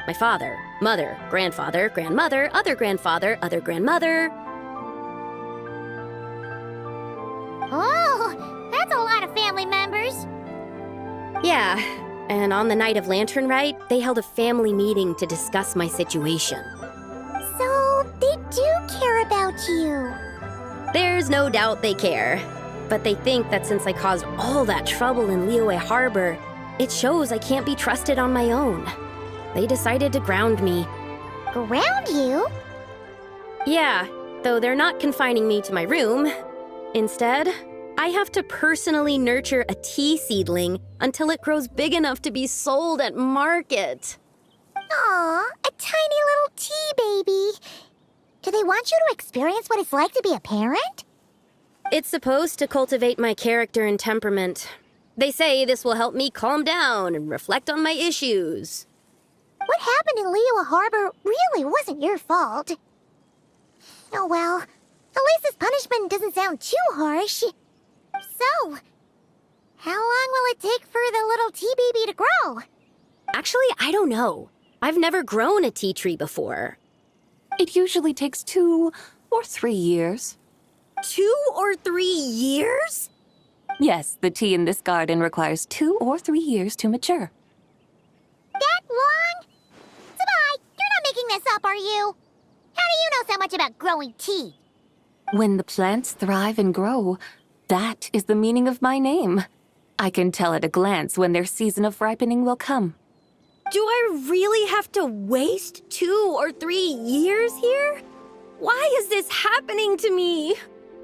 H: My father, mother, grandfather, grandmother, other grandfather, other grandmother.
C: Oh, that's a lot of family members.
H: Yeah, and on the night of Lantern Rite, they held a family meeting to discuss my situation.
C: So, they do care about you.
H: There's no doubt they care. But they think that since I caused all that trouble in Liyue Harbor, it shows I can't be trusted on my own. They decided to ground me.
C: Ground you?
H: Yeah, though they're not confining me to my room. Instead, I have to personally nurture a tea seedling until it grows big enough to be sold at market.
C: Aw, a tiny little tea baby. Do they want you to experience what it's like to be a parent?
H: It's supposed to cultivate my character and temperament. They say this will help me calm down and reflect on my issues.
C: What happened in Liyue Harbor really wasn't your fault. Oh well, at least this punishment doesn't sound too harsh. So, how long will it take for the little tea baby to grow?
H: Actually, I don't know. I've never grown a tea tree before.
Q: It usually takes 2 or 3 years.
H: 2 or 3 years?
Q: Yes, the tea in this garden requires 2 or 3 years to mature.
C: That long? ZIBAI, you're not making this up, are you? How do you know so much about growing tea?
Q: When the plants thrive and grow, that is the meaning of my name. I can tell at a glance when their season of ripening will come.
H: Do I really have to waste 2 or 3 years here? Why is this happening to me?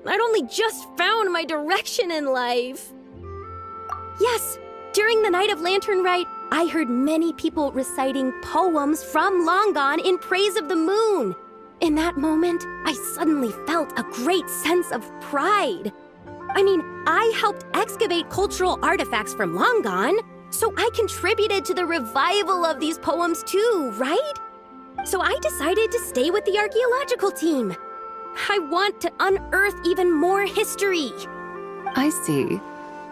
H: I'd only just found my direction in life. Yes, during the night of Lantern Rite, I heard many people reciting poems from Long Gone in praise of the moon. In that moment, I suddenly felt a great sense of pride. I mean, I helped excavate cultural artifacts from Long Gone, so I contributed to the revival of these poems too, right? So I decided to stay with the archaeological team. I want to unearth even more history.
Q: I see.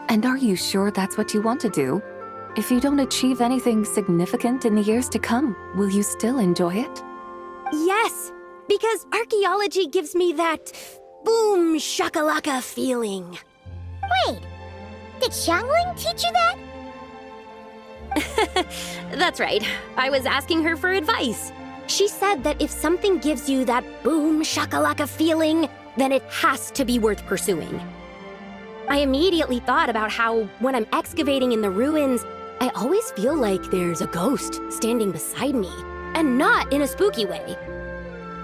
Q: And are you sure that's what you want to do? If you don't achieve anything significant in the years to come, will you still enjoy it?
H: Yes, because archaeology gives me that boom shakalaka feeling.
C: Wait, did Xiangling teach you that?
H: That's right. I was asking her for advice.
A: She said that if something gives you that boom shakalaka feeling, then it has to be worth pursuing. I immediately thought about how, when I'm excavating in the ruins, I always feel like there's a ghost standing beside me, and not in a spooky way.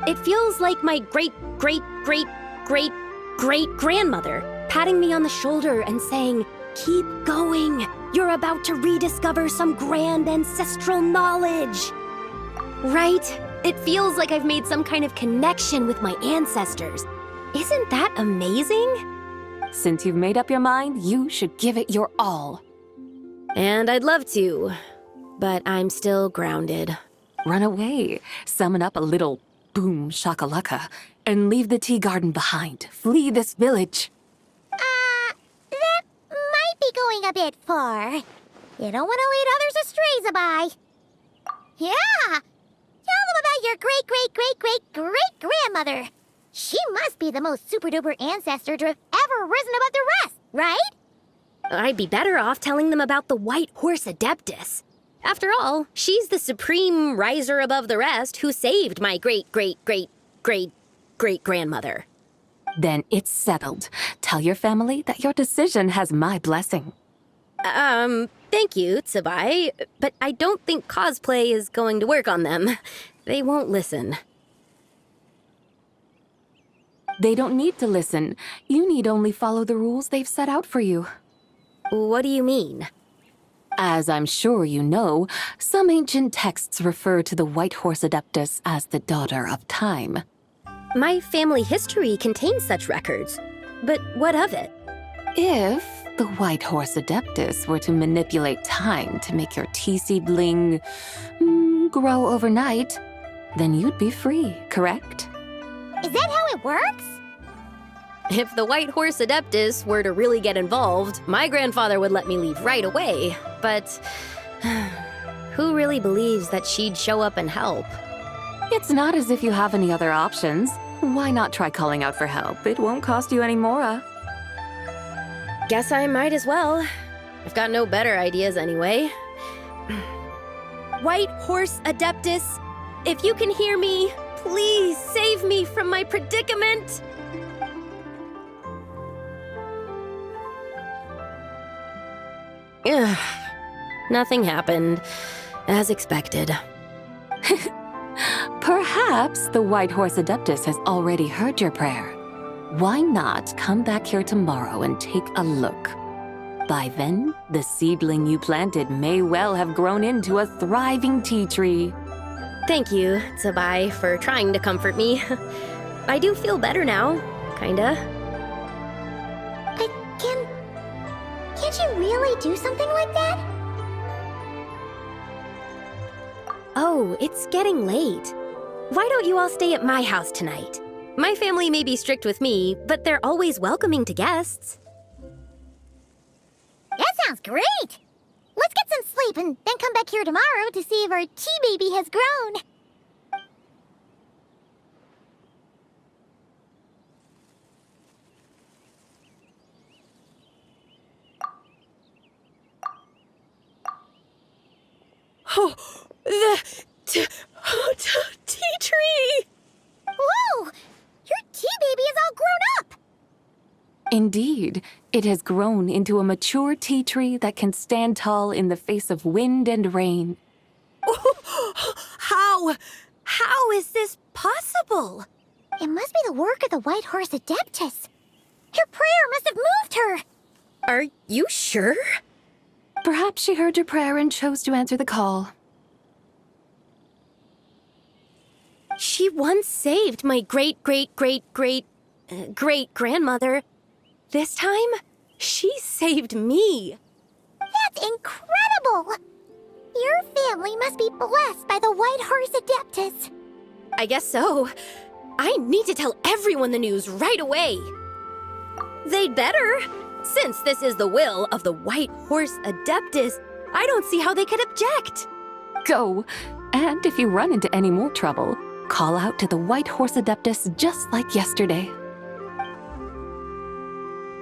A: It feels like my great-great-great-great-great-grandmother patting me on the shoulder and saying, "Keep going. You're about to rediscover some grand ancestral knowledge." Right? It feels like I've made some kind of connection with my ancestors. Isn't that amazing?
Q: Since you've made up your mind, you should give it your all.
A: And I'd love to, but I'm still grounded.
Q: Run away, summon up a little boom shakalaka, and leave the tea garden behind. Flee this village.
C: That might be going a bit far. You don't want to lead others astray, ZIBAI. Yeah! Tell them about your great-great-great-great-great-grandmother. She must be the most super-duper ancestor to have ever risen above the rest, right?
A: I'd be better off telling them about the White Horse Adeptus. After all, she's the supreme riser above the rest who saved my great-great-great-great-great-grandmother.
Q: Then it's settled. Tell your family that your decision has my blessing.
A: Thank you, ZIBAI, but I don't think cosplay is going to work on them. They won't listen.
Q: They don't need to listen. You need only follow the rules they've set out for you.
A: What do you mean?
Q: As I'm sure you know, some ancient texts refer to the White Horse Adeptus as the Daughter of Time.
A: My family history contains such records, but what of it?
Q: If the White Horse Adeptus were to manipulate time to make your tea seedling grow overnight, then you'd be free, correct?
C: Is that how it works?
A: If the White Horse Adeptus were to really get involved, my grandfather would let me leave right away. But who really believes that she'd show up and help?
Q: It's not as if you have any other options. Why not try calling out for help? It won't cost you any more.
A: Guess I might as well. I've got no better ideas anyway. White Horse Adeptus, if you can hear me, please save me from my predicament. Ugh. Nothing happened, as expected.
Q: Perhaps the White Horse Adeptus has already heard your prayer. Why not come back here tomorrow and take a look? By then, the seedling you planted may well have grown into a thriving tea tree.
A: Thank you, ZIBAI, for trying to comfort me. I do feel better now, kinda.
C: But can't you really do something like that?
A: Oh, it's getting late. Why don't you all stay at my house tonight? My family may be strict with me, but they're always welcoming to guests.
C: That sounds great! Let's get some sleep and then come back here tomorrow to see if our tea baby has grown.
H: Oh, the tea tree!
C: Whoa! Your tea baby is all grown up!
Q: Indeed, it has grown into a mature tea tree that can stand tall in the face of wind and rain.
A: How is this possible?
C: It must be the work of the White Horse Adeptus. Her prayer must have moved her.
A: Are you sure?
Q: Perhaps she heard your prayer and chose to answer the call.
A: She once saved my great-great-great-great-great-grandmother. This time, she saved me.
C: That's incredible! Your family must be blessed by the White Horse Adeptus.
A: I guess so. I need to tell everyone the news right away. They'd better. Since this is the will of the White Horse Adeptus, I don't see how they could object.
Q: Go, and if you run into any more trouble, call out to the White Horse Adeptus just like yesterday.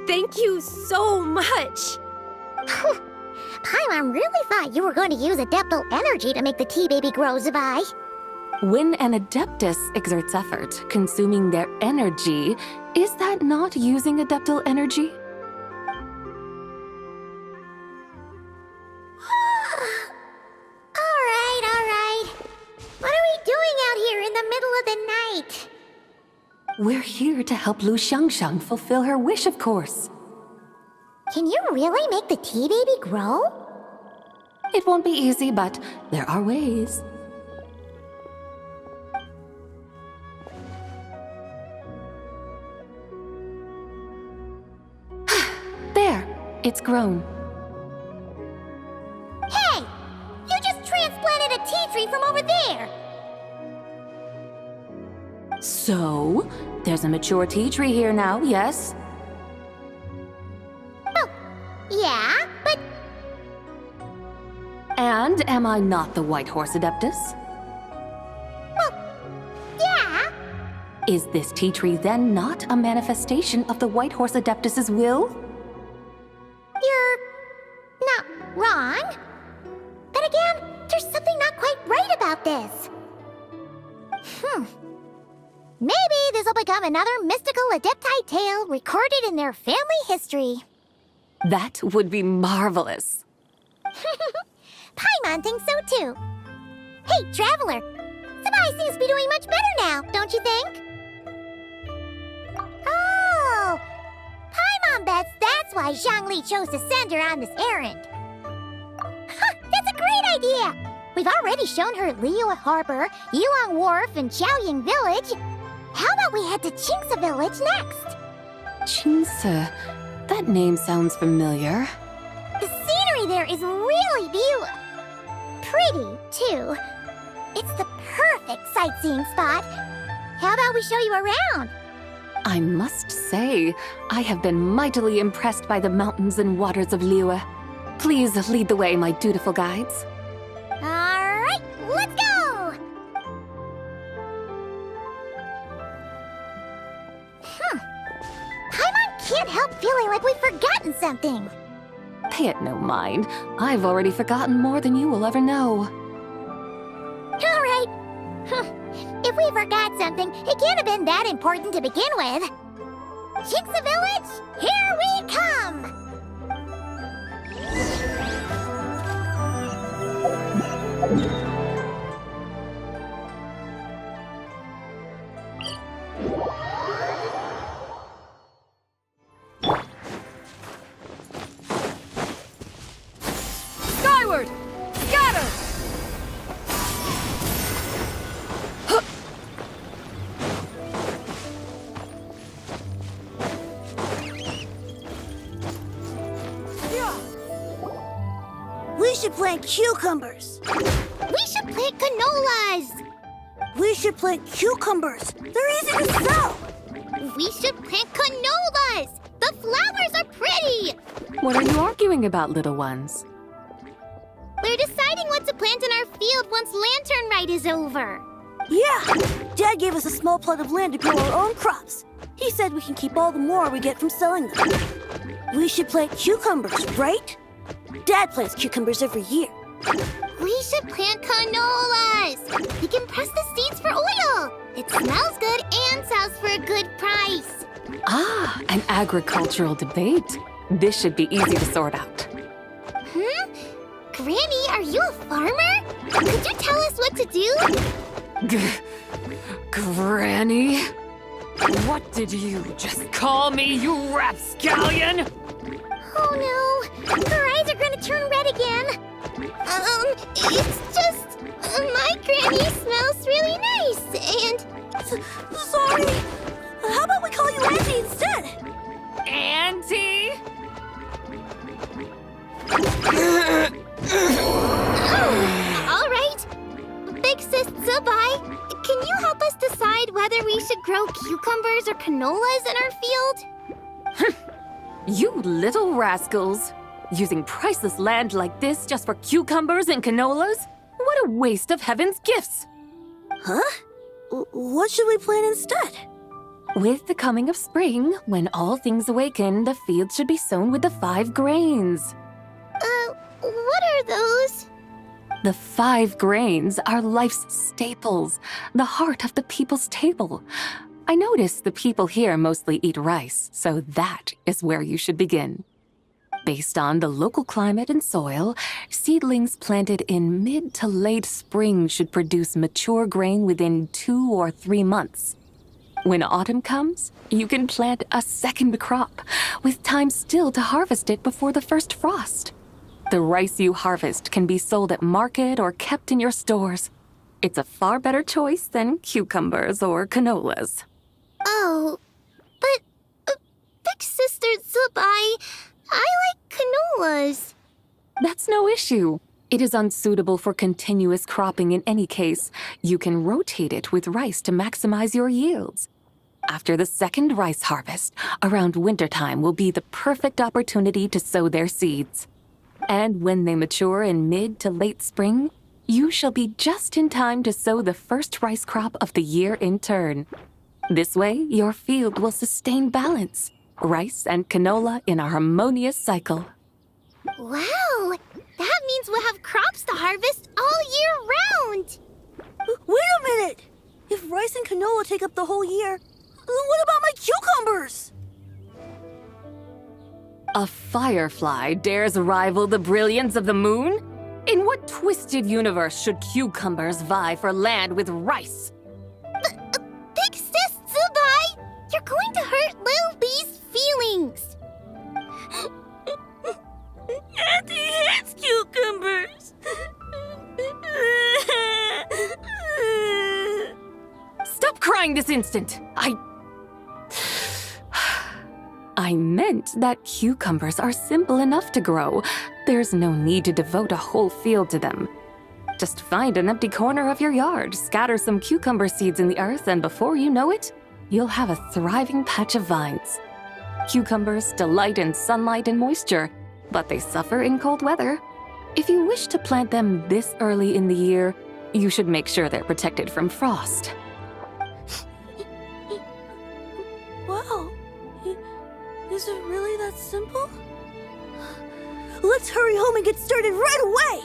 A: Thank you so much.
C: Paimon really thought you were going to use Adeptal energy to make the tea baby grow, ZIBAI.
Q: When an Adeptus exerts effort, consuming their energy, is that not using Adeptal energy?
C: Alright. What are we doing out here in the middle of the night?
Q: We're here to help Lu Xiangxiang fulfill her wish, of course.
C: Can you really make the tea baby grow?
Q: It won't be easy, but there are ways. There, it's grown.
C: Hey! You just transplanted a tea tree from over there!
Q: So, there's a mature tea tree here now, yes?
C: Oh, yeah, but...
Q: And am I not the White Horse Adeptus?
C: Well, yeah.
Q: Is this tea tree then not a manifestation of the White Horse Adeptus's will?
C: You're not wrong. But again, there's something not quite right about this. Maybe this will become another mystical Adepti tale recorded in their family history.
Q: That would be marvelous.
C: Paimon thinks so too. Hey, Traveler! ZIBAI seems to be doing much better now, don't you think? Oh! Paimon bets that's why Zhongli chose to send her on this errand. That's a great idea! We've already shown her Liyue Harbor, Yulong Wharf, and Xiaoying Village. How about we head to Qingce Village next?
Q: Qingce. That name sounds familiar.
C: The scenery there is really pretty, too. It's the perfect sightseeing spot. How about we show you around?
Q: I must say, I have been mightily impressed by the mountains and waters of Liyue. Please lead the way, my dutiful guides.
C: Alright, let's go! Paimon can't help feeling like we've forgotten something.
Q: Pay it no mind. I've already forgotten more than you will ever know.
C: Alright. If we forgot something, it can't have been that important to begin with. Qingce Village, here we come!
L: Skyward! Scatter!
E: We should plant cucumbers.
C: We should plant canolas.
E: We should plant cucumbers. They're easy to sell.
C: We should plant canolas. The flowers are pretty.
Q: What are you arguing about, little ones?
C: We're deciding what to plant in our field once Lantern Rite is over.
E: Yeah! Dad gave us a small plot of land to grow our own crops. He said we can keep all the more we get from selling them. We should plant cucumbers, right? Dad plants cucumbers every year.
C: We should plant canolas. We can press the seeds for oil. It smells good and sells for a good price.
Q: Ah, an agricultural debate. This should be easy to sort out.
C: Granny, are you a farmer? Could you tell us what to do?
J: Granny? What did you just call me, you rapscallion?
C: Oh no, her eyes are gonna turn red again. It's just, my granny smells really nice, and...
E: Sorry. How about we call you Auntie instead?
J: Auntie?
C: All right. Big Sis ZIBAI, can you help us decide whether we should grow cucumbers or canolas in our field?
Q: You little rascals! Using priceless land like this just for cucumbers and canolas? What a waste of heaven's gifts!
E: Huh? What should we plant instead?
Q: With the coming of spring, when all things awaken, the field should be sown with the 5 grains.
C: What are those?
Q: The 5 grains are life's staples, the heart of the people's table. I notice the people here mostly eat rice, so that is where you should begin. Based on the local climate and soil, seedlings planted in mid to late spring should produce mature grain within 2 or 3 months. When autumn comes, you can plant a second crop, with time still to harvest it before the first frost. The rice you harvest can be sold at market or kept in your stores. It's a far better choice than cucumbers or canolas.
C: Oh, but Big Sister ZIBAI, I like canolas.
Q: That's no issue. It is unsuitable for continuous cropping in any case. You can rotate it with rice to maximize your yields. After the second rice harvest, around wintertime will be the perfect opportunity to sow their seeds. And when they mature in mid to late spring, you shall be just in time to sow the first rice crop of the year in turn. This way, your field will sustain balance, rice and canola in a harmonious cycle.
C: Wow, that means we'll have crops to harvest all year round.
E: Wait a minute! If rice and canola take up the whole year, what about my cucumbers?
Q: A firefly dares rival the brilliance of the moon? In what twisted universe should cucumbers vie for land with rice?
C: Big Sis ZIBAI, you're going to hurt Lil Bee's feelings.
E: Auntie hates cucumbers.
Q: Stop crying this instant! I meant that cucumbers are simple enough to grow. There's no need to devote a whole field to them. Just find an empty corner of your yard, scatter some cucumber seeds in the earth, and before you know it, you'll have a thriving patch of vines. Cucumbers delight in sunlight and moisture, but they suffer in cold weather. If you wish to plant them this early in the year, you should make sure they're protected from frost.
E: Wow. Is it really that simple? Let's hurry home and get started right away!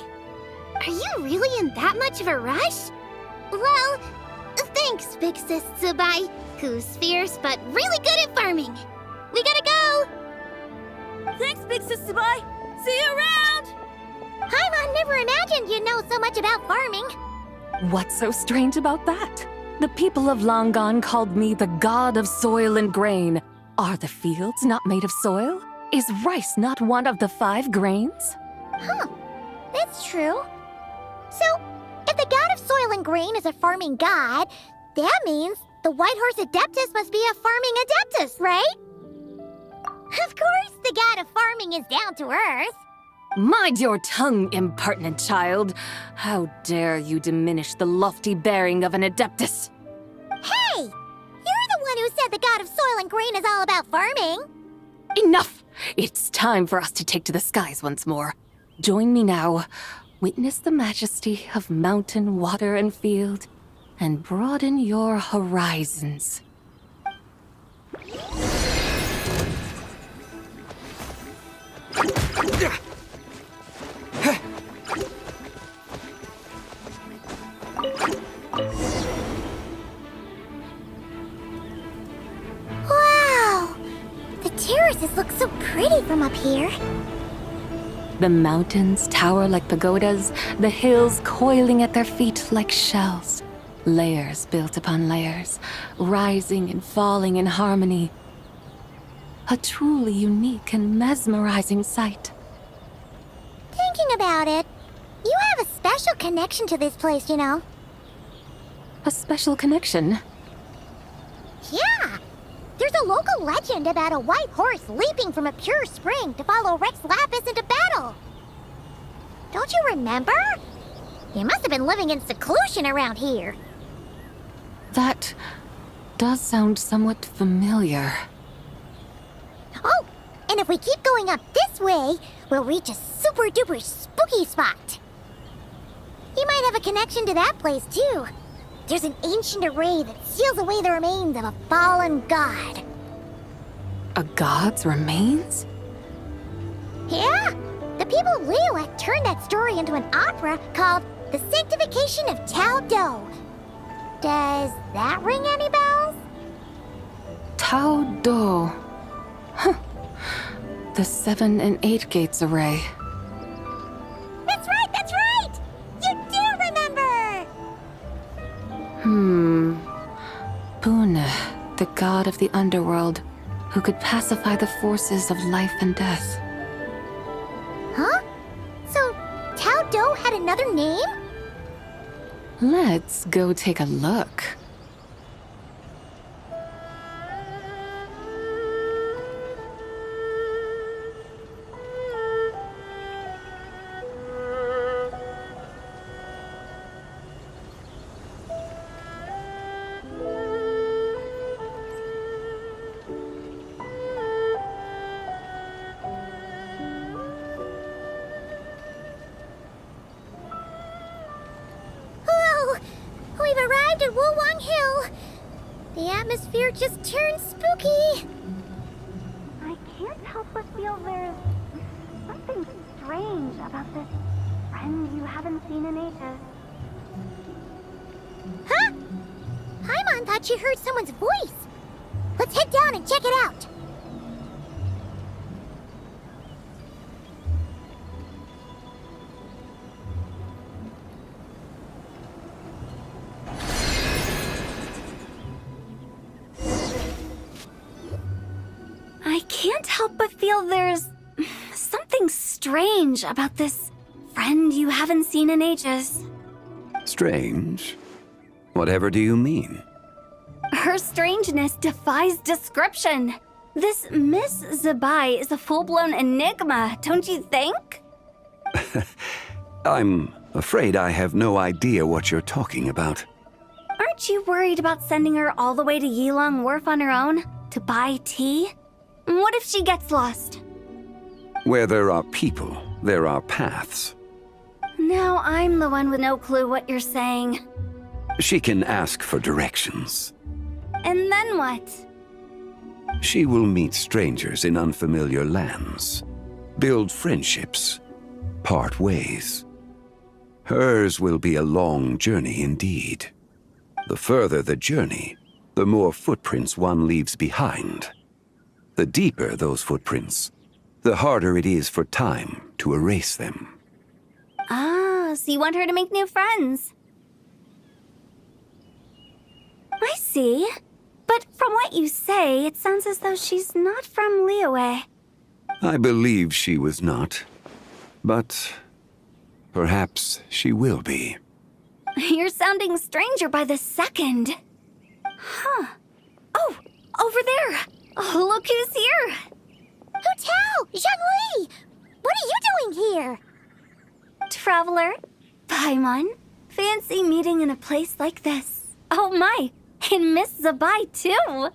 C: Are you really in that much of a rush? Well, thanks, Big Sis ZIBAI, who's fierce but really good at farming. We gotta go!
E: Thanks, Big Sis ZIBAI! See you around!
C: Paimon never imagined you'd know so much about farming.
Q: What's so strange about that? The people of Long Gone called me the god of soil and grain. Are the fields not made of soil? Is rice not one of the 5 grains?
C: Huh, that's true. So, if the god of soil and grain is a farming god, that means the White Horse Adeptus must be a farming adeptus, right? Of course, the god of farming is down to earth.
Q: Mind your tongue, impertinent child. How dare you diminish the lofty bearing of an adeptus?
C: Hey! You're the one who said the god of soil and grain is all about farming.
Q: Enough! It's time for us to take to the skies once more. Join me now. Witness the majesty of mountain, water, and field, and broaden your horizons.
C: Wow! The terraces look so pretty from up here.
Q: The mountains tower like pagodas, the hills coiling at their feet like shells. Layers built upon layers, rising and falling in harmony. A truly unique and mesmerizing sight.
C: Thinking about it, you have a special connection to this place, you know.
Q: A special connection?
C: Yeah! There's a local legend about a white horse leaping from a pure spring to follow Rex Lapis into battle. Don't you remember? You must have been living in seclusion around here.
Q: That does sound somewhat familiar.
C: Oh, and if we keep going up this way, we'll reach a super-duper spooky spot. You might have a connection to that place, too. There's an ancient array that seals away the remains of a fallen god.
Q: A god's remains?
C: Yeah, The people of Liyue turned that story into an opera called The Sanctification of Tao Do. Does that ring any bells?
J: Tao Do. Huh. The 7 and 8 gates array.
C: That's right, that's right! You do remember!
J: Bune, the god of the underworld, who could pacify the forces of life and death.
C: Huh? So, Tao Do had another name?
J: Let's go take a look.
C: We've arrived at Wulwang Hill. The atmosphere just turned spooky.
V: I can't help but feel there's something strange about this friend you haven't seen in ages.
C: Huh? Paimon thought she heard someone's voice. Let's head down and check it out.
V: I can't help but feel there's something strange about this friend you haven't seen in ages.
O: Strange? Whatever do you mean?
V: Her strangeness defies description. This Miss ZIBAI is a full-blown enigma, don't you think?
O: I'm afraid I have no idea what you're talking about.
V: Aren't you worried about sending her all the way to Yilong Wharf on her own to buy tea? What if she gets lost?
O: Where there are people, there are paths.
V: Now I'm the one with no clue what you're saying.
O: She can ask for directions.
V: And then what?
O: She will meet strangers in unfamiliar lands, build friendships, part ways. Hers will be a long journey indeed. The further the journey, the more footprints one leaves behind. The deeper those footprints, the harder it is for time to erase them.
V: Ah, so you want her to make new friends. I see. But from what you say, it sounds as though she's not from Liyue.
O: I believe she was not, but perhaps she will be.
V: You're sounding stranger by the second. Huh. Oh, over there. Oh, look who's here.
C: Hu Tao! Zhongli! What are you doing here?
V: Traveler, Paimon, fancy meeting in a place like this. Oh my, and Miss ZIBAI too.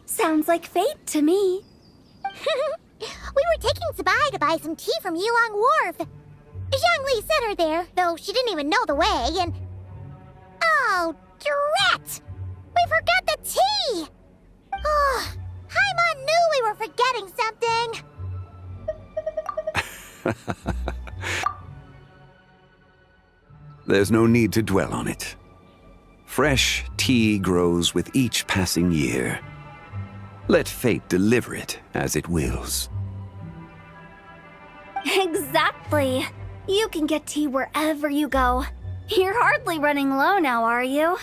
V: Sounds like fate to me.
C: We were taking ZIBAI to buy some tea from Yilong Wharf. Zhongli sent her there, though she didn't even know the way, and... Oh, drat! We forgot the tea! Oh, Paimon knew we were forgetting something!
O: There's no need to dwell on it. Fresh tea grows with each passing year. Let fate deliver it as it wills.
V: Exactly. You can get tea wherever you go. You're hardly running low now, are you?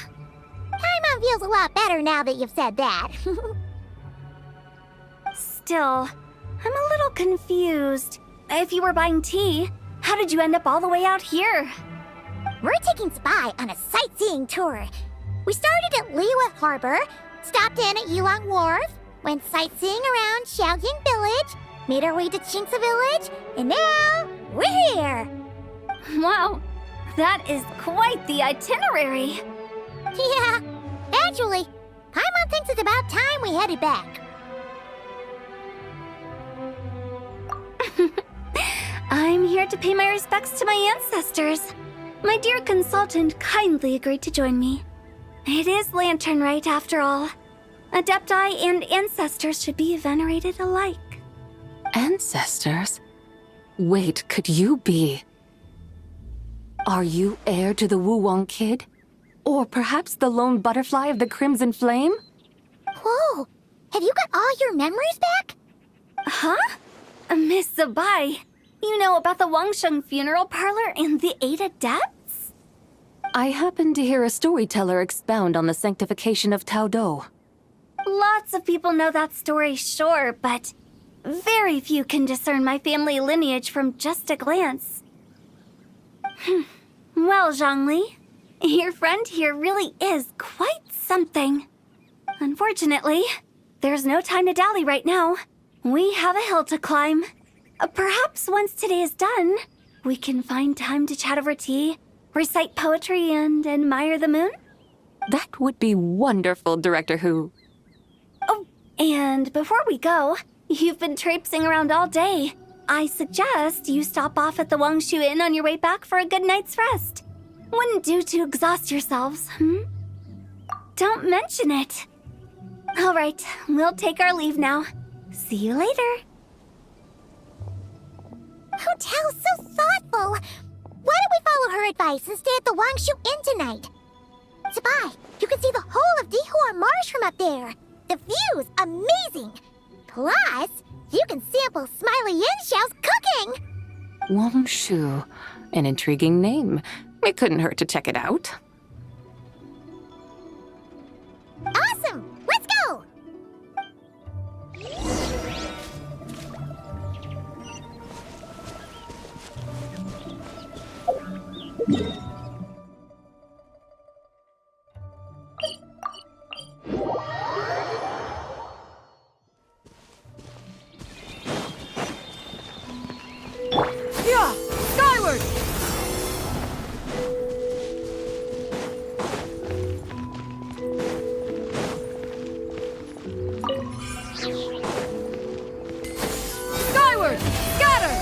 C: Paimon feels a lot better now that you've said that.
V: Still, I'm a little confused. If you were buying tea, how did you end up all the way out here?
C: We're taking ZIBAI on a sightseeing tour. We started at Liyue Harbor, stopped in at Yilong Wharf, went sightseeing around Xiaoying Village, made our way to Qingce Village, and now we're here.
V: Wow, that is quite the itinerary.
C: Yeah, actually, Paimon thinks it's about time we headed back.
V: I'm here to pay my respects to my ancestors. My dear consultant kindly agreed to join me. It is Lantern Rite, after all. Adepti and ancestors should be venerated alike.
Q: Ancestors? Wait, could you be? Are you heir to the Wu-Wong kid? Or perhaps the lone butterfly of the Crimson Flame?
C: Whoa! Have you got all your memories back?
U: Huh? Miss ZIBAI, you know about the Wangsheng funeral parlor and the 8 adepts?
Q: I happened to hear a storyteller expound on the sanctification of Tao Do.
U: Lots of people know that story, sure, but very few can discern my family lineage from just a glance. Well, Zhongli, your friend here really is quite something. Unfortunately, there's no time to dally right now. We have a hill to climb. Perhaps once today is done, we can find time to chat over tea, recite poetry, and admire the moon?
Q: That would be wonderful, Director Hu.
U: Oh, and before we go, you've been traipsing around all day. I suggest you stop off at the Wangshu Inn on your way back for a good night's rest. Wouldn't do to exhaust yourselves, Don't mention it. All right, we'll take our leave now. See you later.
C: Hotel's so thoughtful. Why don't we follow her advice and stay at the Wangshu Inn tonight? ZIBAI, you can see the whole of Dihua Marsh from up there. The view's amazing. Plus, you can sample Smiley Yin-Xiao's cooking.
Q: Wangshu, an intriguing name. It couldn't hurt to check it out.
C: Awesome! Let's go!
L: Yeah! Skyward! Skyward! Scatter!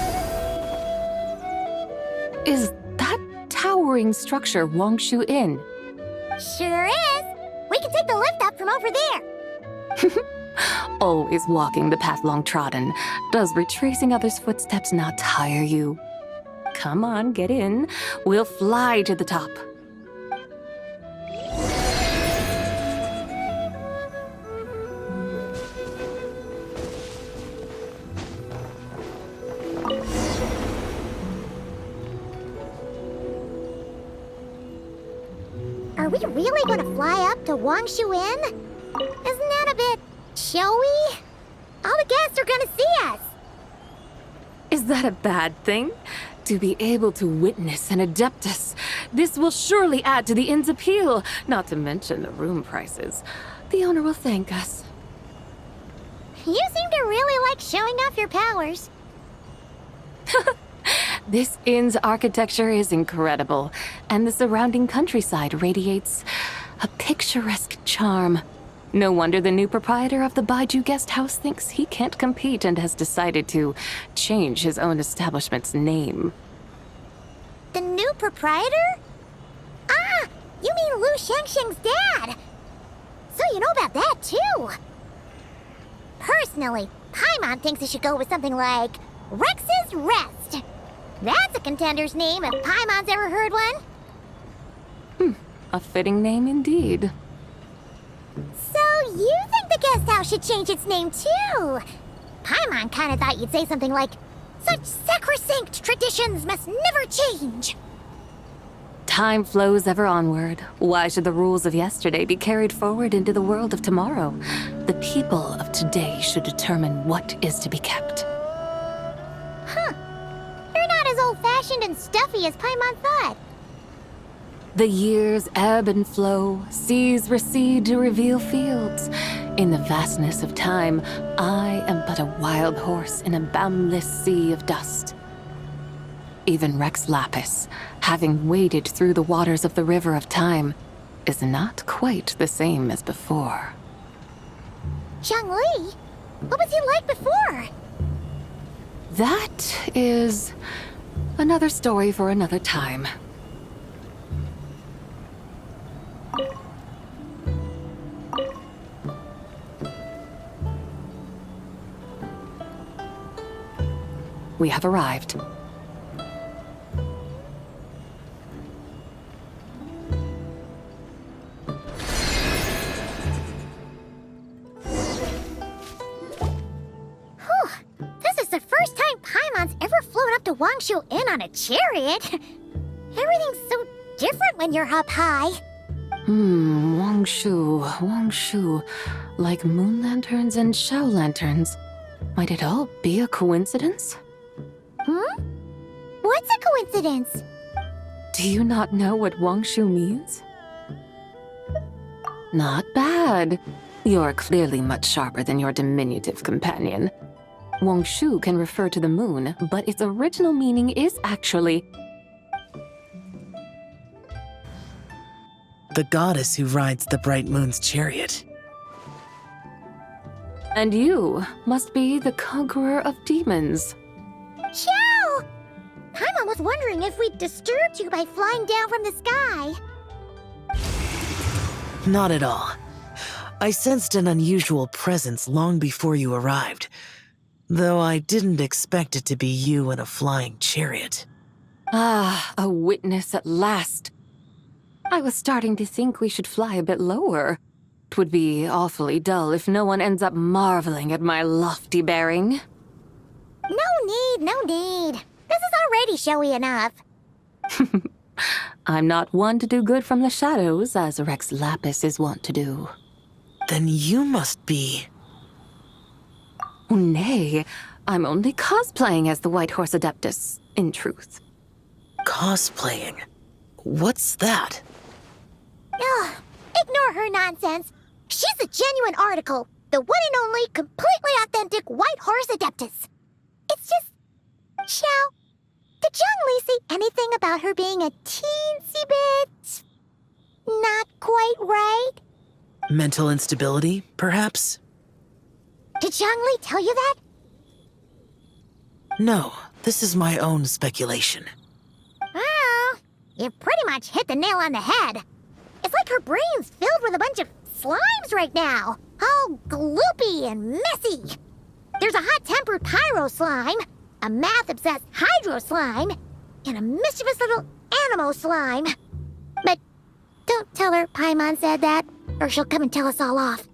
Q: Is that towering structure Wangshu Inn?
C: Sure is. We can take the lift up from over there.
Q: Always walking the path long trodden. Does retracing others' footsteps not tire you? Come on, get in. We'll fly to the top.
C: Are we really going to fly up to Wangshu Inn? Isn't that a bit showy? All the guests are going to see us.
Q: Is that a bad thing? To be able to witness an Adeptus. This will surely add to the inn's appeal, not to mention the room prices. The owner will thank us.
C: You seem to really like showing off your powers.
Q: This inn's architecture is incredible, and the surrounding countryside radiates a picturesque charm. No wonder the new proprietor of the Baiju guest house thinks he can't compete and has decided to change his own establishment's name.
C: The new proprietor? Ah, you mean Lu Shengsheng's dad. So you know about that, too. Personally, Paimon thinks it should go with something like Rex's Rest. That's a contender's name if Paimon's ever heard one.
Q: A fitting name indeed.
C: So you think the guest house should change its name, too? Paimon kinda thought you'd say something like, such sacrosanct traditions must never change.
Q: Time flows ever onward. Why should the rules of yesterday be carried forward into the world of tomorrow? The people of today should determine what is to be kept.
C: Huh. You're not as old-fashioned and stuffy as Paimon thought.
Q: The years ebb and flow, seas recede to reveal fields. In the vastness of time, I am but a wild horse in a boundless sea of dust. Even Rex Lapis, having waded through the waters of the river of time, is not quite the same as before.
C: Zhongli, what was he like before?
Q: That is another story for another time.
J: We have arrived.
C: This is the first time Paimon's ever flown up to Wangshu Inn on a chariot. Everything's so different when you're up high.
J: Wangshu. Like moon lanterns and Shao lanterns. Might it all be a coincidence?
C: What's a coincidence?
J: Do you not know what Wangshu means? Not bad. You're clearly much sharper than your diminutive companion. Wangshu can refer to the moon, but its original meaning is actually
K: the goddess who rides the bright moon's chariot.
J: And you must be the conqueror of demons.
C: Chow! Paimon was wondering if we'd disturbed you by flying down from the sky.
K: Not at all. I sensed an unusual presence long before you arrived, though I didn't expect it to be you in a flying chariot.
J: Ah, a witness at last. I was starting to think we should fly a bit lower. 'Twould be awfully dull if no one ends up marveling at my lofty bearing.
C: No need. This is already showy enough.
J: I'm not one to do good from the shadows, as Rex Lapis is wont to do.
K: Then you must be...
J: Nay, I'm only cosplaying as the White Horse Adeptus, in truth.
K: Cosplaying? What's that?
C: Ugh, ignore her nonsense. She's a genuine article. The one and only, completely authentic White Horse Adeptus. It's just... Xiao, did Zhang Li say anything about her being a teensy bit... not quite right?
K: Mental instability, perhaps?
C: Did Zhang Li tell you that?
K: No, this is my own speculation.
C: Well, you pretty much hit the nail on the head. It's like her brain's filled with a bunch of slimes right now. All gloopy and messy. There's a hot-tempered pyro slime, a math-obsessed hydro slime, and a mischievous little animo slime. But don't tell her Paimon said that, or she'll come and tell us all off.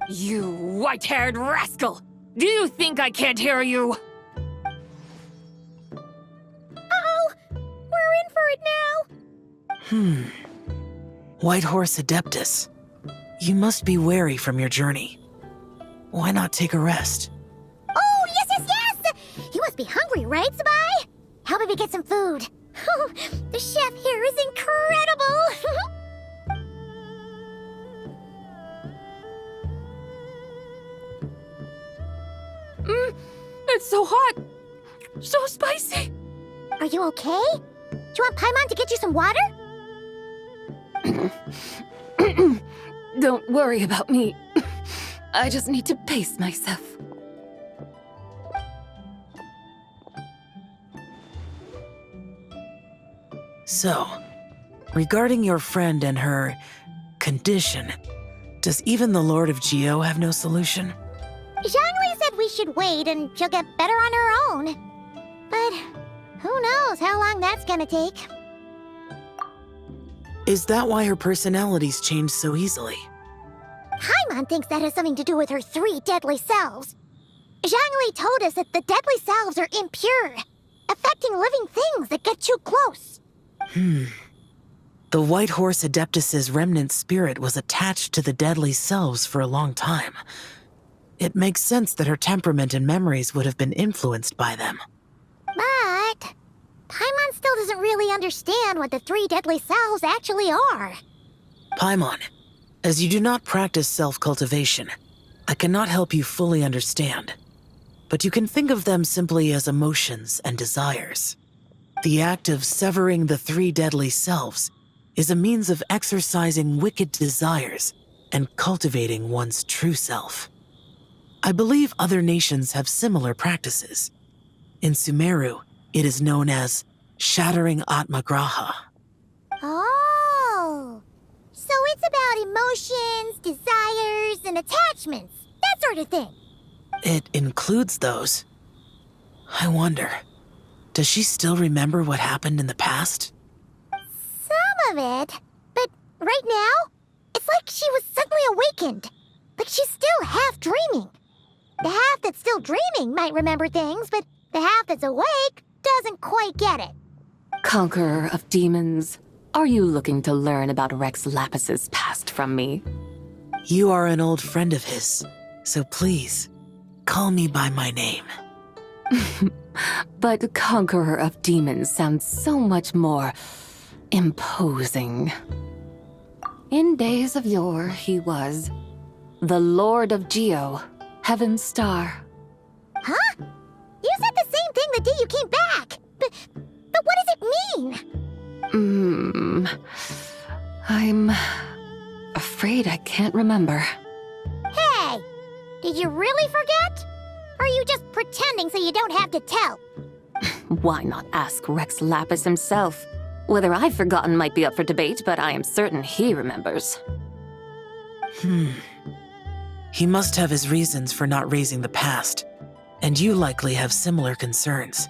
J: You white-haired rascal! Do you think I can't hear you?
C: Uh-oh! We're in for it now!
K: White Horse Adeptus. You must be weary from your journey. Why not take a rest?
C: Oh, yes! You must be hungry, right, ZIBAI? How about we get some food? The chef here is incredible!
J: It's so hot! So spicy!
C: Are you okay? Do you want Paimon to get you some water?
J: Don't worry about me. I just need to pace myself.
K: So, regarding your friend and her condition, does even the Lord of Geo have no solution?
C: Zhangli said we should wait and she'll get better on her own. But who knows how long that's gonna take.
K: Is that why her personalities change so easily?
C: Paimon thinks that has something to do with her 3 deadly selves. Zhangli told us that the deadly selves are impure, affecting living things that get too close.
K: The White Horse Adeptus's remnant spirit was attached to the deadly selves for a long time. It makes sense that her temperament and memories would have been influenced by them.
C: But Paimon still doesn't really understand what the 3 deadly selves actually are.
K: Paimon, as you do not practice self-cultivation, I cannot help you fully understand. But you can think of them simply as emotions and desires. The act of severing the 3 deadly selves is a means of exercising wicked desires and cultivating one's true self. I believe other nations have similar practices. In Sumeru, it is known as shattering Atmagraha.
C: Oh, so it's about emotions, desires, and attachments, that sort of thing.
K: It includes those. I wonder, Does she still remember what happened in the past?
C: Some of it. But right now, it's like she was suddenly awakened. Like she's still half dreaming. The half that's still dreaming might remember things, but the half that's awake doesn't quite get it.
Q: Conqueror of demons, are you looking to learn about Rex Lapis's past from me?
K: You are an old friend of his, so please, call me by my name.
Q: But Conqueror of Demons sounds so much more imposing. In days of yore, he was the Lord of Geo, Heaven's Star.
C: Huh? You said the same thing the day you came back. But what does it mean?
Q: I'm afraid I can't remember.
C: Hey! Did you really forget? Or are you just pretending so you don't have to tell?
Q: Why not ask Rex Lapis himself? Whether I've forgotten might be up for debate, but I am certain he remembers.
K: He must have his reasons for not raising the past, and you likely have similar concerns.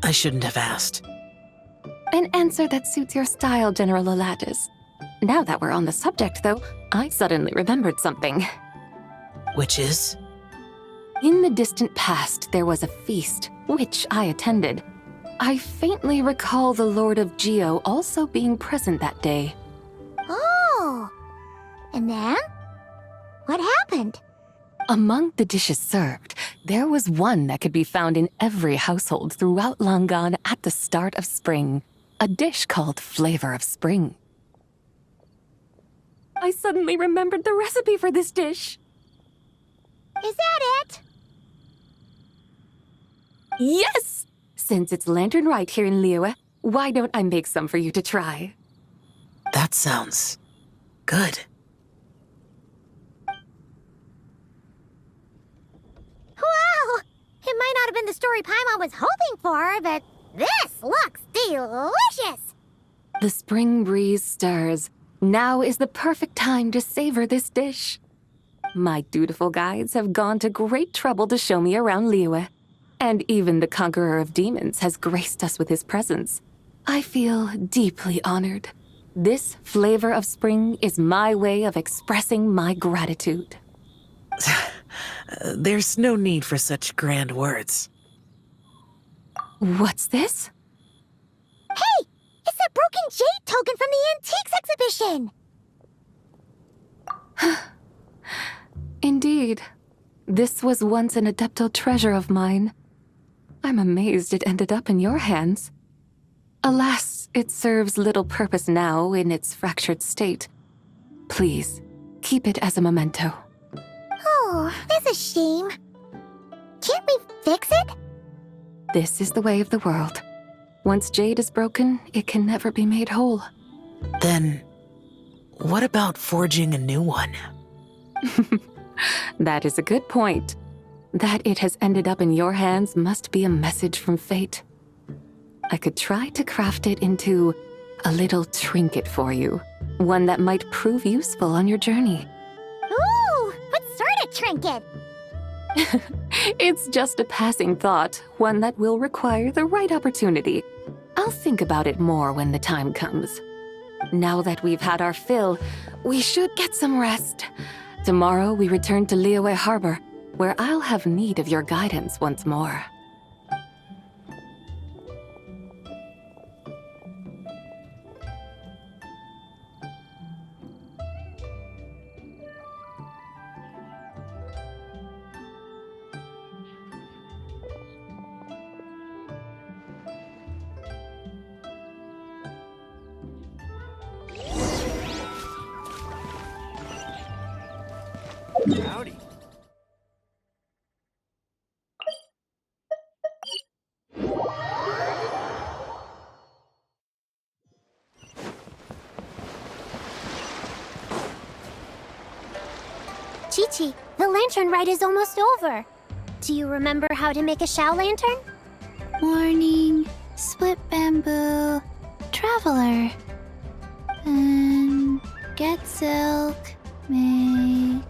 K: I shouldn't have asked.
Q: An answer that suits your style, General Elatis. Now that we're on the subject, though, I suddenly remembered something.
K: Which is?
Q: In the distant past, there was a feast, which I attended. I faintly recall the Lord of Geo also being present that day.
C: Oh! And then? What happened?
Q: Among the dishes served, there was one that could be found in every household throughout Langan at the start of spring. A dish called Flavor of Spring. I suddenly remembered the recipe for this dish.
C: Is that it?
Q: Yes! Since it's Lantern Rite here in Liyue, why don't I make some for you to try?
K: That sounds good.
C: Wow! It might not have been the story Paimon was hoping for, but this looks delicious!
Q: The spring breeze stirs. Now is the perfect time to savor this dish. My dutiful guides have gone to great trouble to show me around Liyue. And even the Conqueror of Demons has graced us with his presence. I feel deeply honored. This Flavor of Spring is my way of expressing my gratitude.
K: There's no need for such grand words.
Q: What's this?
C: Hey! It's that broken jade token from the Antiques exhibition!
Q: Indeed. This was once an Adeptal treasure of mine. I'm amazed it ended up in your hands. Alas, it serves little purpose now in its fractured state. Please, keep it as a memento.
C: Oh, that's a shame. Can't we fix it?
Q: This is the way of the world. Once jade is broken, it can never be made whole.
K: Then, what about forging a new one?
Q: That is a good point. That it has ended up in your hands must be a message from fate. I could try to craft it into a little trinket for you. One that might prove useful on your journey.
C: Ooh, what sort of trinket?
Q: It's just a passing thought, one that will require the right opportunity. I'll think about it more when the time comes. Now that we've had our fill, we should get some rest. Tomorrow we return to Liyue Harbor, where I'll have need of your guidance once more.
D: Howdy.
C: Chi-Chi, the lantern rite is almost over. Do you remember how to make a Shao lantern?
I: Morning, split bamboo, traveler. Get silk, make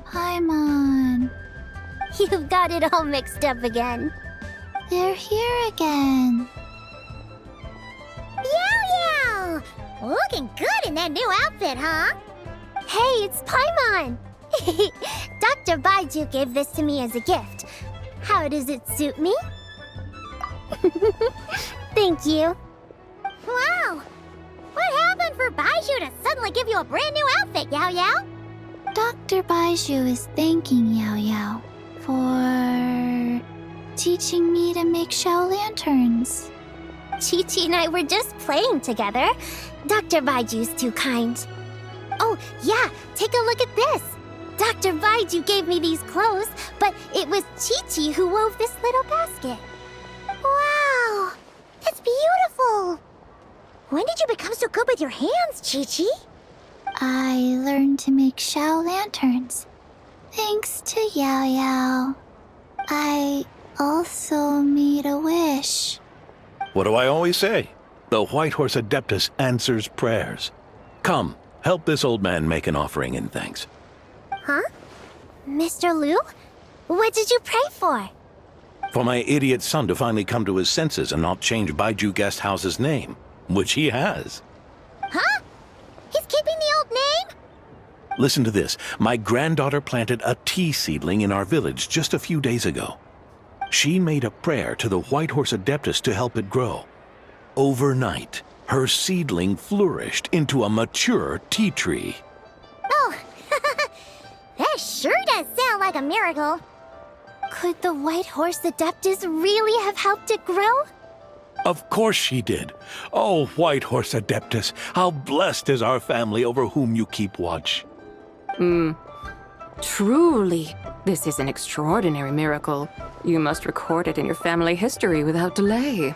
I: Paimon.
C: You've got it all mixed up again.
I: They're here again.
C: Yow! Looking good in that new outfit, huh?
U: Hey, it's Paimon! Dr. Baiju gave this to me as a gift. How does it suit me? Thank you.
C: Wow! What happened for Baiju to suddenly give you a brand new outfit, Yao Yao?
I: Dr. Baiju is thanking Yao Yao for teaching me to make shell lanterns.
U: Chi-Chi and I were just playing together. Dr. Baiju's too kind. Oh, yeah, take a look at this. Dr. Baiju gave me these clothes, but it was Chi-Chi who wove this little basket.
C: Wow! That's beautiful! When did you become so good with your hands, Chi-Chi?
I: I learned to make shell lanterns. Thanks to Yao Yao. I also made a wish.
M: What do I always say? The White Horse Adeptus answers prayers. Come, help this old man make an offering in thanks.
U: Huh? Mr. Liu? What did you pray for?
M: For my idiot son to finally come to his senses and not change Baiju Guest House's name, which he has.
C: Huh? He's keeping the old name?
M: Listen to this. My granddaughter planted a tea seedling in our village just a few days ago. She made a prayer to the White Horse Adeptus to help it grow. Overnight, her seedling flourished into a mature tea tree.
C: Oh, that sure does sound like a miracle.
U: Could the White Horse Adeptus really have helped it grow?
M: Of course she did. Oh, White Horse Adeptus, how blessed is our family over whom you keep watch.
J: Truly, this is an extraordinary miracle. You must record it in your family history without delay.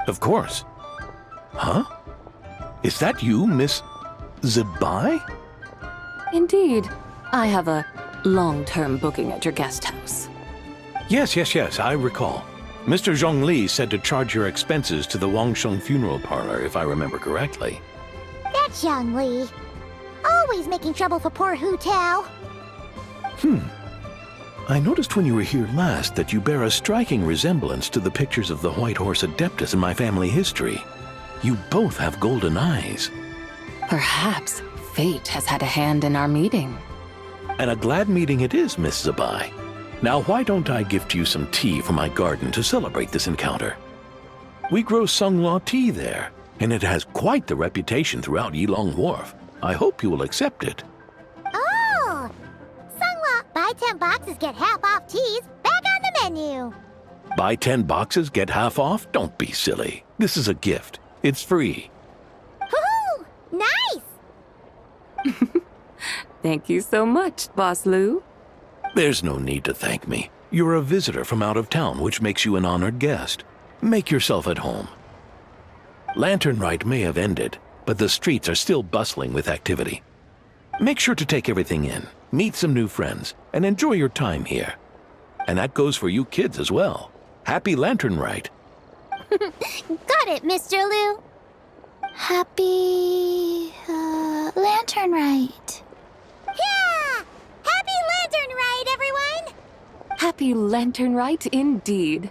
M: Of course. Huh? Is that you, Miss ZIBAI?
J: Indeed. I have a long-term booking at your guest house.
M: Yes, I recall. Mr. Zhongli said to charge your expenses to the Wangsheng funeral parlor, if I remember correctly.
C: That's Young Li. Always making trouble for poor Hu Tao.
M: I noticed when you were here last that you bear a striking resemblance to the pictures of the White Horse Adeptus in my family history. You both have golden eyes.
J: Perhaps fate has had a hand in our meeting.
M: And a glad meeting it is, Miss ZIBAI. Now why don't I gift you some tea from my garden to celebrate this encounter? We grow Sunglaw tea there, and it has quite the reputation throughout Yilong Wharf. I hope you will accept it.
C: Oh! Sunglaw, buy 10 boxes, get half off teas, back on the menu.
M: Buy 10 boxes, get half off? Don't be silly. This is a gift. It's free.
C: Woohoo! Nice!
J: Thank you so much, Boss Liu.
M: There's no need to thank me. You're a visitor from out of town, which makes you an honored guest. Make yourself at home. Lantern Rite may have ended, but the streets are still bustling with activity. Make sure to take everything in, meet some new friends, and enjoy your time here. And that goes for you kids as well. Happy Lantern Rite.
U: Got it, Mr. Liu.
I: Happy Lantern Rite.
C: Yeah! Happy Lantern Rite, everyone!
J: Happy Lantern Rite indeed.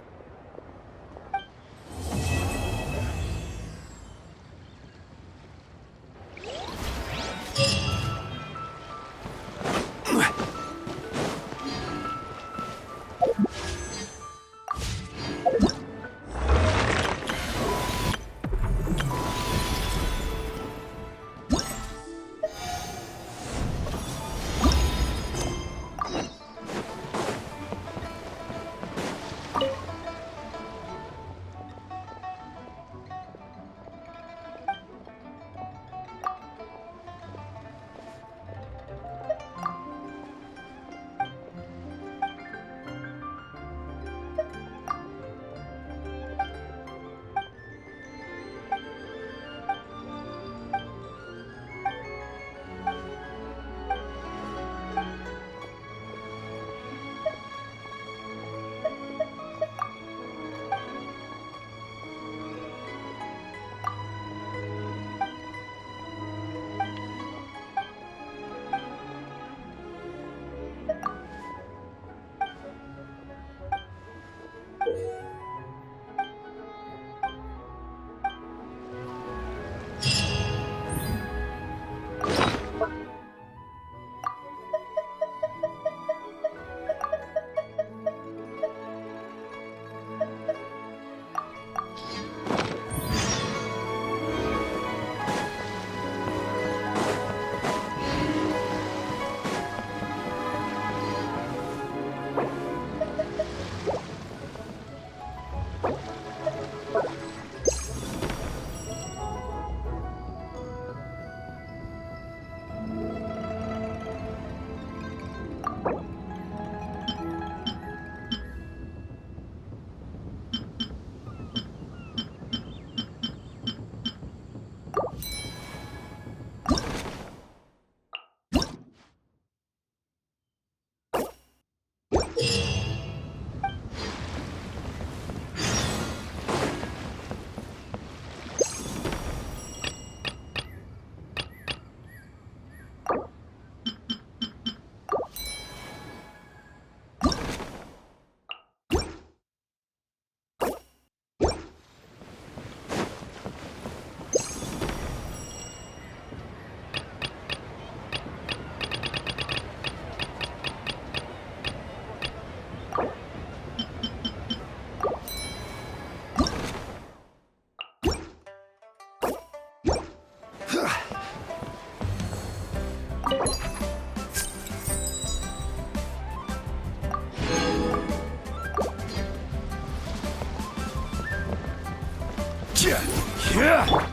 L: Skyward!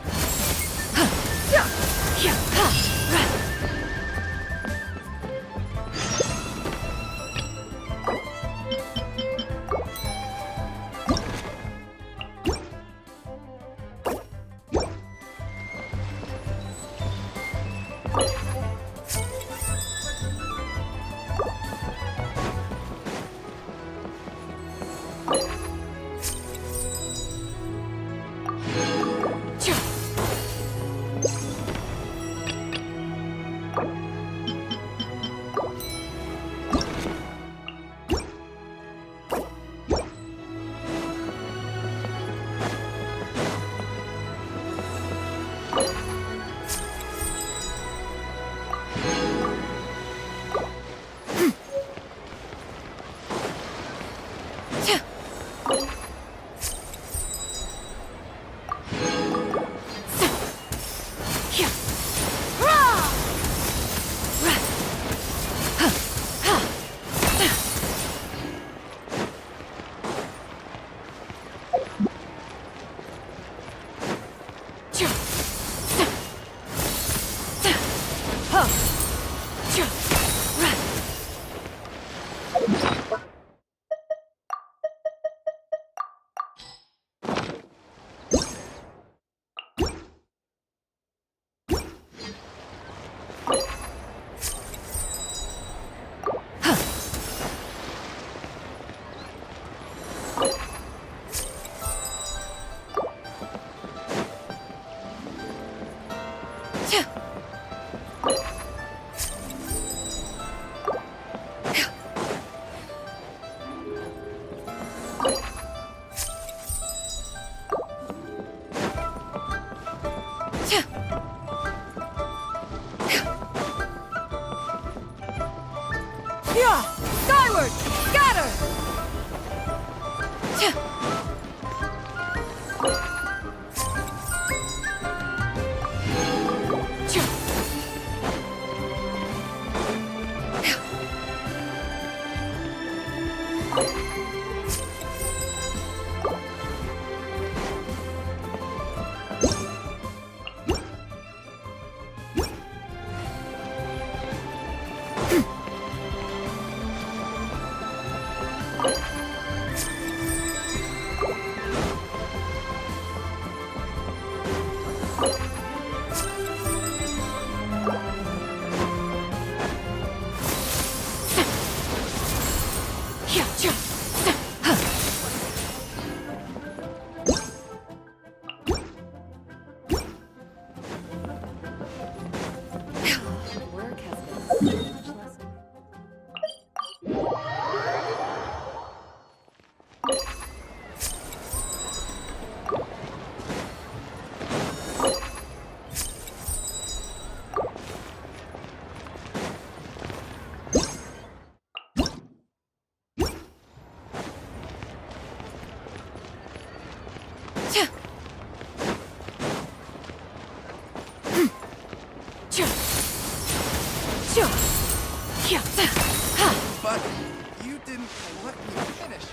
L: Scatter!
P: But you didn't let me finish.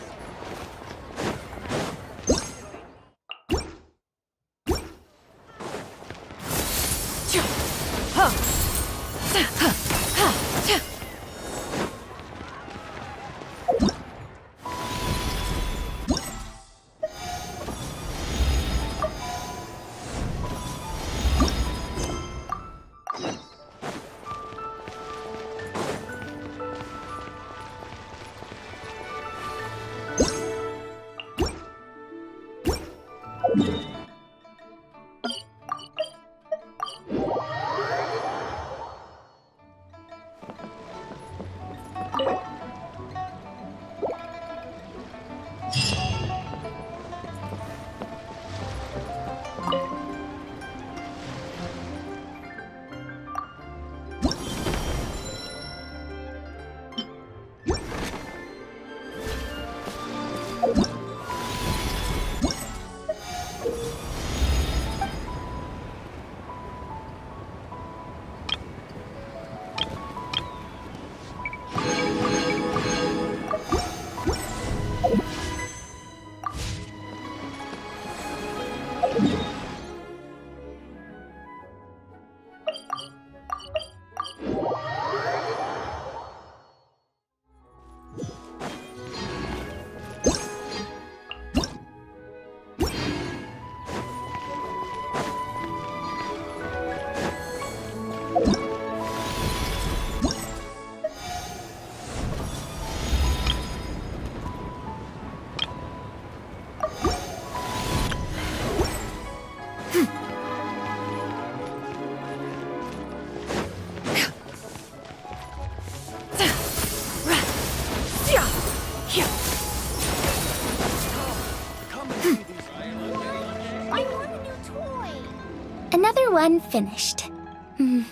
U: one finished. And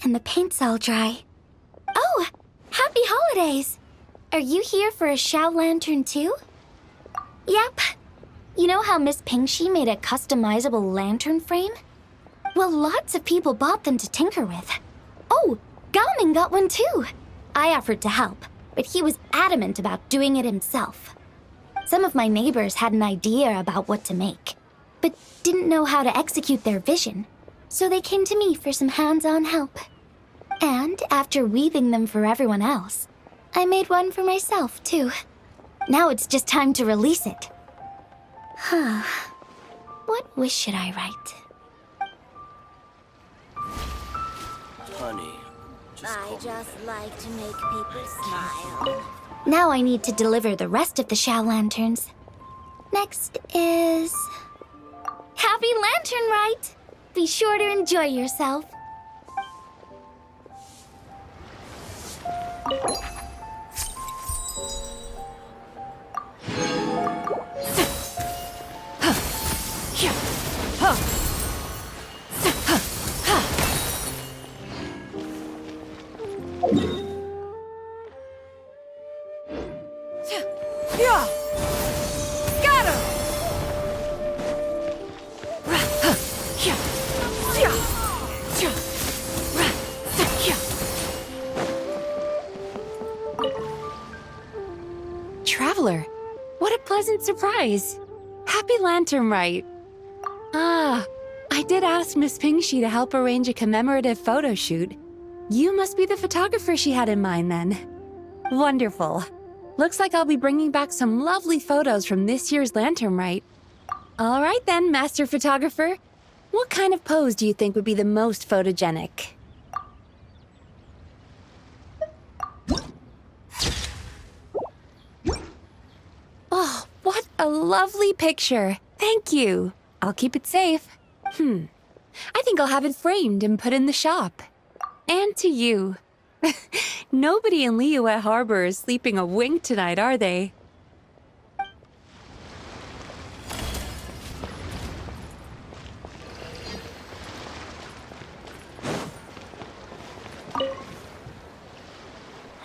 U: the paint's all dry. Oh, happy holidays! Are you here for a Shao Lantern too? Yep. You know how Miss Pingshi made a customizable lantern frame? Well, lots of people bought them to tinker with. Oh, Gaoming got one too. I offered to help, but he was adamant about doing it himself. Some of my neighbors had an idea about what to make, but didn't know how to execute their vision, so they came to me for some hands-on help. And after weaving them for everyone else, I made one for myself too. Now it's just time to release it. Huh. What wish should I write?
R: Honey,
U: I just like to make people smile. Now I need to deliver the rest of the Shao Lanterns. Next is... Happy Lantern Rite! Be sure to enjoy yourself.
Q: Traveler, what a pleasant surprise. Happy Lantern Rite. Ah, I did ask Miss Pingshi to help arrange a commemorative photo shoot. You must be the photographer she had in mind then. Wonderful. Looks like I'll be bringing back some lovely photos from this year's Lantern Rite. All right then, Master Photographer. What kind of pose do you think would be the most photogenic? Oh, what a lovely picture. Thank you. I'll keep it safe. I think I'll have it framed and put in the shop. And to you. Nobody in Liyue Harbor is sleeping a wink tonight, are they?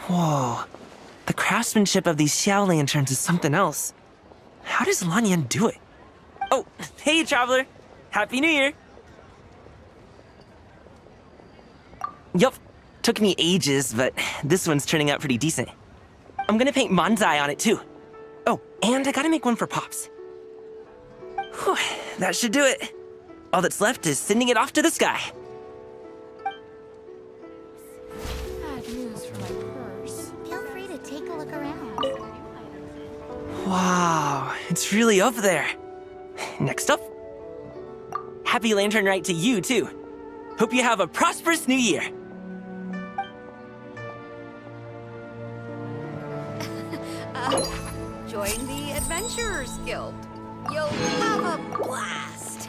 D: Whoa. The craftsmanship of these Xiao lanterns is something else. How does Lanyan do it? Oh, hey, Traveler. Happy New Year. Yup. Took me ages, but this one's turning out pretty decent. I'm gonna paint Manzai on it, too. Oh, and I gotta make one for Pops. Whew, that should do it. All that's left is sending it off to the sky.
L: Bad news for my purse.
C: Feel free to take a look around.
D: Wow, it's really up there. Next up, happy Lantern Rite to you, too. Hope you have a prosperous new year.
T: Join the Adventurers Guild. You'll have a blast.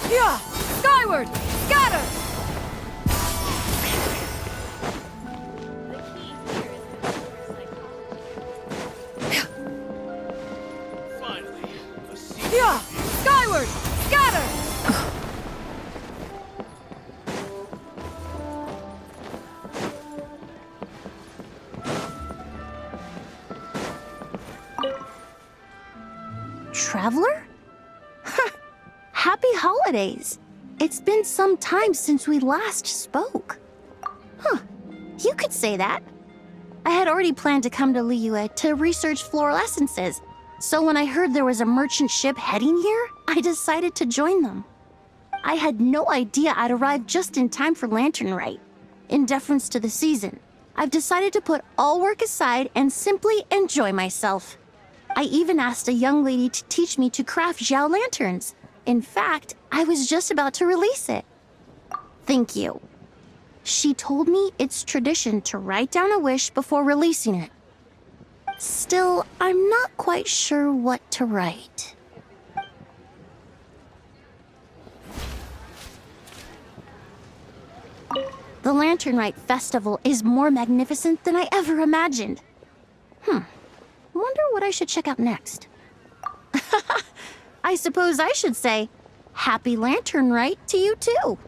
L: Yeah! Skyward! Scatter! Yeah! Skyward! Scatter!
E: Traveler? Happy holidays! It's been some time since we last spoke. Huh, you could say that. I had already planned to come to Liyue to research floral essences, so when I heard there was a merchant ship heading here, I decided to join them. I had no idea I'd arrive just in time for Lantern Rite. In deference to the season, I've decided to put all work aside and simply enjoy myself. I even asked a young lady to teach me to craft Xiao lanterns. In fact, I was just about to release it. Thank you. She told me it's tradition to write down a wish before releasing it. Still, I'm not quite sure what to write. The Lantern Rite Festival is more magnificent than I ever imagined. Wonder what I should check out next.
N: I suppose I should say, Happy Lantern Rite to you too.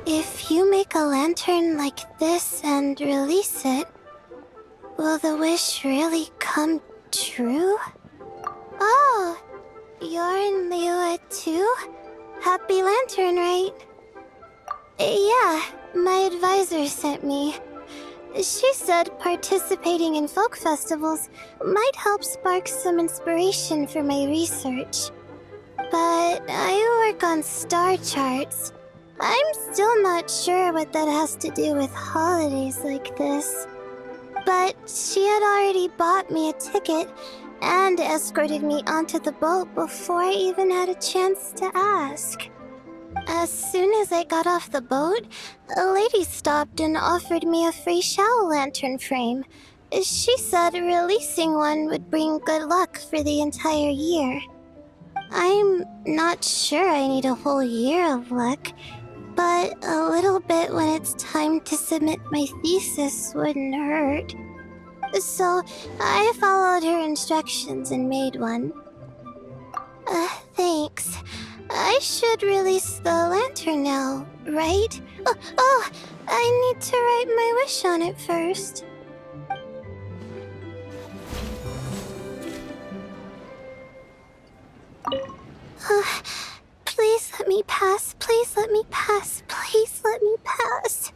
C: If you make a lantern like this and release it, will the wish really come true? Oh, you're in Liyue too? Happy Lantern, right? Yeah, my advisor sent me. She said participating in folk festivals might help spark some inspiration for my research. But I work on star charts. I'm still not sure what that has to do with holidays like this. But she had already bought me a ticket and escorted me onto the boat before I even had a chance to ask. As soon as I got off the boat, a lady stopped and offered me a free Shao Lantern frame. She said releasing one would bring good luck for the entire year. I'm not sure I need a whole year of luck, but a little bit when it's time to submit my thesis wouldn't hurt. So I followed her instructions and made one. Thanks. I should release the lantern now, right? Oh, I need to write my wish on it first. Please let me pass. Please let me pass. Please let me pass.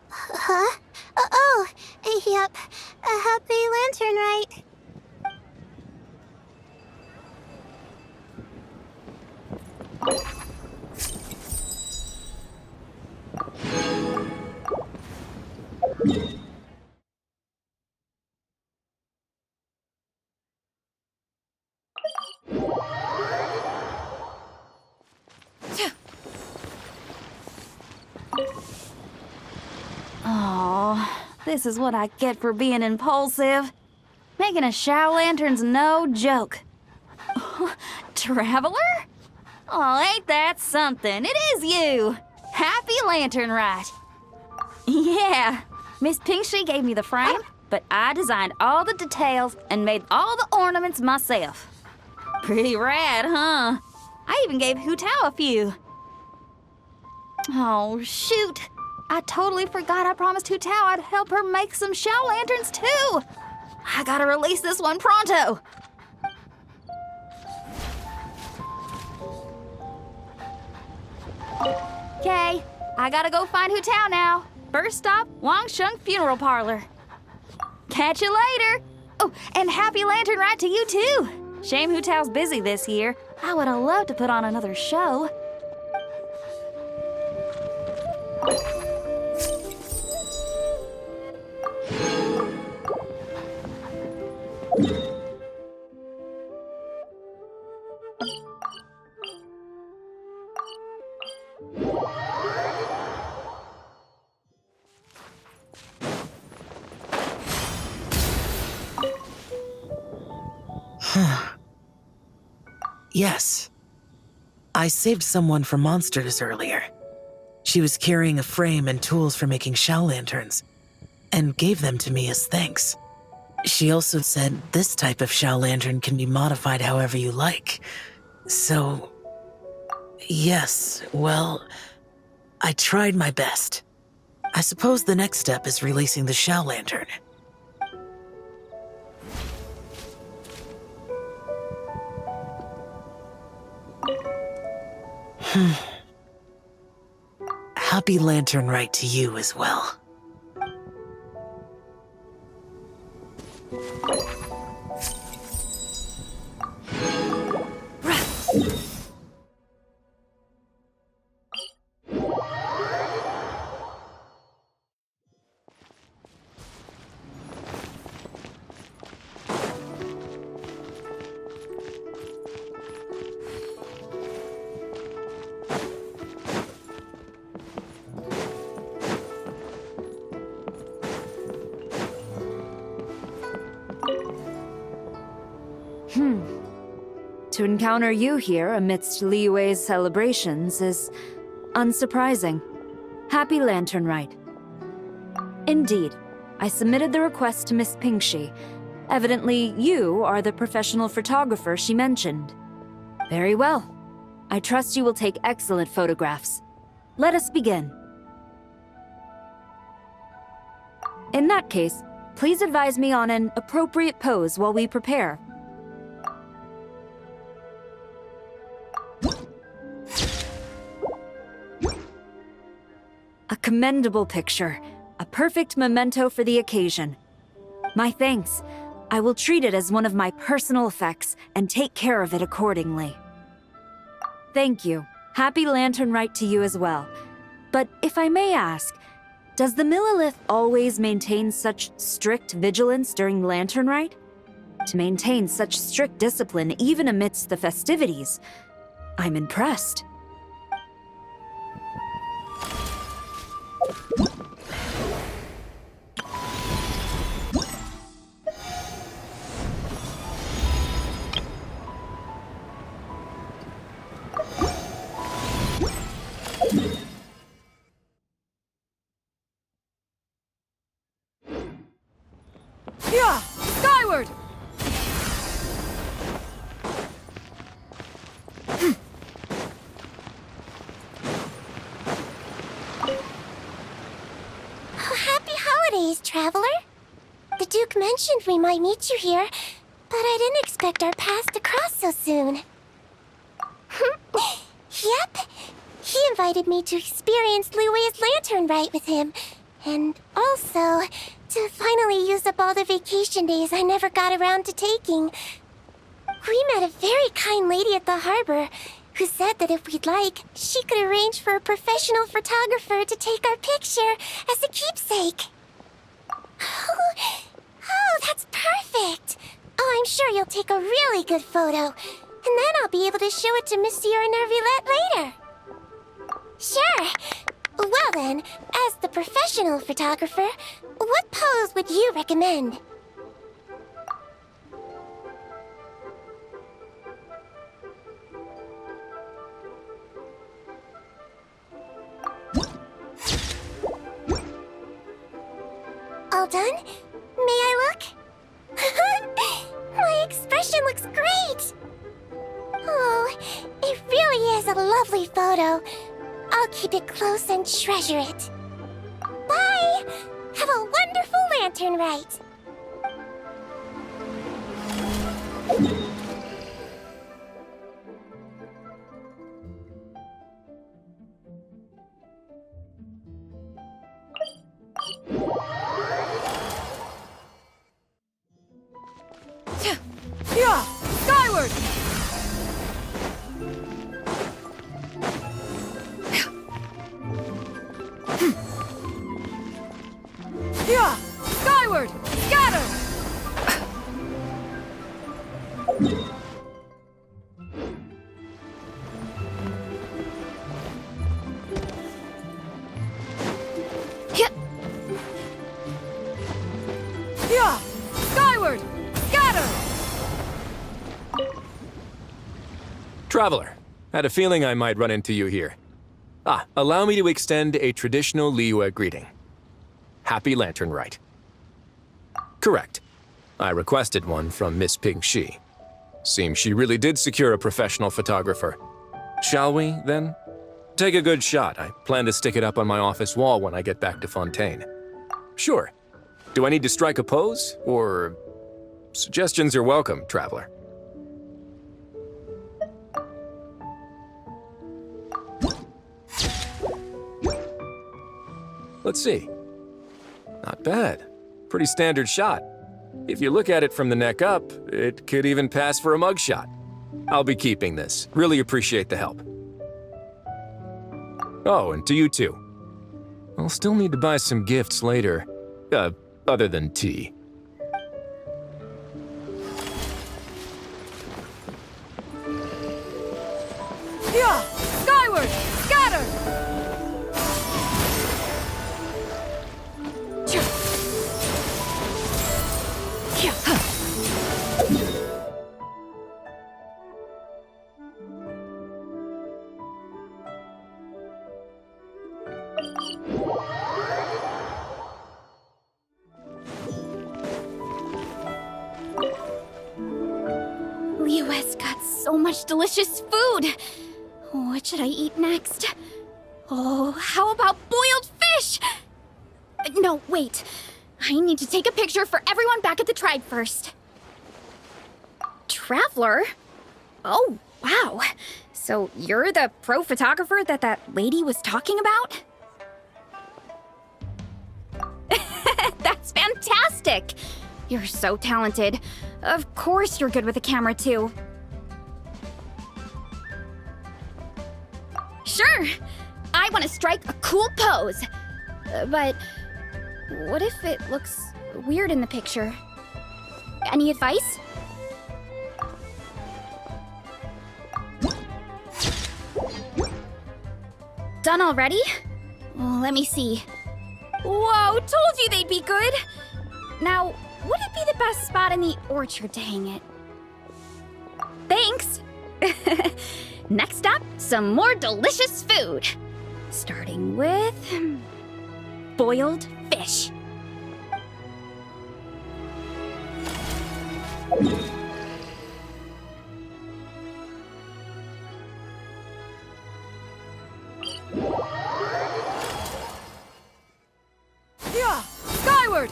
C: Huh? Yep. A happy lantern, right?
N: Oh, this is what I get for being impulsive. Making a Shao Lantern's no joke. Traveler? Oh, ain't that something? It is you! Happy Lantern Rite. Yeah, Miss Pinkshi gave me the frame, but I designed all the details and made all the ornaments myself. Pretty rad, huh? I even gave Hu Tao a few. Oh, shoot. I totally forgot I promised Hu Tao I'd help her make some Shao Lanterns too. I gotta release this one pronto. Okay, I gotta go find Hu Tao now. First stop, Wangsheng Funeral Parlor. Catch you later. Oh, and happy Lantern Rite to you too. Shame Hu Tao's busy this year. I would have loved to put on another show.
K: Yes. I saved someone from monsters earlier. She was carrying a frame and tools for making Shao Lanterns, and gave them to me as thanks. She also said this type of Shao Lantern can be modified however you like. So, yes, well, I tried my best. I suppose the next step is releasing the Shao Lantern. Happy Lantern Rite to you as well.
B: To encounter you here amidst Liyue's celebrations is unsurprising. Happy Lantern Rite. Indeed, I submitted the request to Miss Pingshi. Evidently, you are the professional photographer she mentioned. Very well. I trust you will take excellent photographs. Let us begin. In that case, please advise me on an appropriate pose while we prepare. A commendable picture. A perfect memento for the occasion. My thanks. I will treat it as one of my personal effects and take care of it accordingly. Thank you. Happy Lantern Rite to you as well. But if I may ask, does the Millilith always maintain such strict vigilance during Lantern Rite? To maintain such strict discipline even amidst the festivities, I'm impressed.
L: Yeah! Skyward!
C: Oh, happy holidays, traveler. The Duke mentioned we might meet you here, but I didn't expect our paths to cross so soon. Yep. He invited me to experience Liyue's Lantern Rite with him, and also to finally use up all the vacation days I never got around to taking. We met a very kind lady at the harbor who said that if we'd like, she could arrange for a professional photographer to take our picture as a keepsake. Oh, that's perfect. Oh, I'm sure you'll take a really good photo, and then I'll be able to show it to Monsieur Nervillette later. Sure. Well then, as the professional photographer, what pose would you recommend? All done? May I look? My expression looks great! Oh, it really is a lovely photo. I'll keep it close and treasure it. Bye! Have a wonderful Lantern Rite!
L: Yeah! Skyward! Yeah! Skyward! Scatter! Yeah! Skyward! Scatter!
R: Traveler, had a feeling I might run into you here. Allow me to extend a traditional Liyue greeting. Happy Lantern Rite. Correct. I requested one from Miss Pingshi. Seems she really did secure a professional photographer. Shall we, then? Take a good shot. I plan to stick it up on my office wall when I get back to Fontaine. Sure. Do I need to strike a pose, or... Suggestions are welcome, traveler. Let's see. Not bad. Pretty standard shot. If you look at it from the neck up, it could even pass for a mugshot. I'll be keeping this. Really appreciate the help. Oh, and to you too. I'll still need to buy some gifts later. Other than tea.
L: Yeah! Skyward! Scatter!
U: so much delicious food. What should I eat next? Oh, how about boiled fish? No, wait. I need to take a picture for everyone back at the tribe first. Traveler? Oh, wow. So you're the pro photographer that lady was talking about? That's fantastic! You're so talented. Of course you're good with a camera, too. Sure! I want to strike a cool pose. But what if it looks weird in the picture? Any advice? Done already? Let me see. Whoa, told you they'd be good! Now, would it be the best spot in the orchard to hang it? Thanks! Next up, some more delicious food. Starting with... boiled fish.
T: Yeah! Skyward!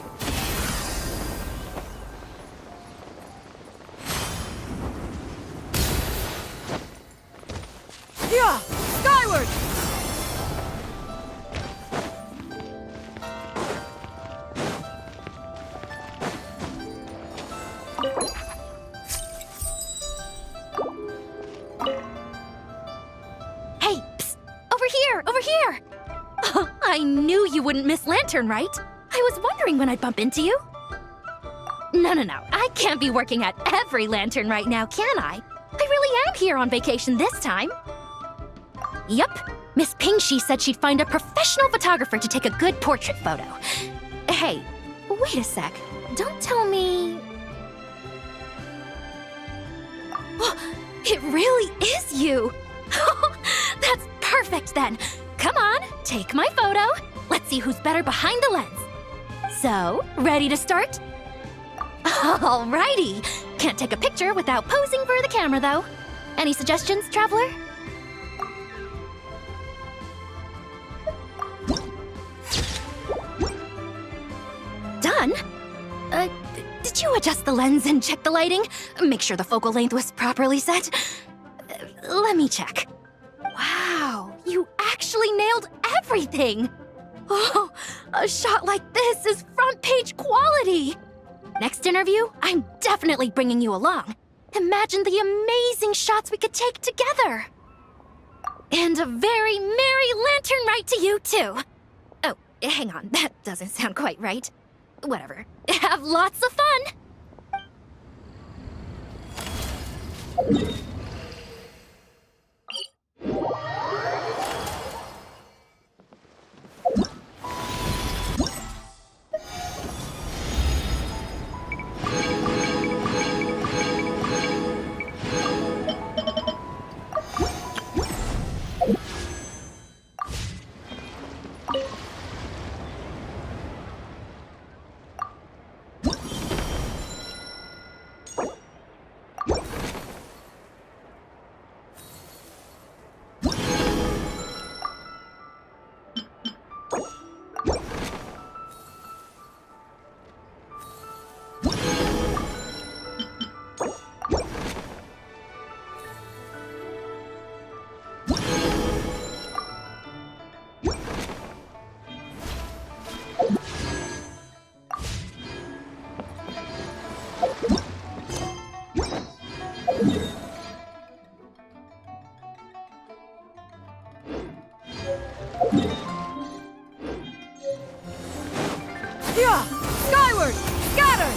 T: Yeah! Skyward!
U: Hey, psst! Over here! Over here! Oh, I knew you wouldn't miss Lantern, right? I was wondering when I'd bump into you. No. I can't be working at every Lantern right now, can I? I really am here on vacation this time. Yup. Miss Pingshi said she'd find a professional photographer to take a good portrait photo. Hey, wait a sec. Don't tell me... It really is you! That's perfect then! Come on, take my photo. Let's see who's better behind the lens. So, ready to start? Alrighty! Can't take a picture without posing for the camera, though. Any suggestions, Traveler? Done? Did you adjust the lens and check the lighting? Make sure the focal length was properly set? Let me check. Wow, you actually nailed everything! Oh, a shot like this is front page quality! Next interview, I'm definitely bringing you along. Imagine the amazing shots we could take together! And a very merry lantern rite to you, too! Oh, hang on, that doesn't sound quite right. Whatever. Have lots of fun!
T: Yeah! Skyward! Scatter!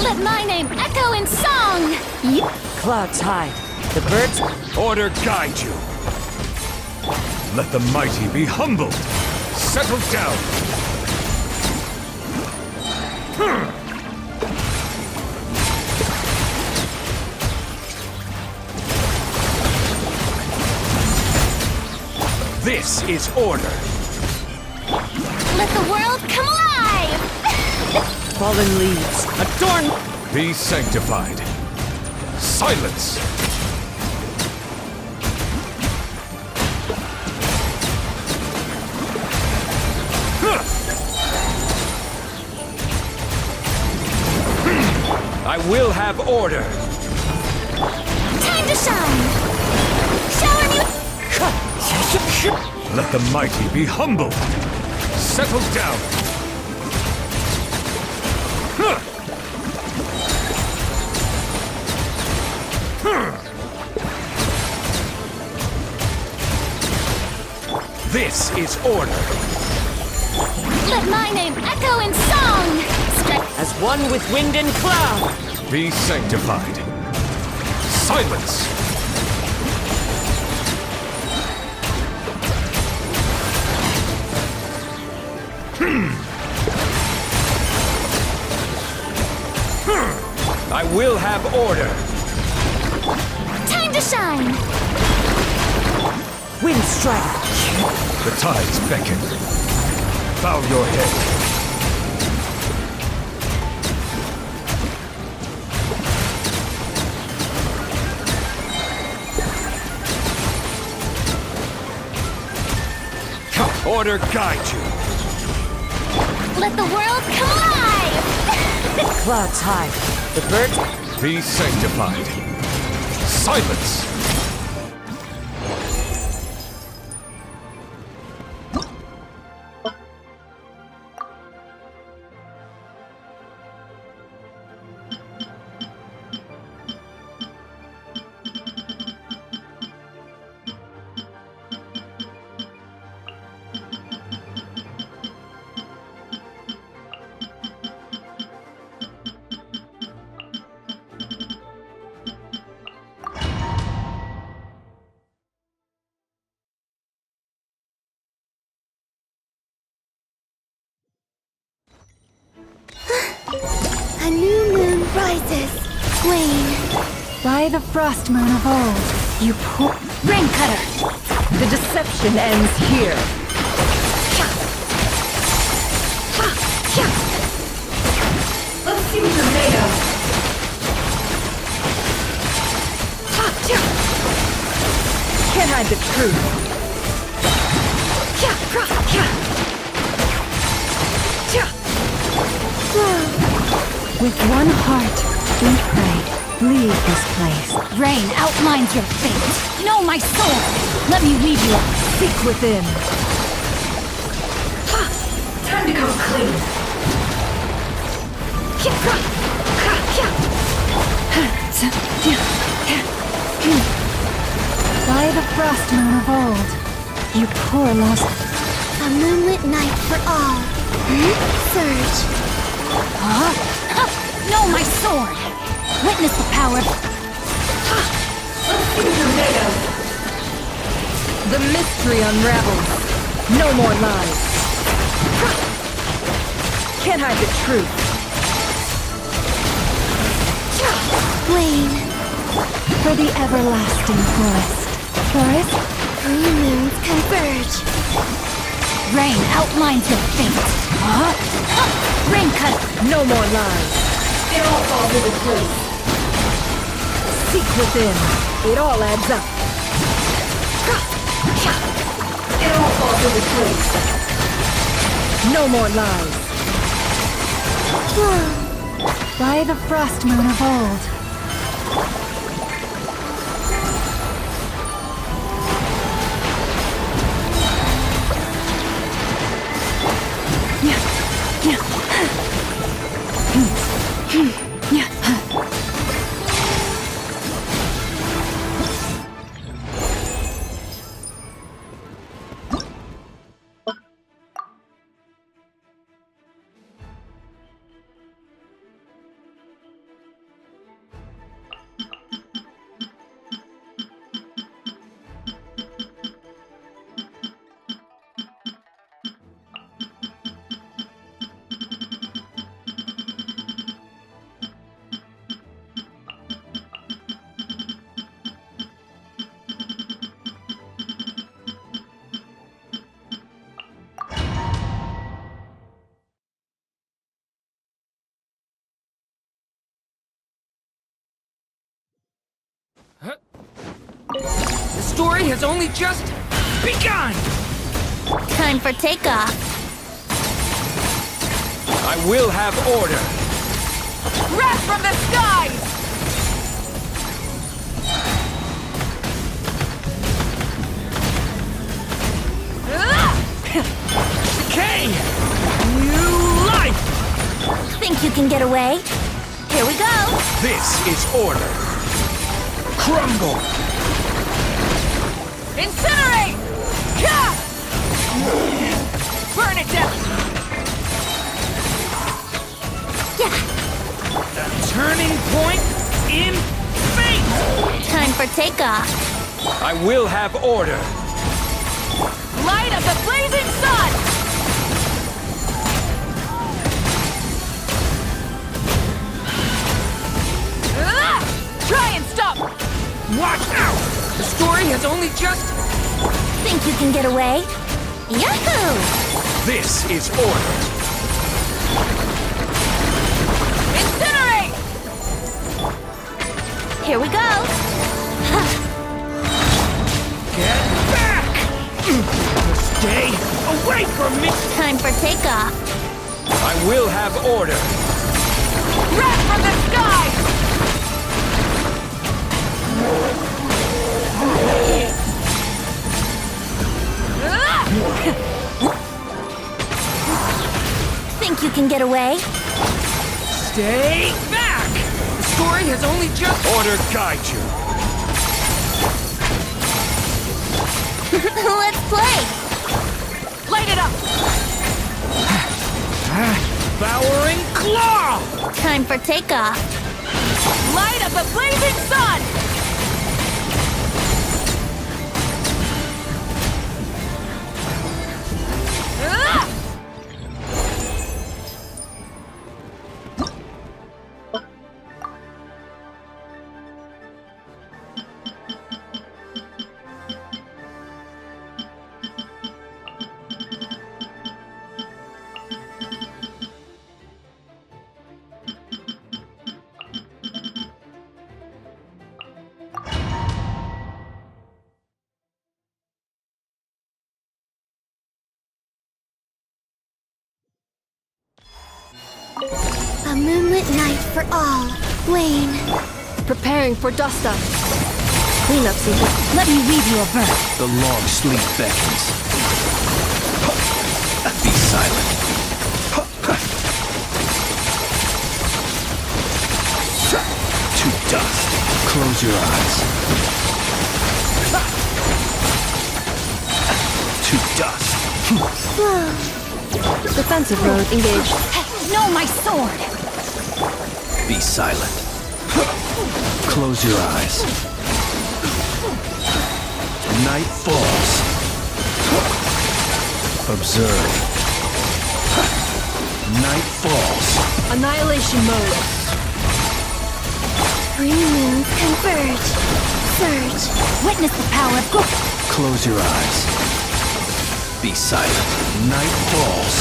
U: Let my name echo in song!
B: Clouds hide. The birds...
F: Order guide you. Let the mighty be humbled. Settle down. This is order.
U: Let the world come alive!
B: Fallen leaves. Adorn...
F: Be sanctified. Silence! I will have order.
U: Time to shine! Shower me...
F: Let the mighty be humbled. Settle down. This is order.
U: Let my name echo in song!
B: As one with wind and cloud.
F: Be sanctified. Silence! I will have order.
U: Time to shine!
B: Wind strike.
F: The tides beckon. Bow your head. Order guide you.
U: Let the world come alive!
B: Clouds hide. The birds...
F: Be sanctified. Silence!
U: A new moon rises. Wane.
L: By the frost moon of old, you poor...
U: Rain cutter.
L: The deception ends here.
T: Let's see what you're made of.
L: Can't hide the truth. With one heart, we prayed. Leave this place.
U: Rain outlines your fate. Know my soul. Let me lead you.
L: Seek within.
T: Time to come clean.
L: By the frost moon of old, you poor lost...
U: A moonlit night for all. Surge. Know my sword. Witness the power.
T: Let's see what you're made of.
L: The mystery unravels. No more lies. Can't hide the truth.
I: Wayne.
L: For the everlasting forest. Forest?
I: Three moons converge.
U: Rain outlines your fate. Rain cut.
L: No more lies. It all falls into place. Seek within. It all adds up. It all falls into place. No more lies. By the frost moon of old.
D: The story has only just begun!
U: Time for takeoff.
R: I will have order.
T: Wrath from the skies!
D: Decay! New life!
U: Think you can get away? Here we go.
R: This is order. Crumble!
T: Incinerate! Ka! Burn it down!
D: The turning point in fate!
U: Time for takeoff.
R: I will have order.
T: Light of the blazing sun! Try and stop!
D: Watch out! The story has only just...
U: Think you can get away? Yahoo!
R: This is order.
T: Incinerate!
U: Here we go.
D: Get back! Stay away from me!
U: Time for takeoff.
R: I will have order.
T: Wrath from the skies!
U: Think you can get away?
D: Stay back! The story has only just...
R: Order guide you.
U: Let's play!
T: Light it up!
D: Devouring claw!
U: Time for takeoff.
T: Light of the blazing sun!
I: A moonlit night for all. Wayne.
H: Preparing for dust-up. Cleanup season.
U: Let me weave you a verse.
M: The long sleep beckons. Be silent. To dust. Close your eyes. To dust.
H: Defensive mode engaged.
U: No, my sword!
M: Be silent. Close your eyes. Night falls. Observe. Night falls.
H: Annihilation mode.
U: Three moons converge. Surge. Witness the power of
G: Close your eyes. Be silent. Night falls.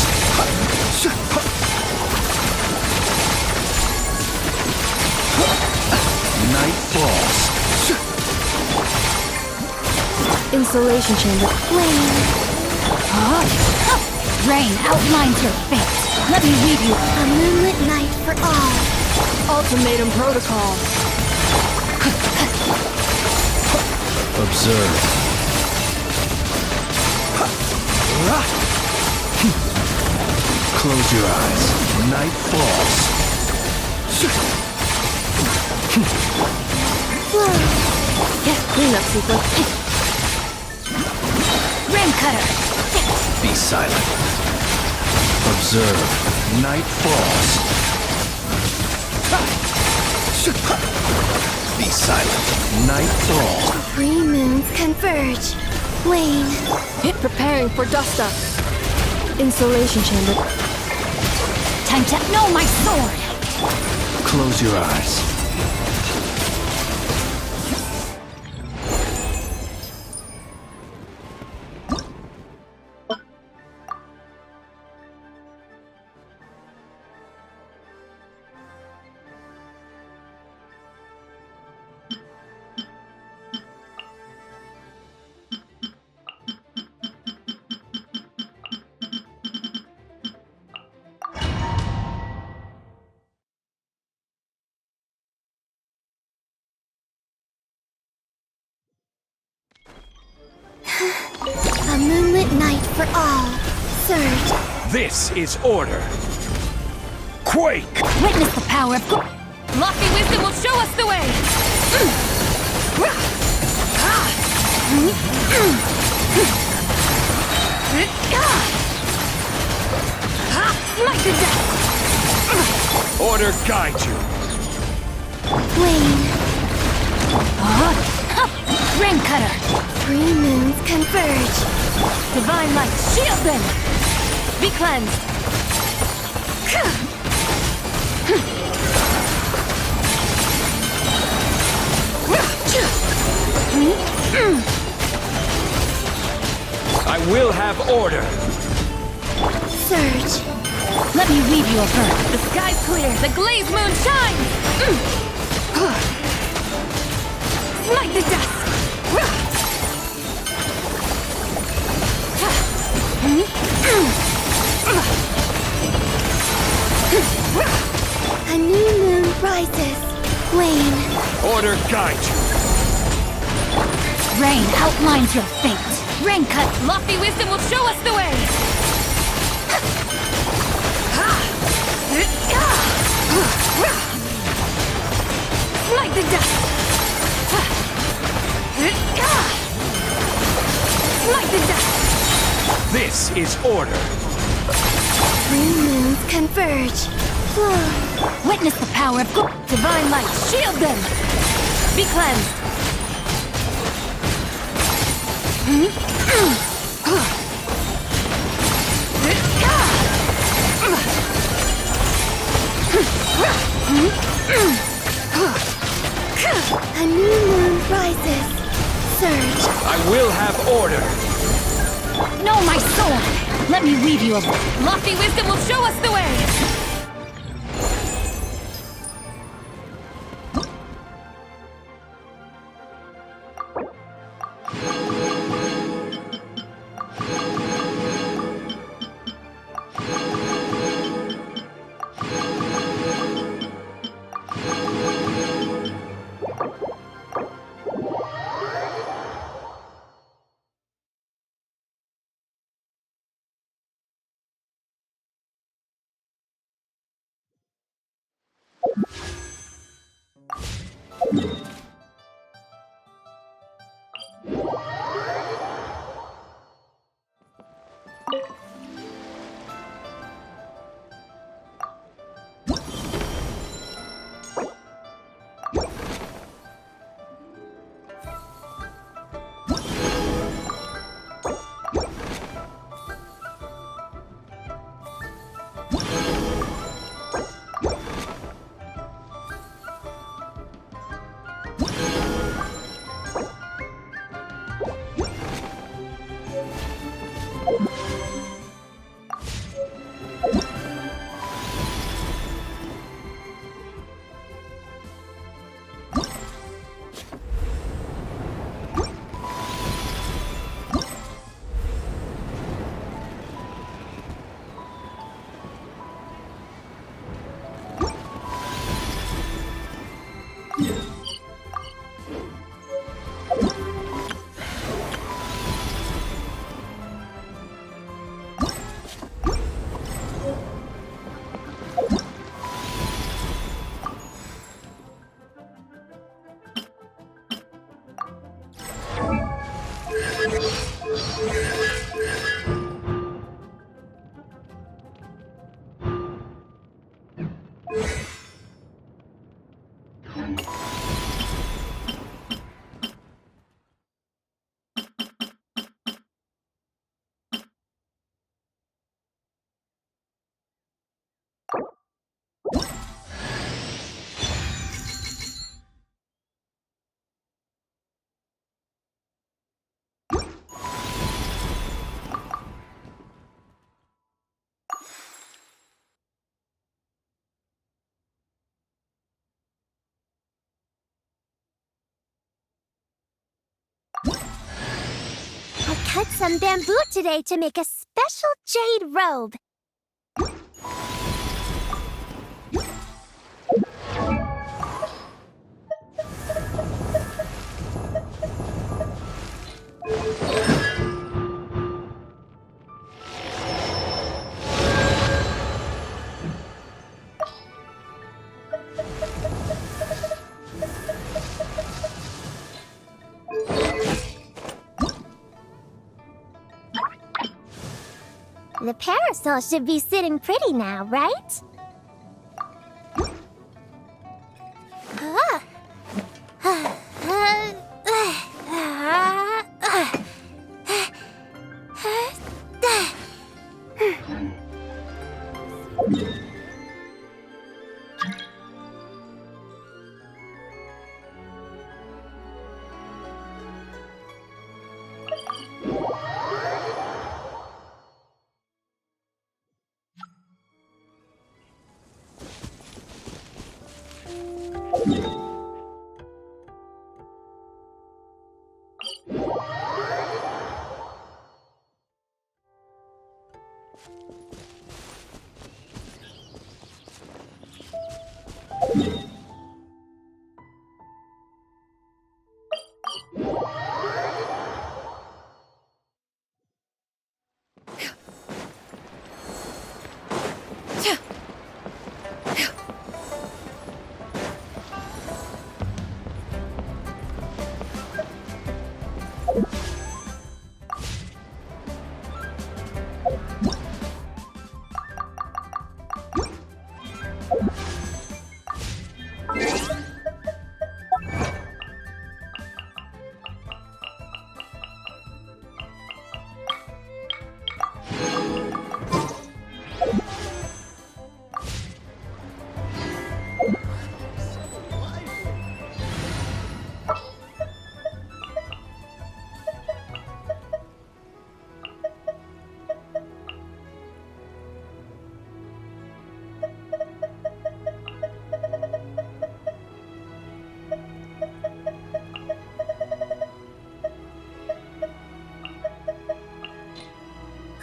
G: Night falls.
U: Insulation chamber. Flame. Rain outlines your fate. Let me lead you. A moonlit night for all.
L: Ultimatum protocol.
G: Observe. Close your eyes. Night falls.
L: Cleanup sequence.
U: Rim cutter.
G: Be silent. Observe. Night falls. Be silent. Night falls.
U: Three moons converge. Wane.
L: Preparing for dust up. Insulation chamber.
U: Time to know my sword.
G: Close your eyes.
U: A moonlit night for all. Surge.
F: This is order. Quake!
U: Witness the power of
L: Lofty wisdom will show us the way!
U: Smite the death!
F: Order guide you.
U: Wane. Rim cutter. Three moons converge.
L: Divine light, shield them! Be cleansed!
F: I will have order.
U: Surge. Let me weave you a bird.
L: The sky's clear, the glazed moon shines! Smite the dust!
U: A new moon rises. Wane.
F: Order guide you.
U: Rain outlines your fate. Rain cut.
L: Lofty wisdom will show us the way!
U: Smite the dust. Smite the dust.
F: This is order.
U: Three moons converge. Witness the power of
L: Divine light, shield them! Be cleansed!
U: A new moon rises. Surge.
F: I will have order.
U: Know my sword. Let me weave you a
L: Lofty wisdom will show us the way!
C: I cut some bamboo today to make a special jade robe. The parasol should be sitting pretty now, right?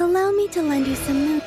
C: Allow me to lend you some moon.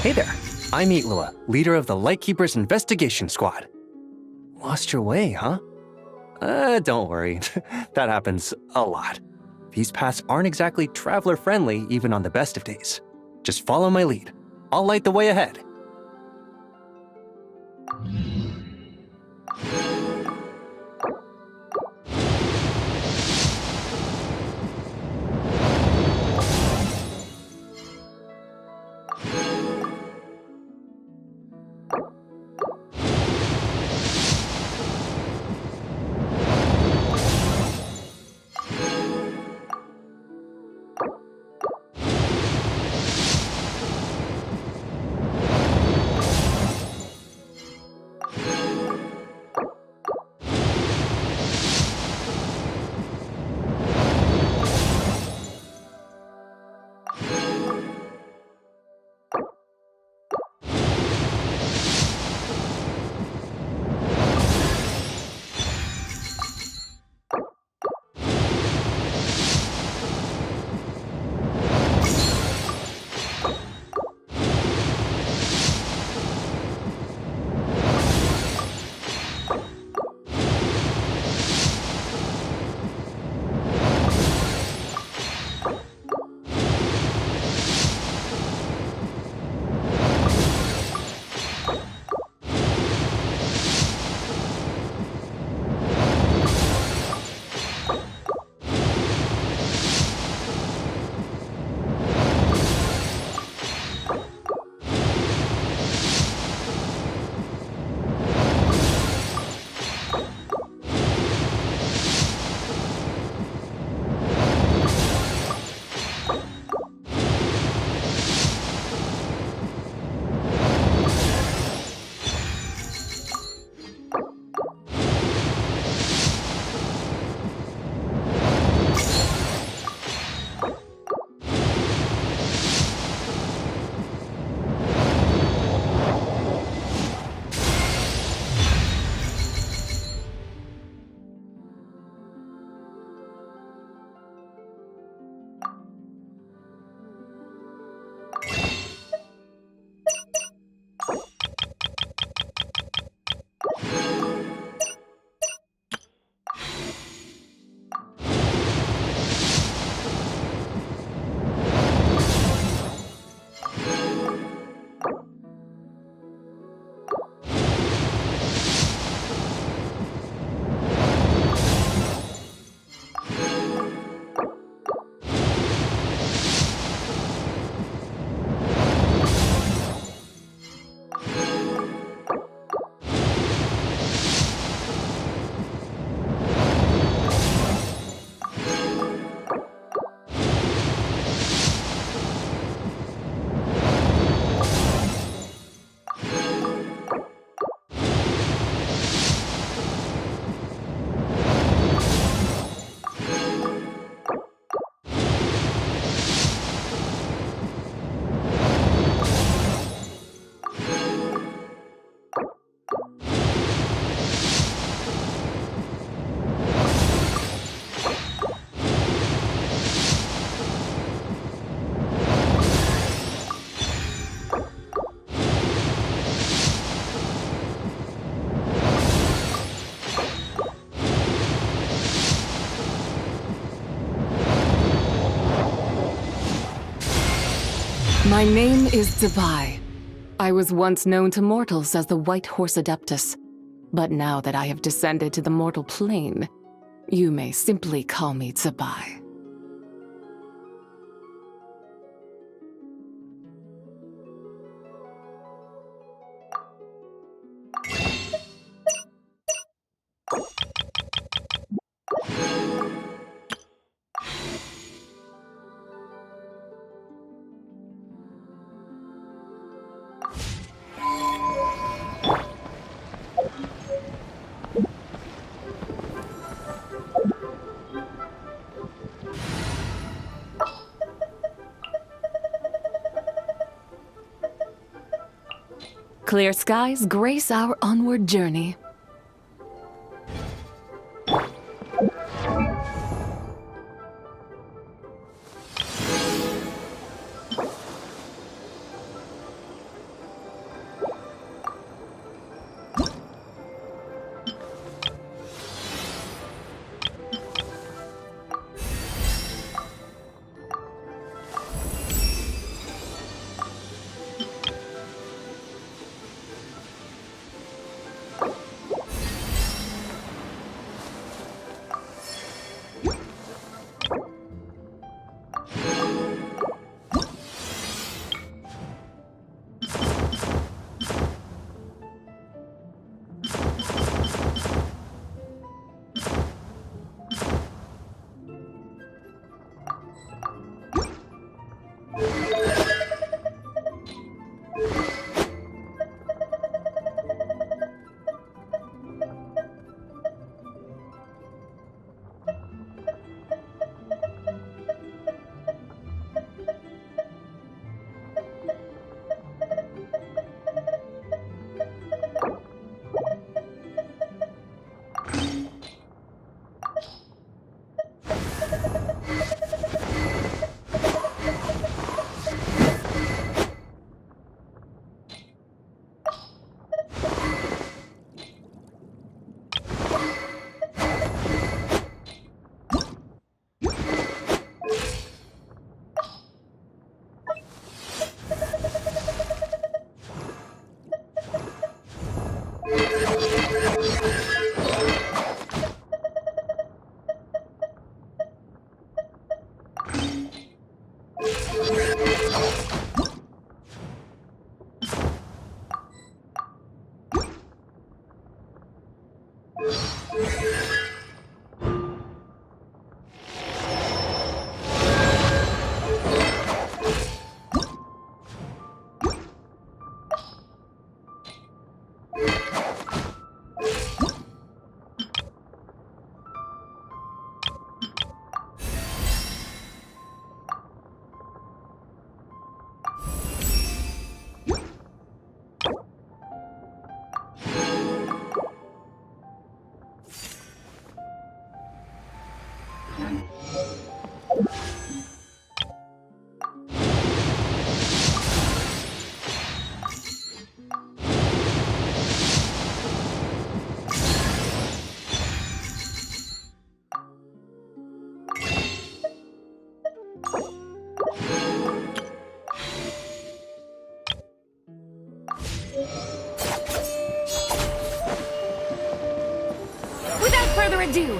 A: Hey there, I'm Itlua, leader of the Lightkeepers Investigation Squad. Lost your way, huh? Don't worry, that happens a lot. These paths aren't exactly traveler-friendly even on the best of days. Just follow my lead. I'll light the way ahead.
J: My name is ZIBAI. I was once known to mortals as the White Horse Adeptus, but now that I have descended to the mortal plane, you may simply call me ZIBAI. Clear skies grace our onward journey. Without further ado,